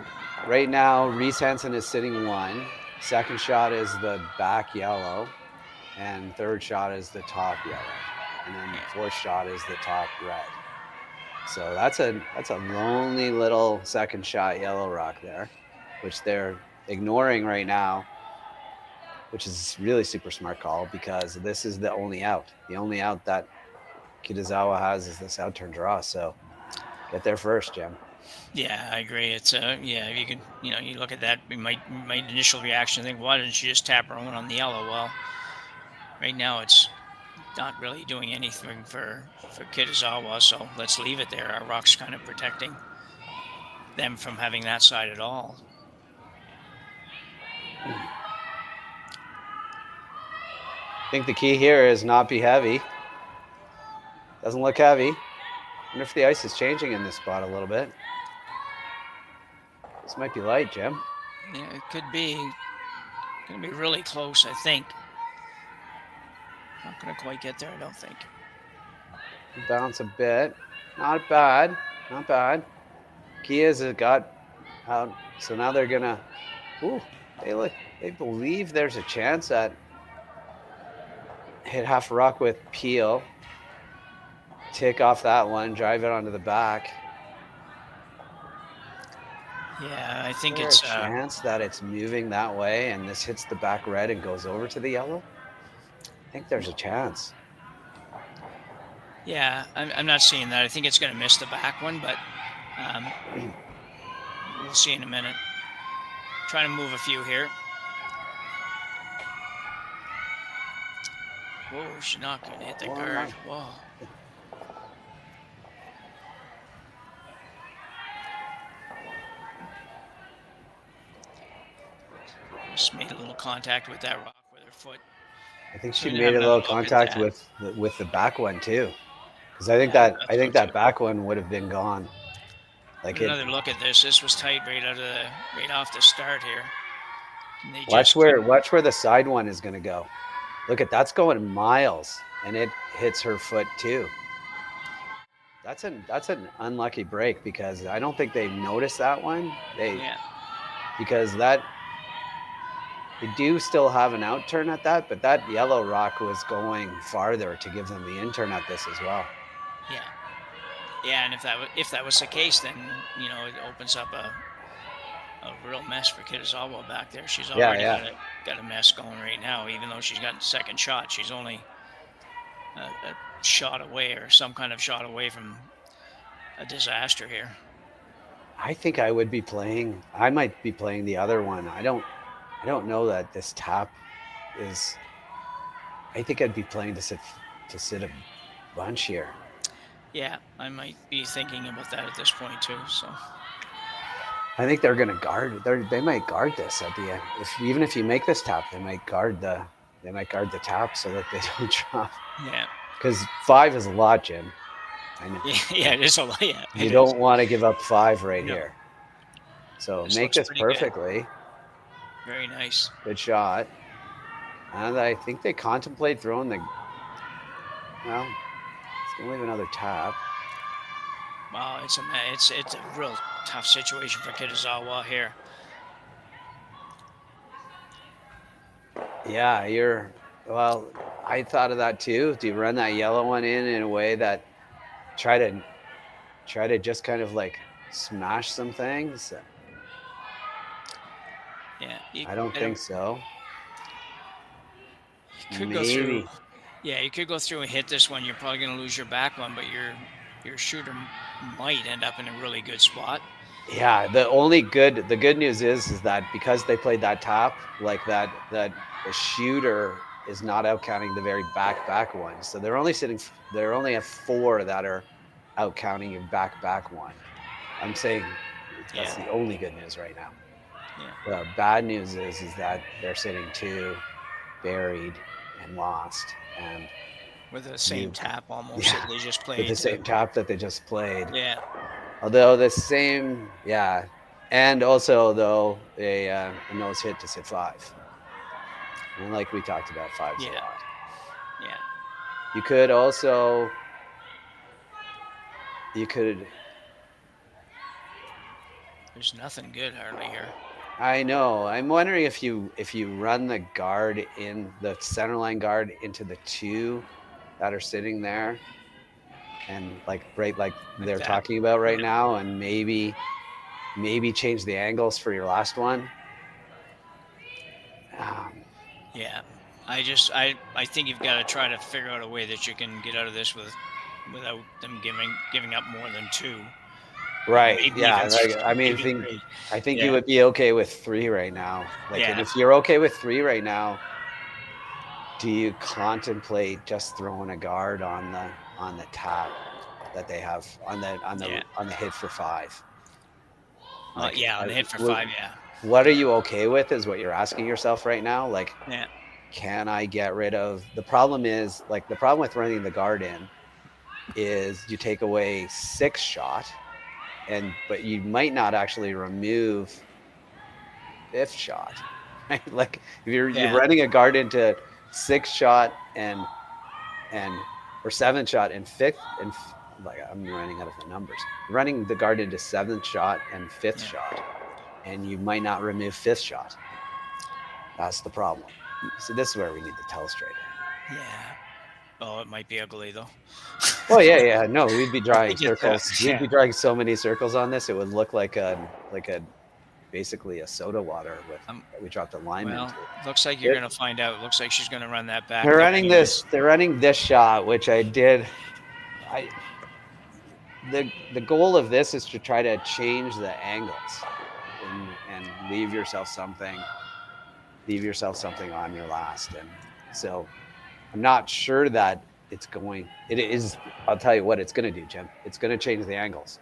Reese Hansen is sitting 1. Second shot is the back yellow, and third shot is the top yellow, and then the fourth shot is the top red. So that's a lonely little second shot yellow rock there, which they're ignoring right now, which is really super smart call because this is the only out. The only out that Kitazawa has is this out-turn draw. So get there first, Jim. Yeah, I agree. It's yeah, if you could, you look at that, my initial reaction, think, why didn't she just tap her own on the yellow? Well, right now it's not really doing anything for Kitazawa, so let's leave it there. Our rock's kind of protecting them from having that side at all. I think the key here is not be heavy. Doesn't look heavy. I wonder if the ice is changing in this spot a little bit. This might be light, Jim. Yeah, it could be. Going to be really close, I think. Not going to quite get there, I don't think. Bounce a bit. Not bad. Not bad. Kia's got out. So now they're going to... Ooh, they believe there's a chance at hit half a rock with Peel. Tick off that one, drive it onto the back. Yeah, I think it's a chance that it's moving that way and this hits the back red and goes over to the yellow. I think there's a chance. Yeah, I'm not seeing that. I think it's going to miss the back one, but we'll see in a minute. Trying to move a few here. Whoa, she's not going to hit the guard. Whoa. Just made a little contact with that rock with her foot. I think she made a little contact with the back one too, because I think that back one would have been gone. Like another look at this. This was tight right off the start here. Watch where the side one is going to go. Look at that's going miles, and it hits her foot too. That's an unlucky break because I don't think they noticed that one. Because they do still have an out turn at that, but that yellow rock was going farther to give them the in turn at this as well. Yeah. Yeah, and if that was the case, then it opens up a real mess for Kitazawa back there. She's already got a mess going right now, even though she's got a second shot. She's only a shot away or some kind of shot away from a disaster here. I think I would be playing. I might be playing the other one. I don't know that this tap is. I think I'd be playing to sit a bunch here. Yeah, I might be thinking about that at this point too. So I think they're going to guard. They might guard this at the end. Even if you make this tap, they might guard the tap so that they don't drop. yeah, Because 5 is a lot, Jim. I know. yeah, it is a lot. Yeah, You don't want to give up 5 right here. So This make looks this pretty good. perfectly. Very nice. Good shot. And I think they contemplate throwing the. Well, it's gonna leave another tap. Wow, it's a real tough situation for Kitazawa here. Yeah, well, I thought of that too. Do you run that yellow one in a way that try to just kind of like smash some things? Yeah, I don't think so. You could go through. Yeah, you could go through and hit this one. You're probably going to lose your back one, but your shooter might end up in a really good spot. Yeah, the good news is that because they played that tap like that the shooter is not out counting the very back one. So they're only at 4 that are out counting your back one. I'm saying that's the only good news right now. Yeah. The bad news is that they're sitting 2 buried and lost, and with the same tap almost that they just played. with the same tap that they just played. Yeah. Although the same, and also though a nose hit to sit 5, and like we talked about, 5's a lot. Yeah. You could also, There's nothing good hardly here. I know. I'm wondering if you run the guard in the center line guard into the 2 that are sitting there, and like they're talking about right now, and maybe change the angles for your last one. Yeah, I think you've got to try to figure out a way that you can get out of this without them giving up more than 2. Right. Maybe Yeah. even I think you would be okay with 3 right now. And if you're okay with 3 right now, do you contemplate just throwing a guard on the tap that they have on the hit for 5? On the hit for 5. Yeah. What are you okay with is what you're asking yourself right now. Yeah. Can I get rid of the problem with running the guard in is you take away 6 shot. But you might not actually remove 5th shot, right? Like if you're running a guard into 6th shot or 7th shot and 5th, and like I'm running out of the numbers. Running the guard into 7th shot and 5th shot, and you might not remove 5th shot. That's the problem. So this is where we need the telestrator. Yeah. Oh, it might be ugly though. Oh yeah. No, we'd be drawing circles. We'd be drawing so many circles on this. It would look like basically a soda water with we dropped a lime into. Looks like you're gonna find out. Looks like she's gonna run that back. They're running this shot, which I did. The goal of this is to try to change the angles and leave yourself something on your last. And so I'm not sure that it is. I'll tell you what it's going to do, Jim. It's going to change the angles.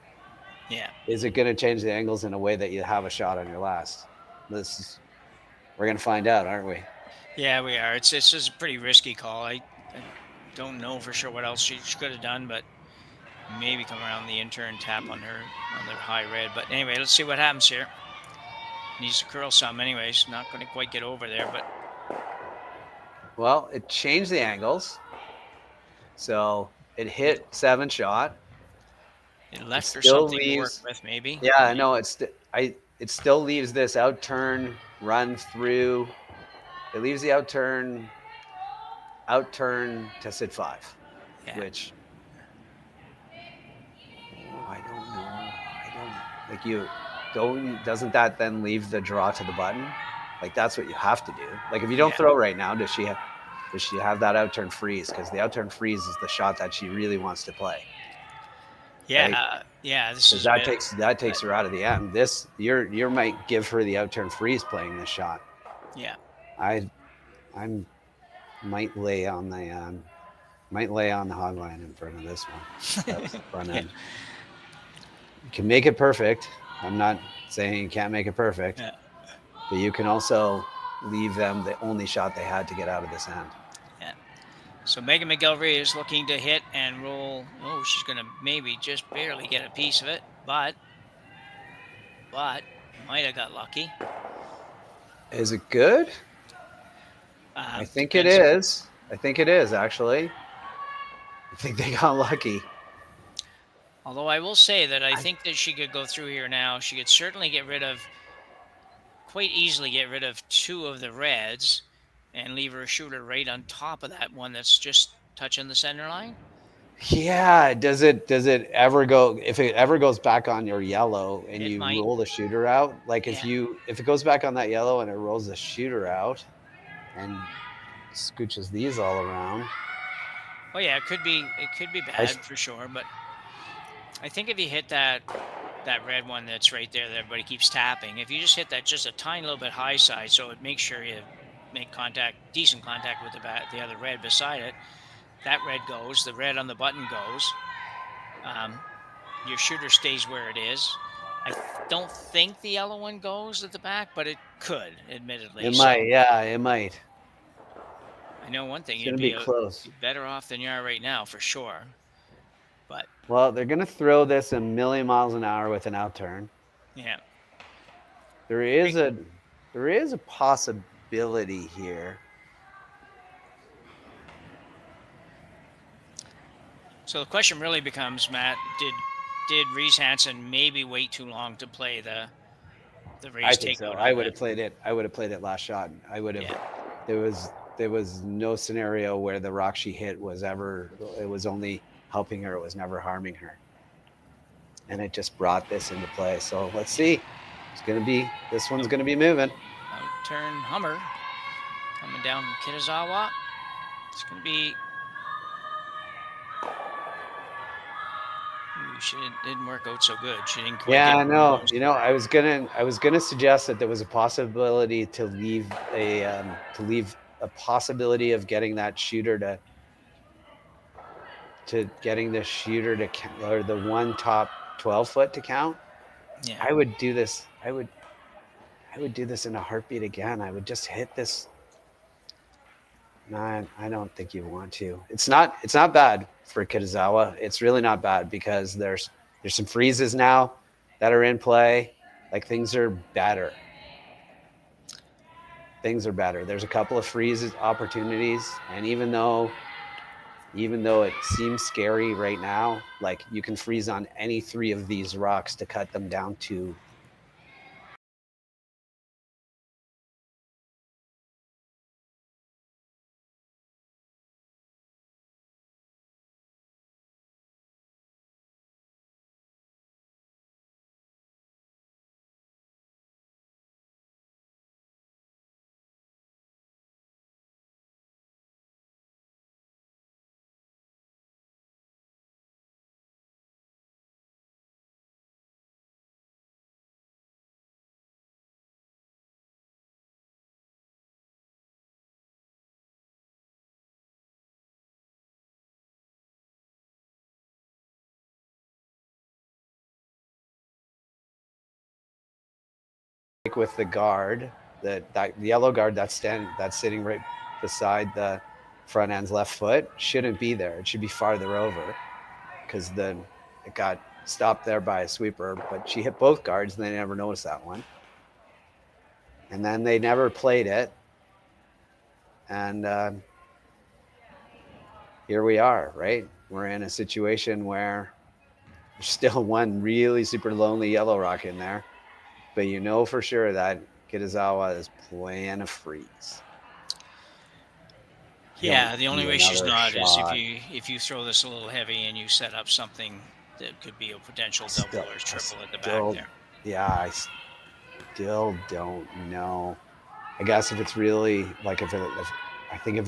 Yeah. Is it going to change the angles in a way that you have a shot on your last? We're going to find out, aren't we? Yeah, we are. It's just a pretty risky call. I don't know for sure what else she could have done, but maybe come around the intern tap on their high red. But anyway, let's see what happens here. Needs to curl some anyways. Not going to quite get over there, but. Well, it changed the angles. So it hit 7 shot. It left her something to work with, maybe. Yeah, no, it still leaves this outturn run through. It leaves the outturn to sit 5, which I don't know. Doesn't that then leave the draw to the button? Like that's what you have to do. Like if you don't throw right now, does she have that outturn freeze? Because the outturn freeze is the shot that she really wants to play. Yeah, right? this Because is that takes her out of the end. This you might give her the out turn freeze playing this shot. yeah. I might lay on the hog line in front of this one. That's the front Yeah. end. You can make it perfect. I'm not saying you can't make it perfect, Yeah. but you can also leave them the only shot they had to get out of this end. Yeah. So Megan McGilvery is looking to hit and roll. Oh, she's going to maybe just barely get a piece of it, but might have got lucky. Is it good? I think it is. I think it is, actually. I think they got lucky. Although I will say that I think that she could go through here now. She could certainly quite easily get rid of 2 of the reds and leave her shooter right on top of that one that's just touching the center line. Yeah. Does it ever go, if it ever goes back on your yellow and you might. roll the shooter out? Like if it goes back on that yellow and it rolls the shooter out and scooches these all around. Oh yeah, it could be bad for sure, but I think if you hit that red one that's right there that everybody keeps tapping, if you just hit that just a tiny little bit high side, so it makes sure you make decent contact with the other red beside it, that red goes, the red on the button goes, your shooter stays where it is. I don't think the yellow one goes at the back, but it could, admittedly. It might, yeah, it might. I know one thing, It's you'd gonna be close. Better off than you are right now, for sure. But well, they're gonna throw this a million miles an hour with an out turn. Yeah. There is a possibility here. So the question really becomes, Matt, did Reese Hansen maybe wait too long to play the race? I think so. I would have played it last shot. I would have. Yeah. There was no scenario where the rock she hit was only helping her. It was never harming her. And it just brought this into play. So let's see. This one's gonna be moving. Out turn Hummer coming down from Kitazawa. It's gonna be. She didn't work out so good. She didn't quite. Yeah, no. I was gonna suggest that there was a possibility to leave a possibility of getting that shooter to getting the shooter to count, or the one top 12 foot to count. Yeah. I would do this. I would do this in a heartbeat again. I would just hit this. No, I don't think you want to. It's not bad for Kitazawa. It's really not bad because there's some freezes now that are in play. Like things are better. There's a couple of freezes opportunities, and even though it seems scary right now, like you can freeze on any 3 of these rocks to cut them down to with the guard, that yellow guard that's sitting right beside the front end's left foot shouldn't be there. It should be farther over because then it got stopped there by a sweeper, but she hit both guards and they never noticed that one. And then they never played it. And here we are, right? We're in a situation where there's still one really super lonely yellow rock in there. But you know for sure that Kitazawa is playing a freeze. Yeah, the only way she's not is if you throw this a little heavy and you set up something that could be a potential double or triple at the back there. Yeah, I still don't know. I guess if it's really like if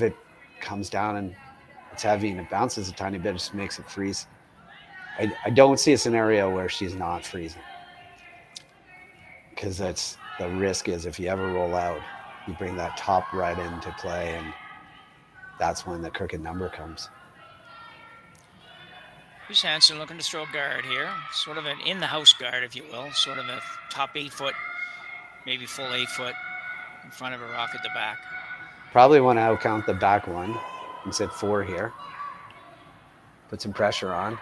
it comes down and it's heavy and it bounces a tiny bit, it just makes it freeze. I don't see a scenario where she's not freezing, because that's the risk is if you ever roll out, you bring that top red into play, and that's when the crooked number comes. Reese Hansen looking to throw a guard here, sort of an in-the-house guard, if you will, sort of a top 8 foot, maybe full 8 foot in front of a rock at the back. Probably want to outcount the back one and sit 4 here. Put some pressure on.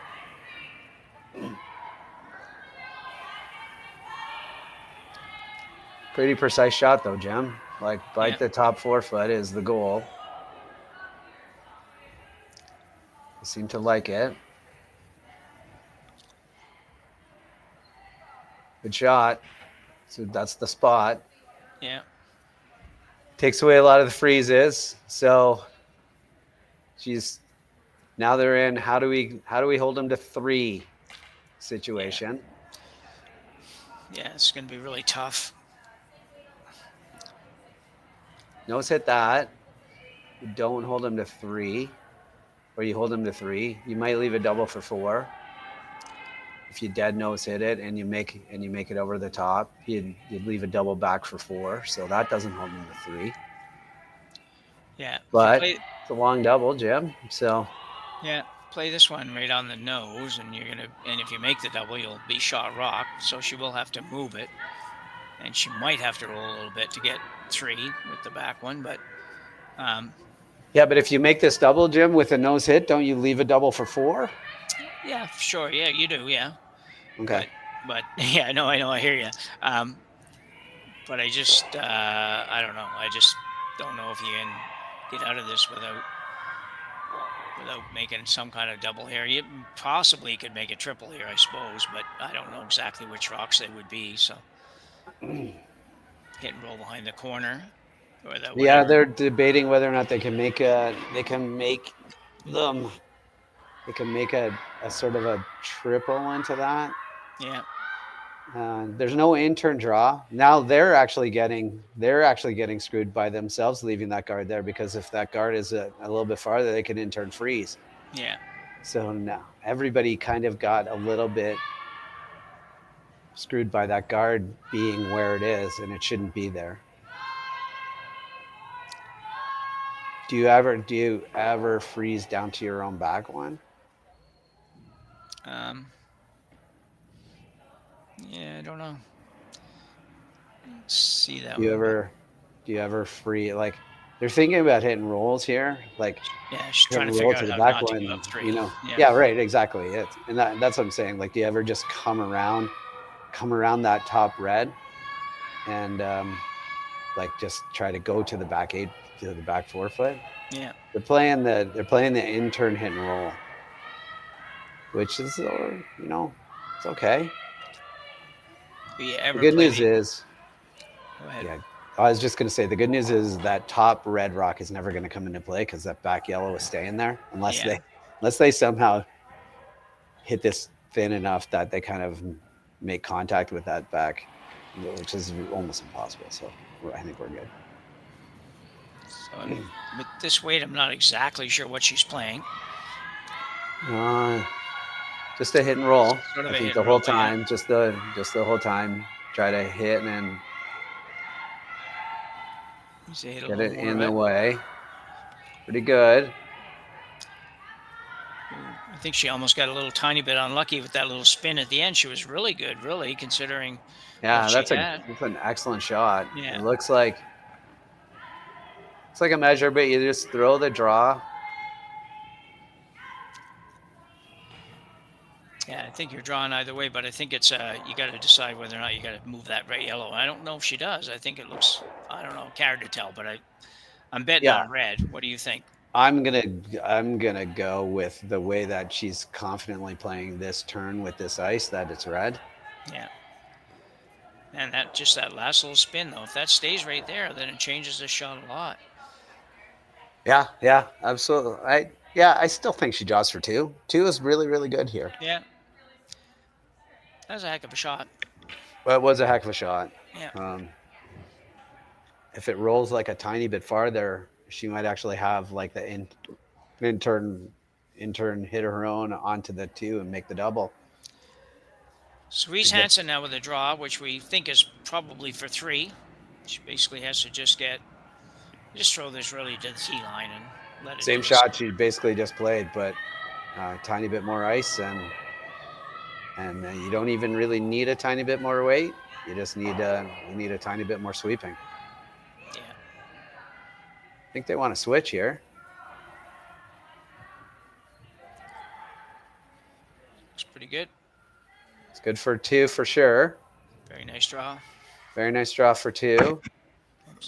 Pretty precise shot though, Jim. Like bite the top 4 foot is the goal. They seem to like it. Good shot. So that's the spot. Yeah. Takes away a lot of the freezes. So now they're in how do we hold them to 3 situation. Yeah, it's going to be really tough. Nose hit that. You don't hold them to 3, or you hold them to 3. You might leave a double for 4. If you dead nose hit it and you make it over the top, you'd leave a double back for 4. So that doesn't hold them to 3. Yeah, but it's a long double, Jim. So yeah, play this one right on the nose, and and if you make the double, you'll be shot rock. So she will have to move it, and she might have to roll a little bit to get 3 with the back one. But yeah, but if you make this double, Jim, with a nose hit, don't you leave a double for 4? Yeah, sure. Yeah, you do. Yeah. Okay. But yeah, I know, I hear you. But I just, I don't know. I just don't know if you can get out of this without making some kind of double here. You possibly could make a triple here, I suppose, but I don't know exactly which rocks they would be. So hit and roll behind the corner. Yeah, they're debating whether or not they can make a sort of a triple into that. Yeah. There's no intern draw. Now they're actually getting screwed by themselves leaving that guard there, because if that guard is a little bit farther, they can intern freeze. Yeah. So now everybody kind of got a little bit screwed by that guard being where it is, and it shouldn't be there. Do you ever freeze down to your own back one? Yeah, I don't know. Let's see that. Do you ever free, like they're thinking about hitting rolls here, like she's trying to figure out how not to give up 3. Yeah, right, exactly. And that's what I'm saying. Like, do you ever just come around that top red, and like just try to go to the back 8 to the back 4 foot? Yeah. They're playing the intern hit and roll, which is it's okay. The good news is, go ahead. Yeah, I was just going to say, the good news is that top red rock is never going to come into play, because that back yellow is staying there unless they somehow hit this thin enough that they kind of make contact with that back, which is almost impossible. So I think we're good. So with this weight, I'm not exactly sure what she's playing. Just a hit and roll. Sort of I think the whole time, just the whole time, try to hit and then get it in the way. Pretty good. I think she almost got a little tiny bit unlucky with that little spin at the end. She was really good, really, considering. Yeah, that's an excellent shot. Yeah. It looks like a measure, but you just throw the draw. Yeah, I think you're drawing either way, but I think it's you got to decide whether or not you got to move that red yellow. I don't know if she does. I think it looks, I don't know, hard to tell, but I'm betting on red. What do you think? I'm gonna go with the way that she's confidently playing this turn with this ice, that it's red. Yeah. And that last little spin though, if that stays right there, then it changes the shot a lot. Yeah, absolutely. I still think she draws for 2. 2 is really, really good here. Yeah. That was a heck of a shot. Well, it was a heck of a shot. Yeah. If it rolls like a tiny bit farther, she might actually have like the intern in turn hit her own onto the 2 and make the double. So Reese Hansen now with a draw, which we think is probably for 3. She basically has to just throw this really to the tee line and let it Same do shot she basically just played, but a tiny bit more ice, and you don't even really need a tiny bit more weight. You just need a tiny bit more sweeping. Yeah. I think they want to switch here. Looks pretty good. It's good for 2 for sure. Very nice draw. Very nice draw for 2.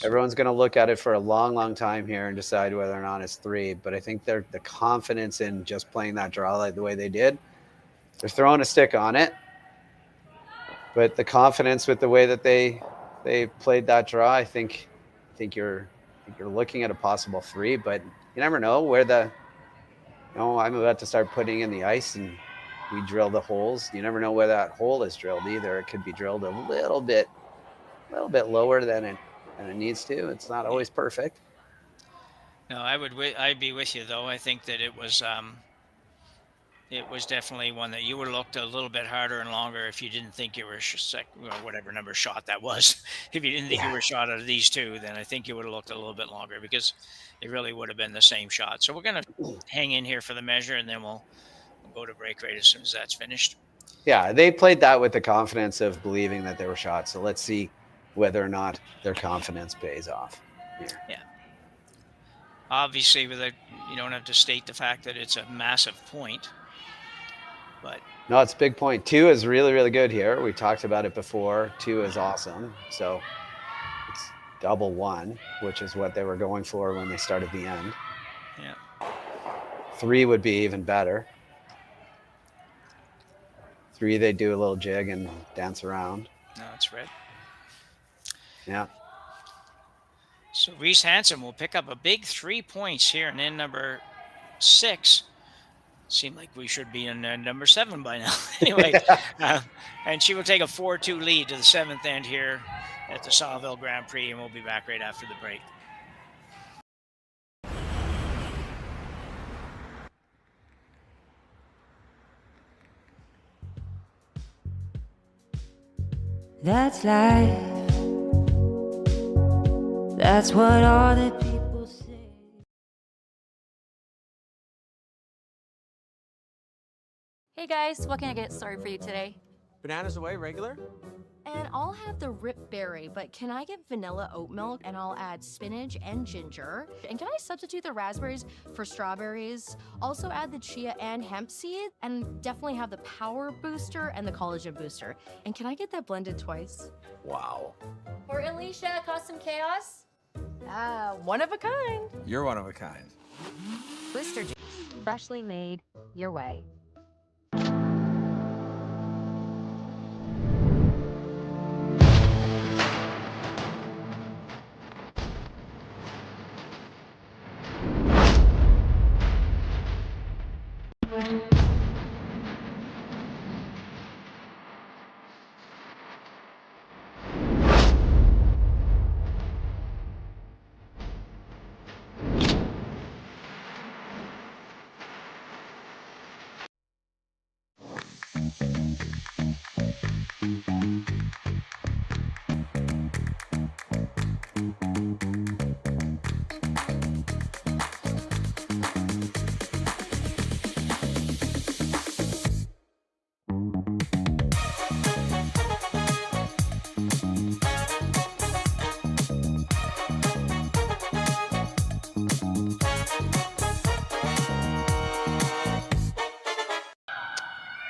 Everyone's going to look at it for a long, long time here and decide whether or not it's 3. But I think the confidence in just playing that draw like the way they did, they're throwing a stick on it. But the confidence with the way that they played that draw, I think you're looking at a possible 3. But you never know where I'm about to start putting in the ice and we drill the holes. You never know where that hole is drilled either. It could be drilled a little bit lower than it needs to. It's not always perfect. No, I'd be with you though. I think that it was definitely one that you would have looked a little bit harder and longer if you didn't think you were or whatever number shot that was. If you didn't think you were shot out of these 2, then I think you would have looked a little bit longer because it really would have been the same shot. So we're going to hang in here for the measure, and then we'll go to break right as soon as that's finished. Yeah, they played that with the confidence of believing that they were shot. So let's see whether or not their confidence pays off here. Yeah. Obviously, you don't have to state the fact that it's a massive point, but no, it's a big point. 2 is really, really good here. We talked about it before. 2 is awesome. So it's double 1, which is what they were going for when they started the end. Yeah. 3 would be even better. 3, they do a little jig and dance around. No, it's red. Yeah. So Reese Hansen will pick up a big 3 points here in end number 6. Seemed like we should be in number 7 by now. Anyway, and she will take a 4-2 lead to the 7th end here at the Saville Grand Prix, and we'll be back right after the break. That's life. That's what all the people say. Hey guys, what can I get started for you today? Bananas away, regular? And I'll have the rip berry, but can I get vanilla oat milk and I'll add spinach and ginger? And can I substitute the raspberries for strawberries? Also add the chia and hemp seed, and definitely have the power booster and the collagen booster. And can I get that blended twice? Wow. For Alicia, Custom Chaos? One of a kind. You're one of a kind. Blister juice, freshly made your way.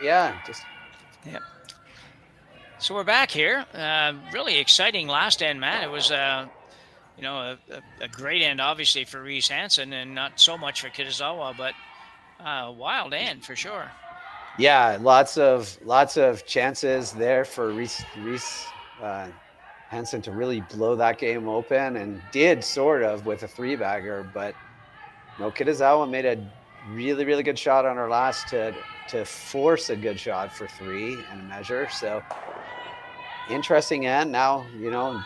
Yeah, Yep. So we're back here. Really exciting last end, man. It was, a great end, obviously, for Reese Hansen, and not so much for Kitazawa, but wild end for sure. Yeah, lots of chances there for Reese Hansen to really blow that game open, and did sort of with a 3-bagger, but Kitazawa made a really, really good shot on her last to force a good shot for 3 and a measure. So interesting end. Now,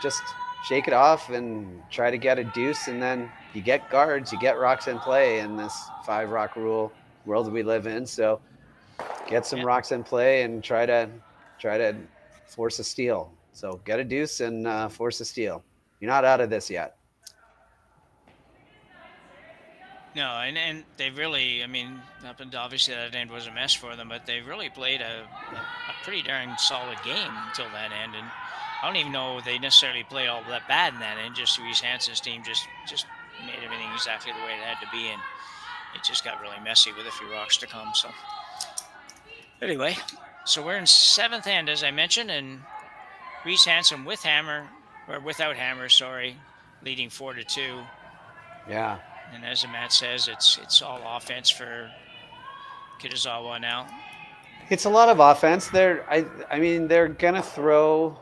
just shake it off and try to get a deuce, and then you get guards, you get rocks in play in this 5-rock rule world we live in. So get some rocks in play and try to force a steal. So get a deuce and force a steal. You're not out of this yet. No, and they really, I mean, up until obviously that end was a mess for them, but they really played a pretty darn solid game until that end. And I don't even know they necessarily played all that bad in that end. Just Reese Hansen's team just made everything exactly the way it had to be, and it just got really messy with a few rocks to come. So anyway, so we're in 7th end, as I mentioned, and Reese Hansen with hammer, or without hammer, sorry, leading 4-2. Yeah. And as Matt says, it's all offense for Kitazawa now. It's a lot of offense. I mean, they're gonna throw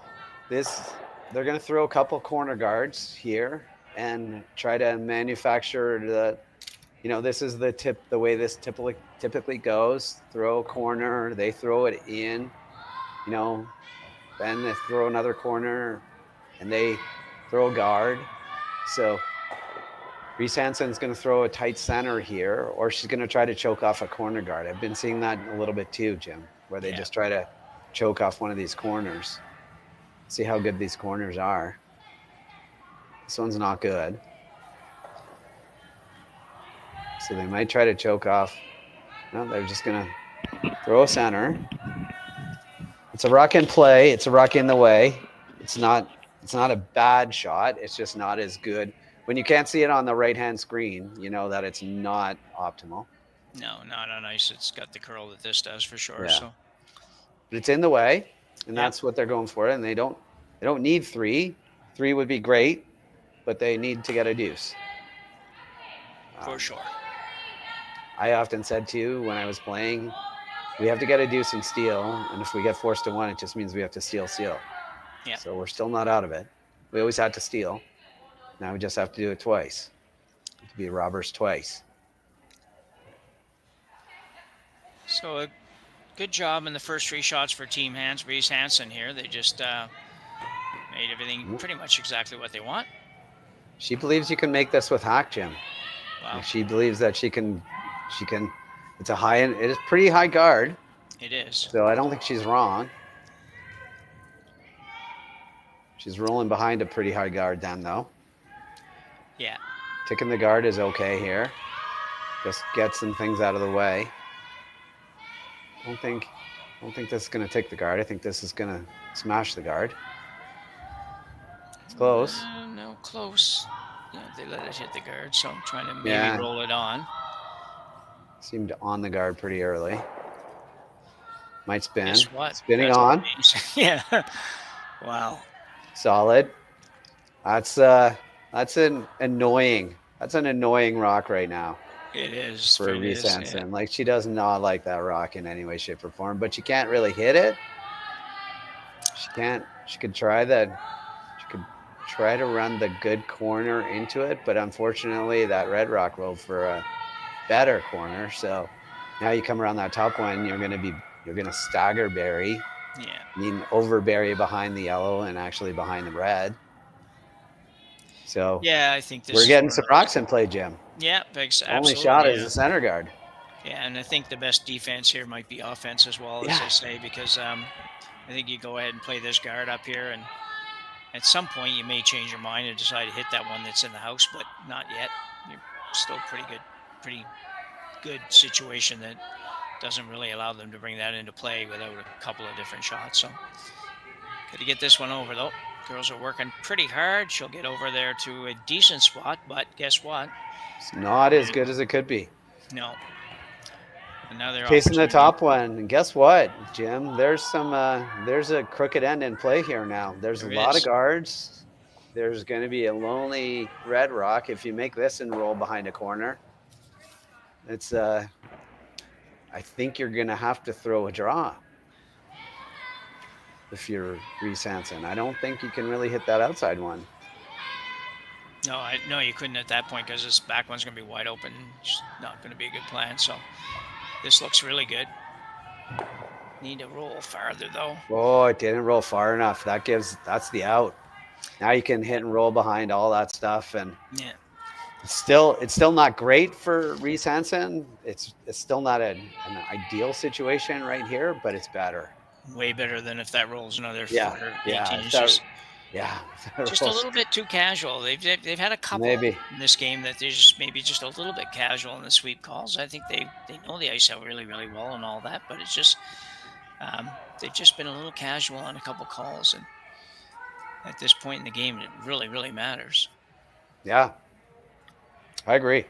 this. They're gonna throw a couple corner guards here and try to manufacture the. You know, this is the way this typically goes. Throw a corner, they throw it in. You know, then they throw another corner, and they throw a guard. So Reese Hansen's going to throw a tight center here, or she's going to try to choke off a corner guard. I've been seeing that a little bit too, Jim, where they just try to choke off one of these corners. See how good these corners are. This one's not good. So they might try to choke off. No, they're just going to throw a center. It's a rock in play. It's a rock in the way. It's not a bad shot. It's just not as good. When you can't see it on the right-hand screen, you know that it's not optimal. No, not on ice. It's got the curl that this does for sure. Yeah. So, but it's in the way, and that's what they're going for. And they don't need 3. 3 would be great, but they need to get a deuce. For sure. I often said too when I was playing, we have to get a deuce and steal, and if we get forced to 1, it just means we have to steal. Yeah. So we're still not out of it. We always had to steal. Now we just have to do it twice. To be robbers twice. So a good job in the first 3 shots for Team Reese Hansen here. They just made everything pretty much exactly what they want. She believes you can make this with hack, Jim. Wow. She believes that she can. It's it is pretty high guard. It is. So I don't think she's wrong. She's rolling behind a pretty high guard then, though. Yeah. Ticking the guard is okay here. Just get some things out of the way. I don't think this is going to tick the guard. I think this is going to smash the guard. It's close. No, close. Yeah, they let it hit the guard, so I'm trying to maybe roll it on. Seemed on the guard pretty early. Might spin. Guess what? Spinning That's on. Yeah. Wow. Solid. That's an annoying rock right now. It is for Reese Hansen. Yeah. Like, she does not like that rock in any way, shape, or form, but she can't really hit it. She could try that. She could try to run the good corner into it, but unfortunately that red rock rolled for a better corner. So now you come around that top one, you're going to stagger bury. Yeah. I mean, over bury behind the yellow and actually behind the red. So yeah, I think we're getting some rocks in play, Jim. Yeah, absolutely. Only shot is the center guard. Yeah, and I think the best defense here might be offense as well, as they say, because I think you go ahead and play this guard up here, and at some point you may change your mind and decide to hit that one that's in the house, but not yet. You're still pretty good situation that doesn't really allow them to bring that into play without a couple of different shots. So got to get this one over though. Girls are working pretty hard. She'll get over there to a decent spot, but guess what? It's not as good as it could be. No. Another chasing the top one, and guess what, Jim? There's a crooked end in play here now. There's a lot of guards. There's going to be a lonely red rock if you make this and roll behind a corner. It's I think you're going to have to throw a draw if you're Reese Hansen. I don't think you can really hit that outside one. No, you couldn't at that point because this back one's going to be wide open. It's not going to be a good plan. So this looks really good. Need to roll farther though. Oh, it didn't roll far enough. That's the out. Now you can hit and roll behind all that stuff, and It's still not great for Reese Hansen. It's still not an ideal situation right here, but it's better. Way better than if that rolls another Yeah, foot or 18 yeah, inches. just A little bit too casual. They've had a couple maybe. in this game that they're just maybe just a little bit casual in the sweep calls. I think they know the ice out really, really well and all that, but it's just they've just been a little casual on a couple calls, and at this point in the game, it really, really matters. Yeah, I agree.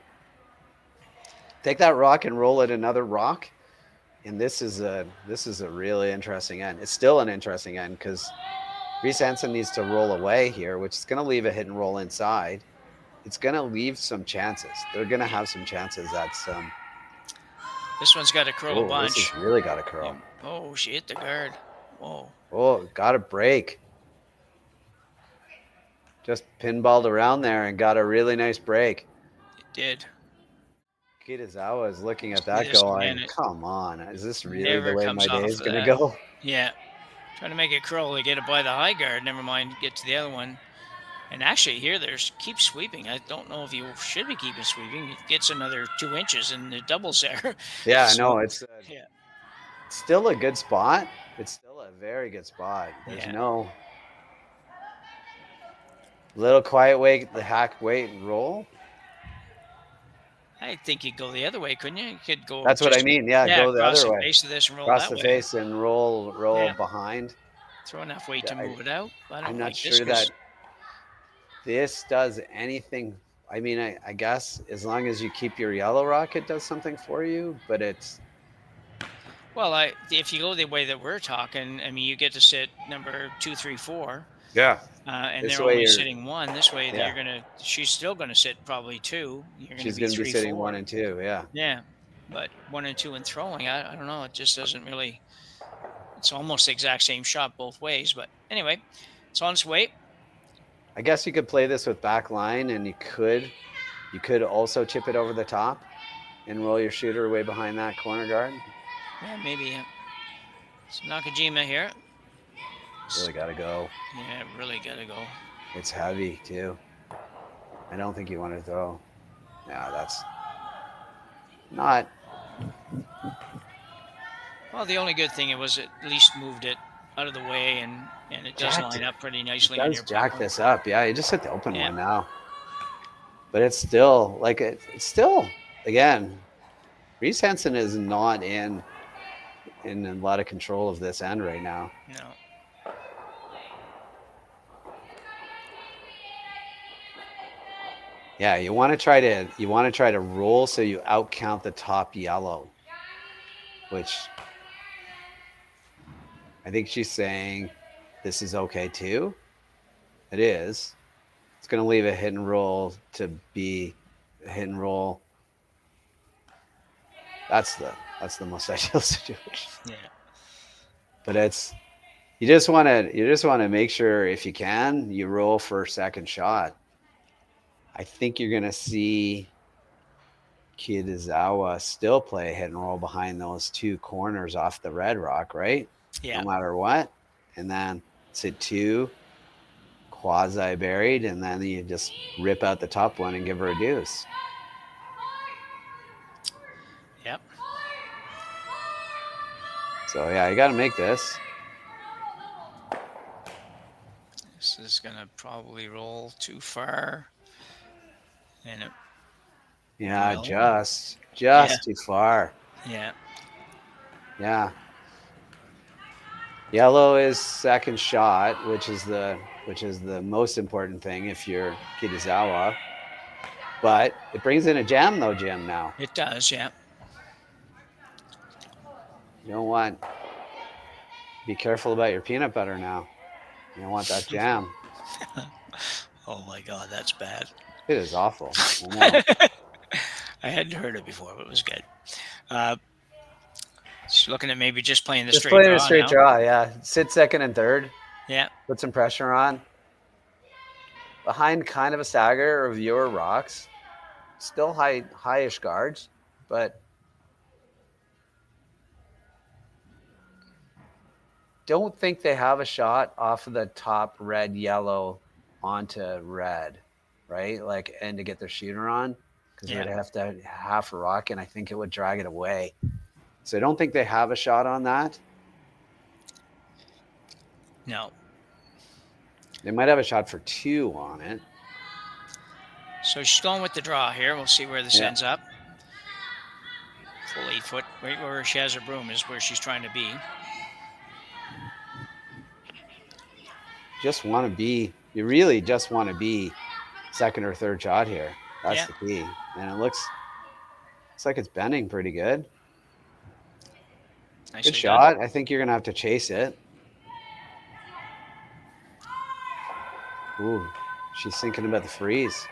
Take that rock and roll it another rock, and this is a really interesting end. It's still an interesting end because Reese Hansen needs to roll away here, which is going to leave a hit and roll inside. It's going to leave some chances. They're going to have some chances at some. This one's got to curl a bunch. This has really got to curl. Oh, she hit the guard. Whoa. Oh, got to break. Just pinballed around there and got a really nice break. It did. Kitazawa is looking at that going, come on. Is this really the way my day is going to go? Yeah. Trying to make it curl to get it by the high guard. Never mind, get to the other one. And actually here, there's keep sweeping. I don't know if you should be keeping sweeping. It gets another 2 inches and it doubles there. Yeah, so, no, it's still a good spot. It's still a very good spot. There's no little quiet wait, the hack, wait, and roll. I think you'd go the other way, couldn't you? You could go. That's what I mean. Yeah, go the other way. Face of this and roll cross that the way. face and roll behind. Throw enough weight to move it out. I'm not sure that this does anything. I mean, I guess as long as you keep your yellow rock, it does something for you. But it's well, if you go the way that we're talking, I mean, you get to sit number 2, 3, 4. Yeah. And they're only sitting 1. This way, she's still gonna sit probably 2. She's gonna be sitting 1 and 2. Yeah. Yeah, but 1 and 2 and throwing, I don't know. It just doesn't really. It's almost the exact same shot both ways. But anyway, it's on its way. I guess you could play this with back line, and you could also chip it over the top and roll your shooter way behind that corner guard. Yeah, maybe. So Nakajima here. Really got to go. Yeah, really got to go. It's heavy, too. I don't think you want to throw. Yeah, that's not. Well, the only good thing, it was at least moved it out of the way, and it does line up pretty nicely. It does jack this up. Yeah, you just hit the open one now. But it's still, like, it's still, again, Reese Hansen is not in a lot of control of this end right now. No. Yeah, you want to try to roll so you outcount the top yellow, which I think she's saying this is okay too. It is. It's going to leave a hit and roll to be a hit and roll. That's the most ideal situation. Yeah. But you just want to make sure, if you can, you roll for second shot. I think you're going to see Kitazawa still play hit and roll behind those 2 corners off the red rock, right? Yeah. No matter what. And then sit 2 quasi buried, and then you just rip out the top one and give her a deuce. Yep. So, yeah, you got to make this. This is going to probably roll too far. And just too far. Yeah. Yeah. Yellow is second shot, which is the most important thing if you're Kitazawa. But it brings in a jam though, Jim, now. It does, yeah. You don't want be careful about your peanut butter now. You don't want that jam. Oh my God, that's bad. It is awful. I hadn't heard it before, but it was good. Just looking at maybe just playing the just straight playing draw. a straight now. draw, yeah. Sit second and third. Yeah. Put some pressure on. Behind kind of a stagger of your rocks. Still high-ish guards, but don't think they have a shot off of the top red, yellow onto red. right? Like, and to get their shooter on, because Yeah. they'd have to half a rock, and I think it would drag it away. So I don't think they have a shot on that. No. They might have a shot for 2 on it. So she's going with the draw here. We'll see where this Yeah. ends up. Full 8 foot, right where she has her broom is where she's trying to be. You really just want to be second or third shot here. That's Yeah. the key. And it looks like it's bending pretty good. Nicely Good shot. done. I think you're going to have to chase it. Ooh, she's thinking about the freeze.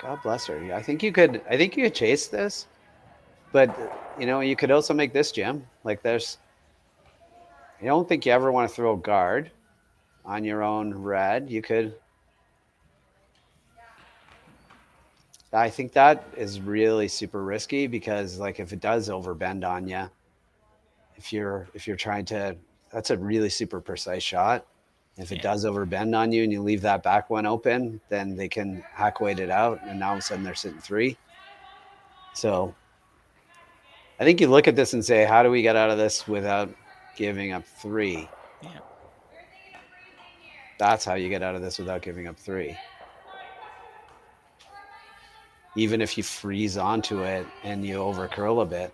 God bless her. I think you could chase this, but you could also make this, Jim. Like I don't think you ever want to throw a guard on your own red. You could. I think that is really super risky because, like, if it does overbend on you, if you're trying to, that's a really super precise shot. If it does overbend on you and you leave that back one open, then they can hack weight it out, and now all of a sudden they're sitting 3. So I think you look at this and say, how do we get out of this without giving up 3? Yeah. That's how you get out of this without giving up 3. Even if you freeze onto it and you over curl a bit.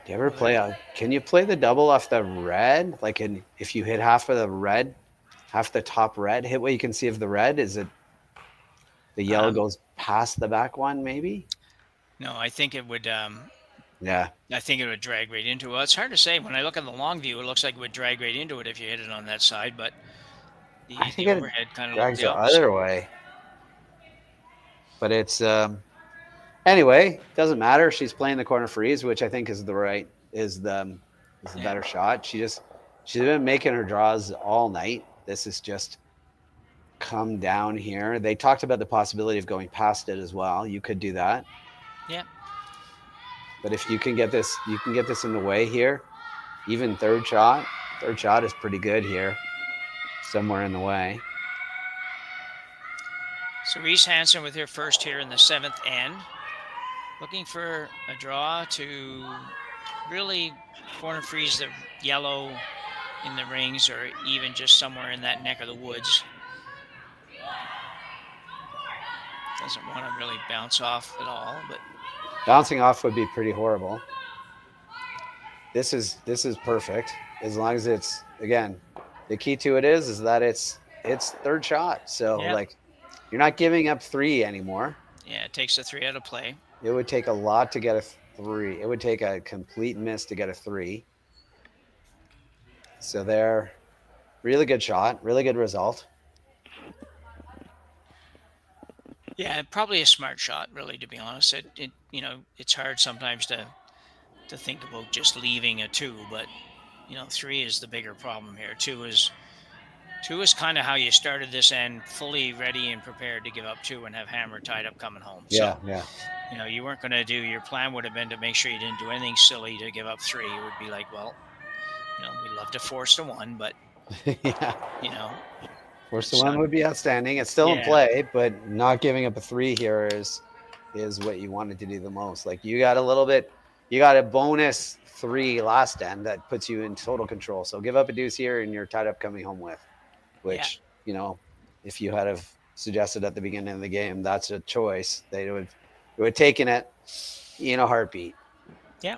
Do you ever can you play the double off the red? Like, if you hit half of the red, half the top red, hit what you can see of the red? Is it the yellow goes past the back one, maybe? No, I think it would. Yeah. I think it would drag right into it. Well, it's hard to say. When I look at the long view, it looks like it would drag right into it if you hit it on that side, but I think the it overhead kind of drags looked the the opposite. other way. But it's anyway, doesn't matter. She's playing the corner freeze, which I think is the better shot. She's been making her draws all night. This is just come down here. They talked about the possibility of going past it as well. You could do that. Yeah. But if you can get this, in the way here. Even third shot is pretty good here. Somewhere in the way. So Reese Hansen with her first here in the 7th end. Looking for a draw to really corner freeze the yellow in the rings, or even just somewhere in that neck of the woods. Doesn't want to really bounce off at all, but Bouncing off would be pretty horrible. This is perfect as long as it's, again, the key to it is that it's third shot. So like, you're not giving up 3 anymore. yeah, it takes a 3 out of play. It would take a lot to get a 3. It would take a complete miss to get a 3. So there, really good shot, really good result. Yeah, probably a smart shot, really, to be honest. It's hard sometimes to think about just leaving a 2, but 3 is the bigger problem here. 2 is kind of how you started this end, fully ready and prepared to give up 2 and have hammer tied up coming home. Yeah, so, yeah. You weren't going to your plan would have been to make sure you didn't do anything silly to give up 3. It would be like, well, we'd love to force the 1, but yeah. Force the 1 would be outstanding. It's still in play, but not giving up a 3 here is what you wanted to do the most. Like, you got a bonus 3 last end that puts you in total control. So give up a deuce here and you're tied up coming home with, which, if you had have suggested at the beginning of the game, that's a choice. They would have taken it in a heartbeat. Yeah.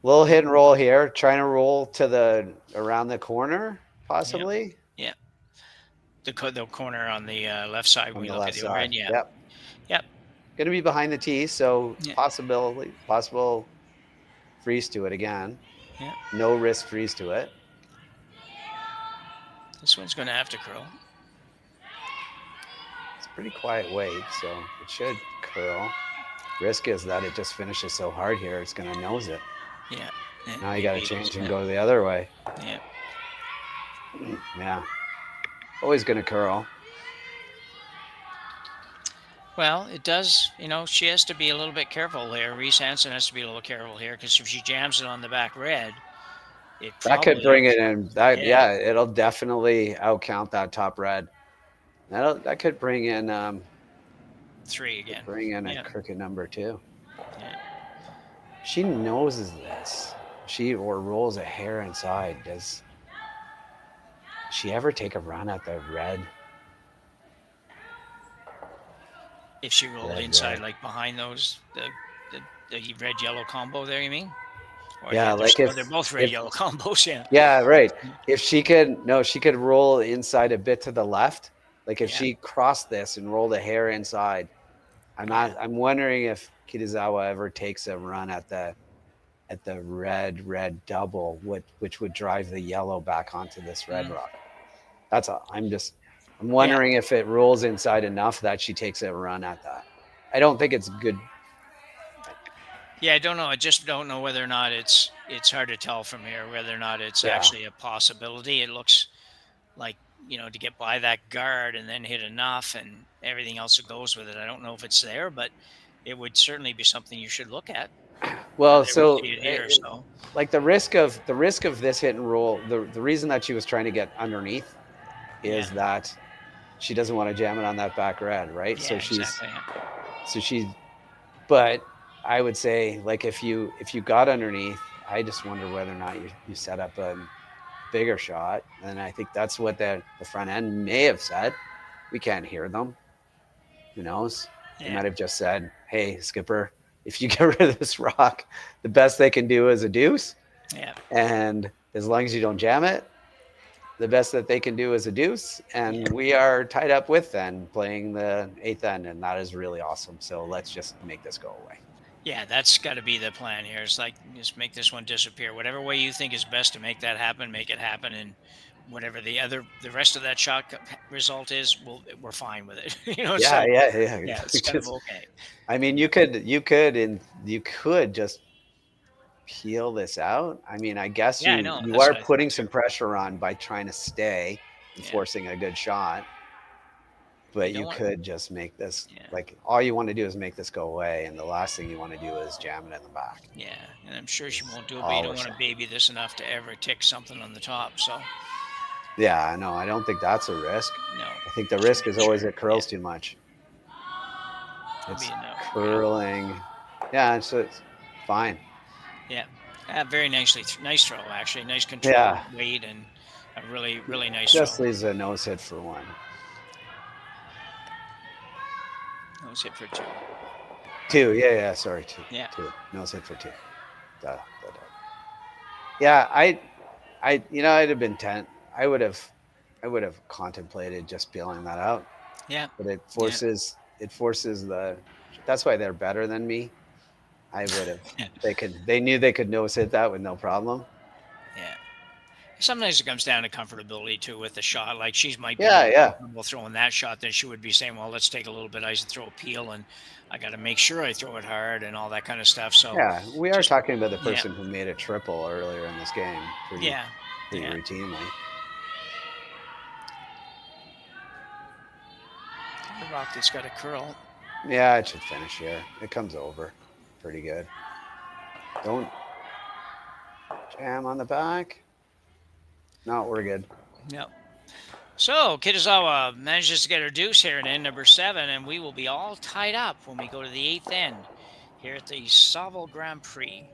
Little hit and roll here, trying to roll to around the corner, possibly. Yeah. The corner on the left side when we look at the overhead. Yeah. Yep. Going to be behind the tee, so possible freeze to it again. Yeah. No risk freeze to it. This one's going to have to curl. It's a pretty quiet weight, so it should curl. Risk is that it just finishes so hard here, it's going to nose it. Yeah. Now you got to change and go the other way. Yeah. Yeah. Always going to curl. Well, it does, she has to be a little bit careful there. Reese Hansen has to be a little careful here, because if she jams it on the back red, That could bring it in. That Yeah. it'll definitely outcount that top red. That could bring in 3 again. bring in Yeah. a crooked number too. Yeah. She noses this. She or rolls a hair inside. Does she ever take a run at the red? If she rolled Red, inside, red. like behind those, the red yellow combo there, you mean? Or Yeah, like they're both red yellow combos. Yeah. Yeah, right. If she could roll inside a bit to the left. Like if she crossed this and rolled a hair inside. I'm wondering if Kitazawa ever takes a run at the red double, which would drive the yellow back onto this red rock. I'm wondering if it rolls inside enough that she takes a run at that. I don't think it's good. Yeah, I don't know. I just don't know whether or not it's hard to tell from here whether or not it's actually a possibility. It looks like, to get by that guard and then hit enough and everything else that goes with it. I don't know if it's there, but it would certainly be something you should look at. Well, like the risk of this hit and roll, the reason that she was trying to get underneath is that she doesn't want to jam it on that back red, right? Yeah, But I would say, like, if you got underneath, I just wonder whether or not you set up a bigger shot. And I think that's what the front end may have said. We can't hear them. Who knows? They might have just said, hey, skipper, if you get rid of this rock, the best they can do is a deuce. Yeah. And as long as you don't jam it, the best that they can do is a deuce. And we are tied up with then playing the 8th end. And that is really awesome. So let's just make this go away. Yeah, that's got to be the plan here. It's like, just make this one disappear. Whatever way you think is best to make that happen, make it happen. And whatever the rest of that shot result is, we're fine with it. Yeah. Yeah, it's kind of okay. I mean, you could just peel this out. I mean, I guess you are putting some pressure on by trying to stay and forcing a good shot. But you could just make this, like, all you want to do is make this go away. And the last thing you want to do is jam it in the back. Yeah, and I'm sure she won't do it, but you don't want to baby this enough to ever tick something on the top. So. Yeah, no, I don't think that's a risk. No. I think the risk is always it curls too much. It's curling. Yeah, so it's fine. Yeah, very nice throw, actually. Nice control, weight, and a really, really nice just throw. leaves a nose hit for 1. Nose hit for 2. 2, yeah, sorry, 2. Yeah. 2. Nose hit for 2. Yeah, I'd have been 10. I would have contemplated just peeling that out. Yeah. But it forces that's why they're better than me. I would have they knew they could nose hit that with no problem. Yeah. Sometimes it comes down to comfortability too with the shot. Like she might be comfortable throwing that shot, then she would be saying, well, let's take a little bit of ice and throw a peel, and I got to make sure I throw it hard and all that kind of stuff. So yeah, we are talking about the person who made a triple earlier in this game pretty routinely. The rock that's got a curl. Yeah, it should finish here. It comes over pretty good. Don't jam on the back. No, we're good. Yep. So Kitazawa manages to get her deuce here in end number 7, and we will be all tied up when we go to the 8th end here at the Saville Grand Prix.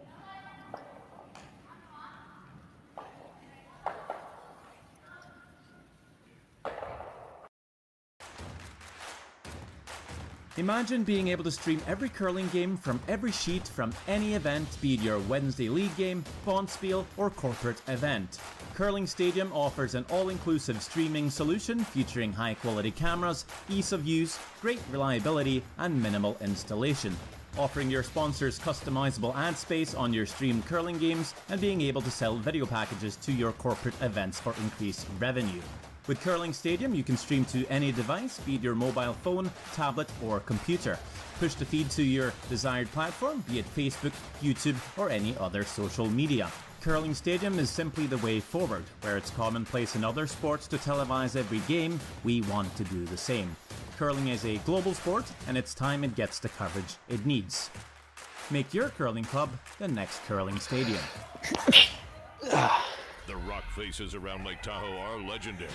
Imagine being able to stream every curling game from every sheet from any event, be it your Wednesday league game, bonspiel, or corporate event. Curling Stadium offers an all-inclusive streaming solution featuring high-quality cameras, ease of use, great reliability, and minimal installation. Offering your sponsors customizable ad space on your streamed curling games and being able to sell video packages to your corporate events for increased revenue. With Curling Stadium, you can stream to any device, be it your mobile phone, tablet, or computer. Push the feed to your desired platform, be it Facebook, YouTube, or any other social media. Curling Stadium is simply the way forward. Where it's commonplace in other sports to televise every game, we want to do the same. Curling is a global sport, and it's time it gets the coverage it needs. Make your curling club the next Curling Stadium. The rock faces around Lake Tahoe are legendary.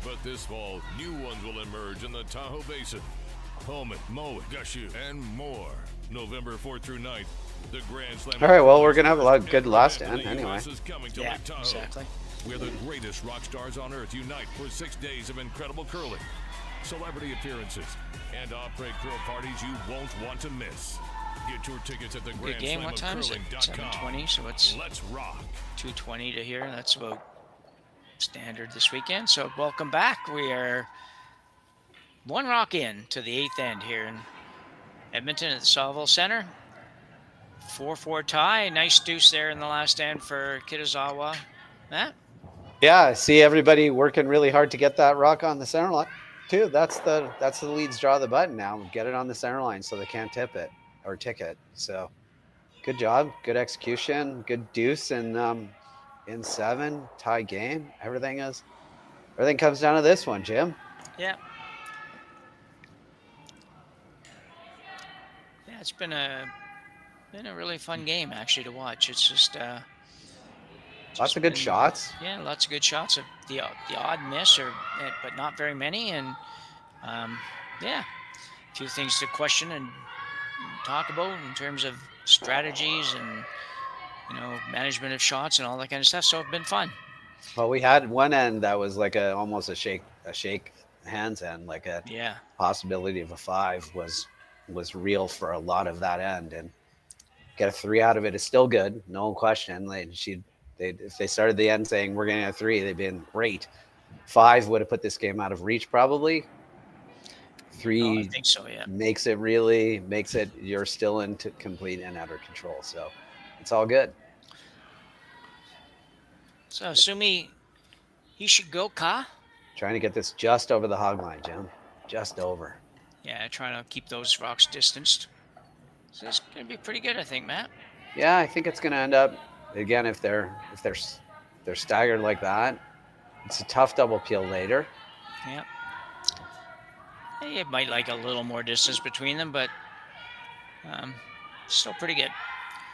But this fall, new ones will emerge in the Tahoe Basin. Helmet, Moe, Gushu, and more. November 4th through 9th, the Grand Slam. All right, well, we're going to have a lot of good last end anyway. Yeah, exactly. Where the greatest rock stars on earth unite for 6 days of incredible curling, celebrity appearances, and après curl parties you won't want to miss. Get your tickets at the Good game. What time is it? 7:20. So it's Let's rock. 2:20 to here. That's about standard this weekend. So welcome back. We are one rock in to the 8th end here in Edmonton at the Saville Center. 4-4 tie. Nice deuce there in the last end for Kitazawa. Matt? Yeah, I see everybody working really hard to get that rock on the center line too. That's the leads draw the button now. Get it on the center line so they can't tip it or tick it. So good job, good execution, good deuce, and in 7 tie game. Everything comes down to this one, Jim. Yeah. Yeah, it's been a really fun game actually to watch. It's just lots of good shots. Yeah, lots of good shots. Of the odd miss, but not very many. And yeah, a few things to question and talk about in terms of strategies and management of shots and all that kind of stuff. So it's been fun. Well, we had one end that was like almost a shake hands end, like a possibility of a 5 was real for a lot of that end, and get a 3 out of it is still good, no question. If they started the end saying we're getting a 3, they'd been great. 5 would have put this game out of reach probably. 3 I think so, yeah. makes it you're still into complete and utter control. So it's all good. So Sumi Hishigoka. Trying to get this just over the hog line, Jim. Just over. Yeah, trying to keep those rocks distanced. So it's going to be pretty good, I think, Matt. Yeah, I think it's going to end up again if they're staggered like that. It's a tough double peel later. Yeah. It might like a little more distance between them, but still pretty good.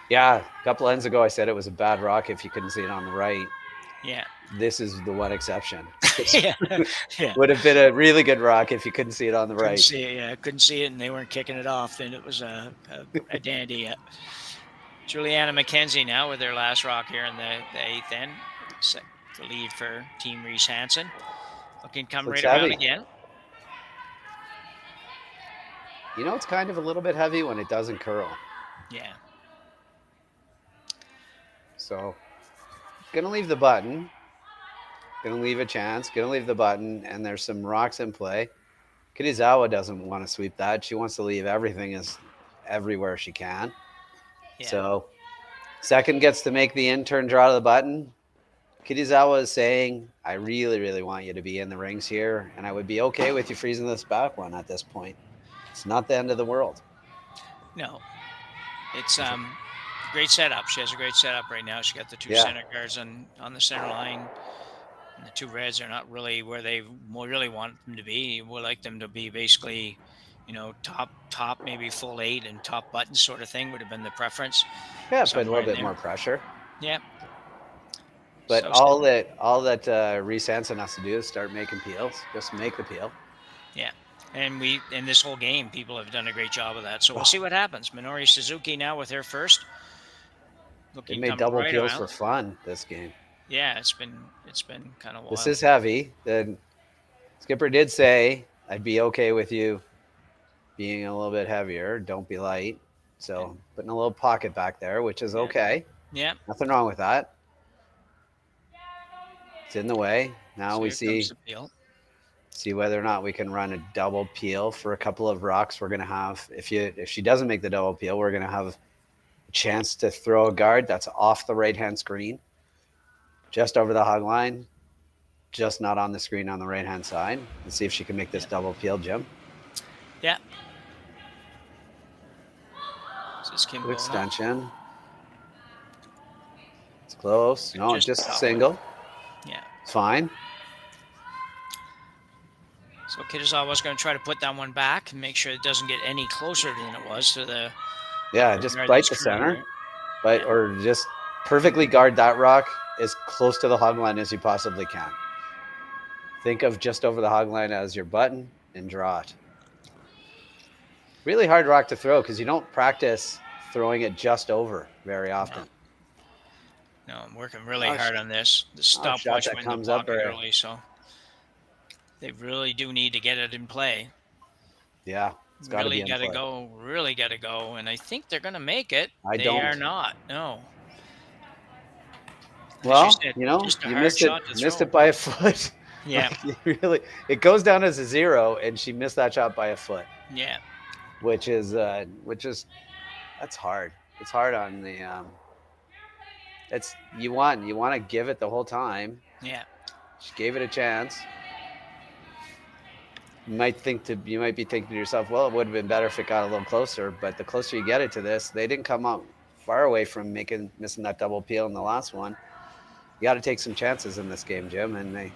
Yeah, a couple ends ago I said it was a bad rock if you couldn't see it on the right. Yeah. This is the one exception. Yeah. Would have been a really good rock if you couldn't see it on the right. Couldn't see it, and they weren't kicking it off. Then it was a dandy. Juliana McKenzie now with their last rock here in the 8th end. Set the lead for Team Reese Hansen. Looking to come right around again. It's kind of a little bit heavy when it doesn't curl. Yeah. So, gonna leave the button. Gonna leave a chance. Gonna leave the button, and there's some rocks in play. Kitazawa doesn't want to sweep that. She wants to leave everything everywhere she can. Yeah. So, second gets to make the in-turn draw to the button. Kitazawa is saying, I really, really want you to be in the rings here, and I would be okay with you freezing this back one at this point. It's not the end of the world. No. It's great setup. She has a great setup right now. She got the 2 center guards on the center line. And the 2 reds are not really where they really want them to be. We like them to be basically, top maybe full 8 and top button sort of thing would have been the preference. Yeah, but a little bit more pressure. Yeah. But all that Reese Hansen has to do is start making peels. Just make the peel. Yeah. And in this whole game, people have done a great job of that. So we'll see what happens. Minori Suzuki now with her first. They made double peels for fun this game. Yeah, it's been kind of wild. This is heavy. The skipper did say, I'd be okay with you being a little bit heavier. Don't be light. So putting a little pocket back there, which is okay. Yeah. Nothing wrong with that. It's in the way. Now we see whether or not we can run a double peel for a couple of rocks. We're going to have, if she doesn't make the double peel, we're going to have a chance to throw a guard that's off the right-hand screen, just over the hog line, just not on the screen on the right-hand side. Let's see if she can make this double peel, Jim. Yeah. Good extension. It's close. No, just a single. Yeah. It's fine. So Kitazawa's going to try to put that one back and make sure it doesn't get any closer than it was to the. Yeah, just bite the center, or just perfectly guard that rock as close to the hog line as you possibly can. Think of just over the hog line as your button and draw it. Really hard rock to throw because you don't practice throwing it just over very often. No, I'm working really hard on this. The stopwatch went in the pocket early, so they really do need to get it in play. Yeah, it's got to be in play. Really got to go, and I think they're going to make it. They are not. No. Well, you missed it by a foot. Yeah. Really, it goes down as a 0, and she missed that shot by a foot. Yeah. Which is that's hard. It's hard on the you want to give it the whole time. Yeah. She gave it a chance. You might be thinking to yourself, well, it would have been better if it got a little closer, but the closer you get it to this, they didn't come up far away from missing that double peel in the last one. You got to take some chances in this game, Jim, and they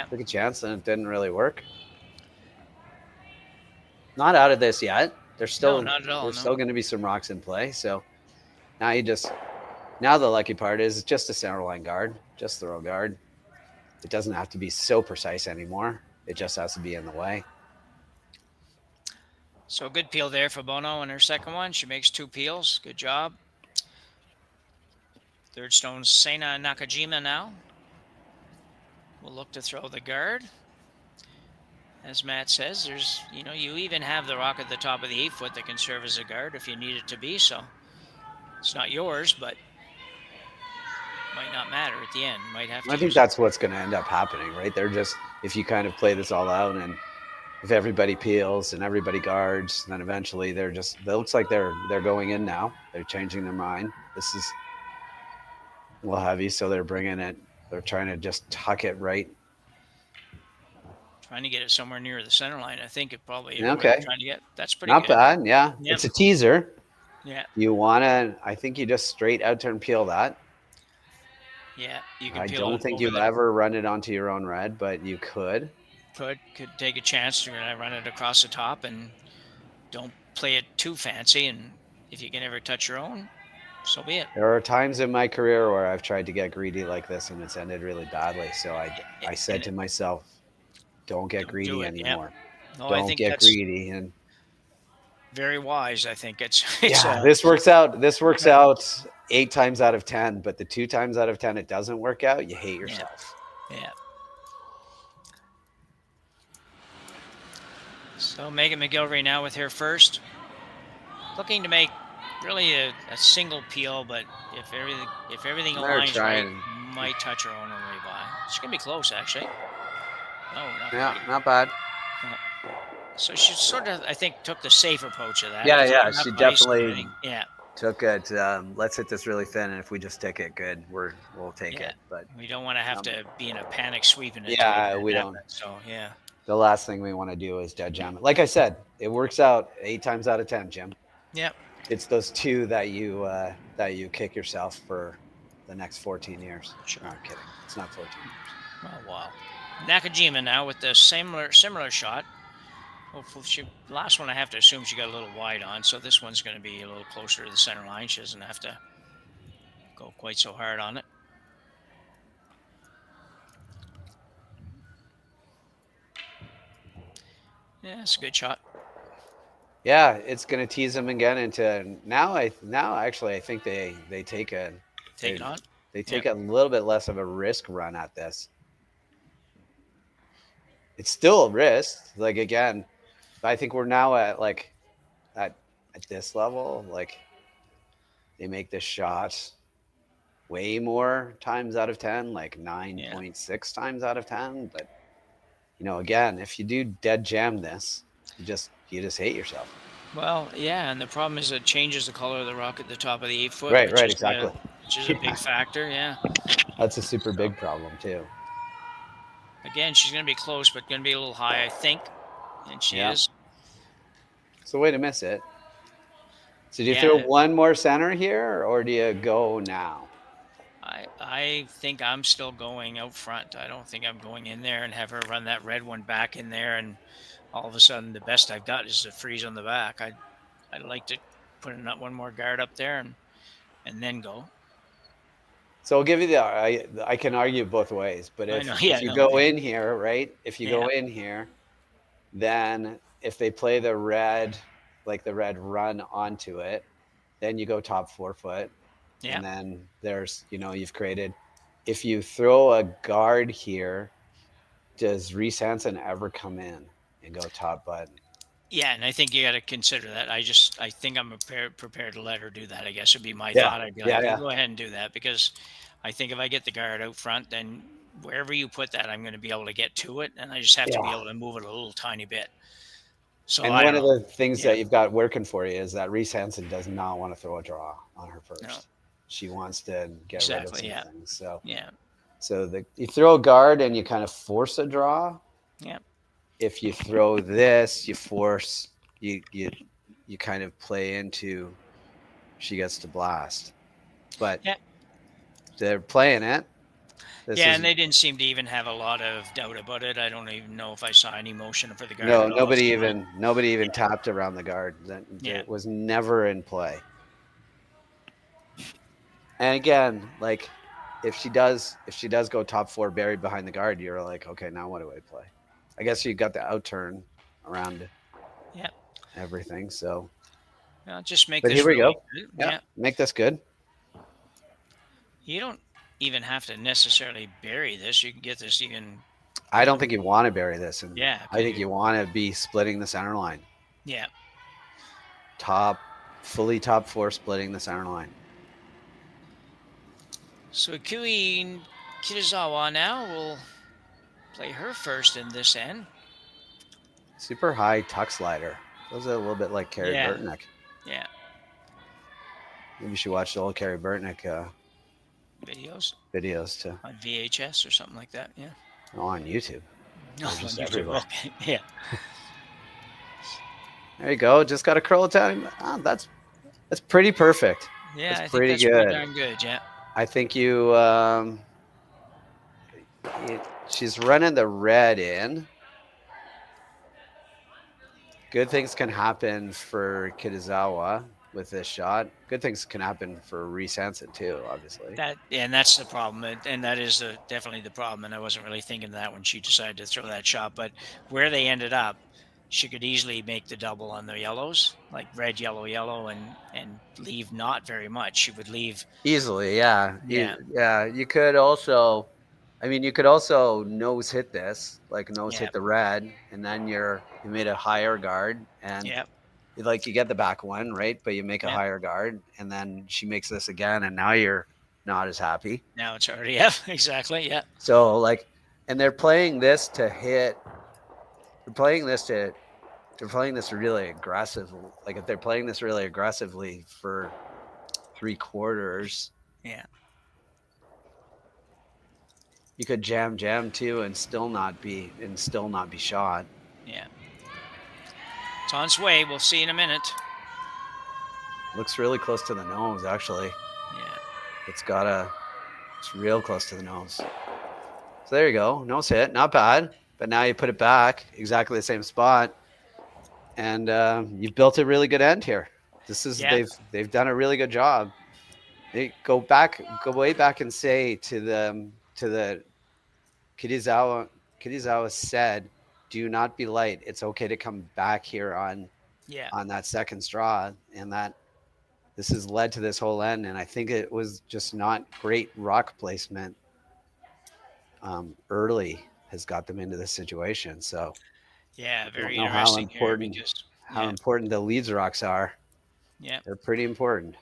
took a chance and it didn't really work. Not out of this yet. There's still still going to be some rocks in play. So now the lucky part is it's just a center line guard, just throw guard. It doesn't have to be so precise anymore. It just has to be in the way. So good peel there for Bono in her second one. She makes 2 peels. Good job. Third stone, Seina Nakajima now. We'll look to throw the guard. As Matt says, there's, you even have the rock at the top of the 8-foot that can serve as a guard if you need it to be. So it's not yours, but might not matter at the end. Might have to. I think that's what's going to end up happening, right? They're just, if you kind of play this all out and if everybody peels and everybody guards, then eventually it looks like they're going in now. They're changing their mind. This is a little heavy, so they're bringing it. They're trying to just tuck it right. Trying to get it somewhere near the center line. I think it probably okay. Trying to get that's pretty not good. Bad. Yeah, yep. It's a teaser. Yeah. You want to? I think you just straight out turn peel that. Yeah, you can. I don't think you've ever run it onto your own red, but you could. Could take a chance to run it across the top and don't play it too fancy. And if you can ever touch your own, so be it. There are times in my career where I've tried to get greedy like this and it's ended really badly. So I said to myself, don't get greedy anymore. Yep. No, don't get greedy. And very wise. I think it's this works out. This works out 8 times out of 10, but the 2 times out of 10 it doesn't work out. You hate yourself. Yeah. So Megan McGilvery now with her first, looking to make really a single peel, but if everything aligns right, might touch her own way by. It's gonna be close actually. No, not bad. So she sort of, I think, took the safe approach of that. Yeah, she definitely Yeah. took it. Let's hit this really thin, and if we just stick it good, we'll take it. But we don't want to have to be in a panic sweeping it. Yeah, we don't. So yeah. The last thing we want to do is dead jam it. Like I said, it works out 8 times out of 10, Jim. Yep. It's those 2 that you kick yourself for the next 14 years. Sure. No, I'm kidding. It's not 14 years. Oh wow. Nakajima now with the similar shot. Hopefully last one I have to assume she got a little wide on, so this one's going to be a little closer to the center line. She doesn't have to go quite so hard on it. Yeah, it's a good shot. Yeah, it's going to tease them again into now. I think they take a little bit less of a risk run at this. It's still a risk. Like again, I think we're now at this level. Like they make this shot way more times out of 10, like 9.6 times out of 10. But again, if you do dead jam this, you just hate yourself. Well, yeah, and the problem is it changes the color of the rock at the top of the 8-foot. Right, exactly. Which is a big factor, yeah. That's a super big problem too. Again, she's going to be close, but going to be a little high, I think. And she is. It's a way to miss it. So do you throw one more center here, or do you go now? I think I'm still going out front. I don't think I'm going in there and have her run that red one back in there, and all of a sudden the best I've got is a freeze on the back. I'd like to put one more guard up there and then go. So I'll give you I can argue both ways, but I know, if you go in here, right? If you go in here, then if they play the red, like the red run onto it, then you go top 4 foot. Yeah. And then there's, you've created, if you throw a guard here, does Reese Hansen ever come in and go top button? Yeah, and I think you got to consider that. I think I'm prepared to let her do that. I guess would be my thought. I'd be like, "You go ahead and do that," because I think if I get the guard out front, then wherever you put that, I'm going to be able to get to it, and I just have to be able to move it a little tiny bit. So And one of the things that you've got working for you is that Reese Hansen does not want to throw a draw on her first. No. She wants to get rid of some things. So so you throw a guard and you kind of force a draw. Yeah. If you throw this, you force you kind of play into she gets to blast. But they're playing it. And they didn't seem to even have a lot of doubt about it. I don't even know if I saw any motion for the guard. No, nobody even tapped around the guard. It was never in play. And again, like if she does go top 4 buried behind the guard, you're like, okay, now what do I play? I guess you got the out turn around everything. So just make but this here we really go. Good. Yeah. Make this good. You don't even have to necessarily bury this. You can get this even. I don't think you want to bury this. And I think you want to be splitting the center line. Yeah. Fully top 4 splitting the center line. So Ikue Kitazawa now will play her first in this end. Super high tuck slider. Those are a little bit like Carrie Burtnick. Yeah. Maybe you should watch the old Carrie Burtnick videos too. On VHS or something like that. Yeah. Oh, on YouTube. No, on YouTube. Okay. Yeah. There you go. Just got to curl it down. Oh, that's pretty perfect. Yeah, that's I pretty think that's good. pretty darn good. Yeah. I think she's running the red in. Good things can happen for Kitazawa with this shot. Good things can happen for Reese Hansen too, obviously. That's the problem, and that is definitely the problem. And I wasn't really thinking that when she decided to throw that shot, but where they ended up, she could easily make the double on the yellows, like red, yellow, yellow, and leave not very much. She would leave easily. Yeah. Yeah. You could also, nose hit this, like hit the red, and then you made a higher guard, and you get the back one, right? But you make a higher guard, and then she makes this again, and now you're not as happy. Now it's already exactly. Yeah. So and they're playing this to hit. They're playing this really aggressive. Like if they're playing this really aggressively for 3/4. Yeah. You could jam too and still not be shot. Yeah. It's on its way. We'll see in a minute. Looks really close to the nose, actually. Yeah. It's real close to the nose. So there you go. Nose hit. Not bad. But now you put it back exactly the same spot. And you've built a really good end here. They've done a really good job. They go way back and say to the Kitazawa said, do not be light. It's okay to come back here on that second straw. And that this has led to this whole end. And I think it was just not great rock placement early has got them into this situation. So very interesting. How important the leads rocks are. Yeah. They're pretty important.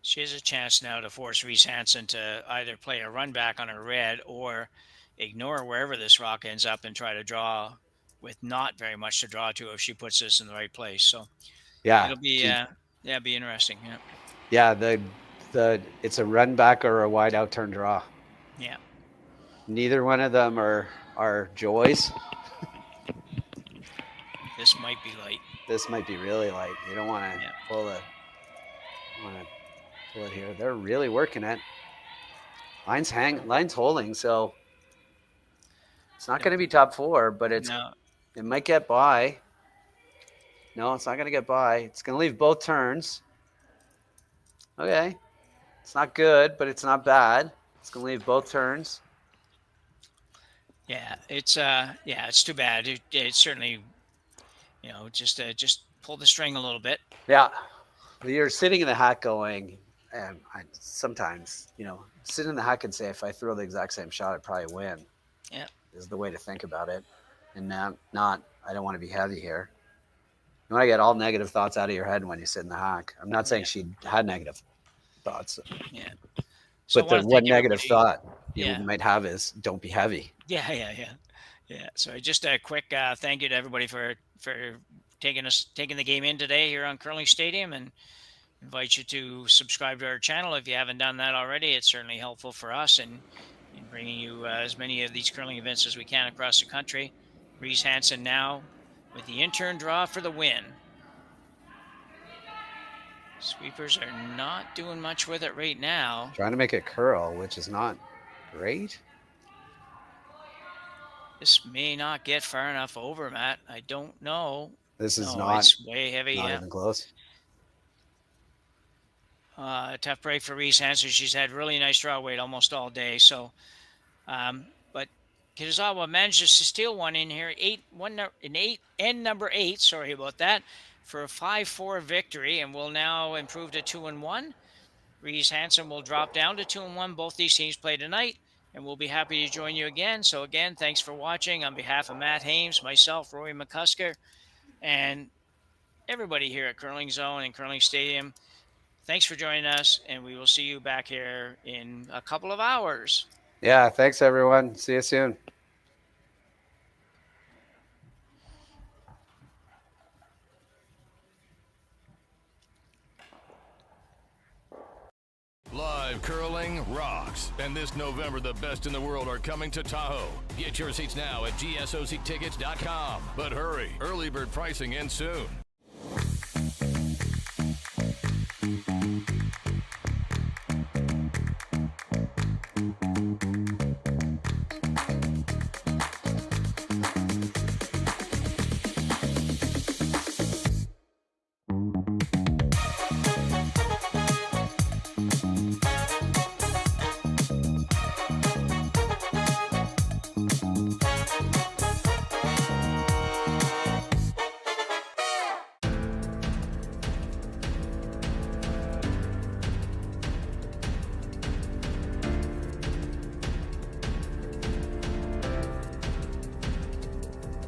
She has a chance now to force Reese Hansen to either play a run back on her red or ignore wherever this rock ends up and try to draw with not very much to draw to if she puts this in the right place. So it'll be be interesting. Yeah, it's a run back or a wide out turn draw. Yeah. Neither one of them are joys. This might be light. This might be really light. You don't want to pull it here. They're really working it. Line's holding, so it's not going to be top 4, but it might get by. No, it's not going to get by. It's going to leave both turns. Okay. It's not good, but it's not bad. It's gonna leave both turns. Yeah, it's too bad. It certainly, just pull the string a little bit. Yeah, you're sitting in the hat going, and sometimes, sit in the hat and say, if I throw the exact same shot, I'd probably win. Yeah, is the way to think about it, and not I don't want to be heavy here. You want to get all negative thoughts out of your head when you sit in the hack. I'm not saying she had negative thoughts. Yeah. But the one negative thought you Yeah. might have is don't be heavy. Yeah. So just a quick thank you to everybody for taking the game in today here on Curling Stadium, and invite you to subscribe to our channel if you haven't done that already. It's certainly helpful for us in bringing you as many of these curling events as we can across the country. Reese Hansen now with the intern draw for the win. Sweepers are not doing much with it right now. Trying to make it curl, which is not great. This may not get far enough over, Matt. I don't know. This is it's way heavy. Not Yeah. even close. Tough break for Reese Hansen. She's had really nice draw weight almost all day. So, but Kitazawa manages to steal one in here. Number 8. Sorry about that. For a 5-4 victory, and will now improve to 2-1. Reese Hansen will drop down to 2-1. Both these teams play tonight, and we'll be happy to join you again. So again, thanks for watching. On behalf of Matt Hames, myself, Roy McCusker, and everybody here at Curling Zone and Curling Stadium, thanks for joining us, and we will see you back here in a couple of hours. Yeah, thanks everyone. See you soon. Live curling rocks. And this November, the best in the world are coming to Tahoe. Get your seats now at gsoctickets.com. But hurry, early bird pricing ends soon.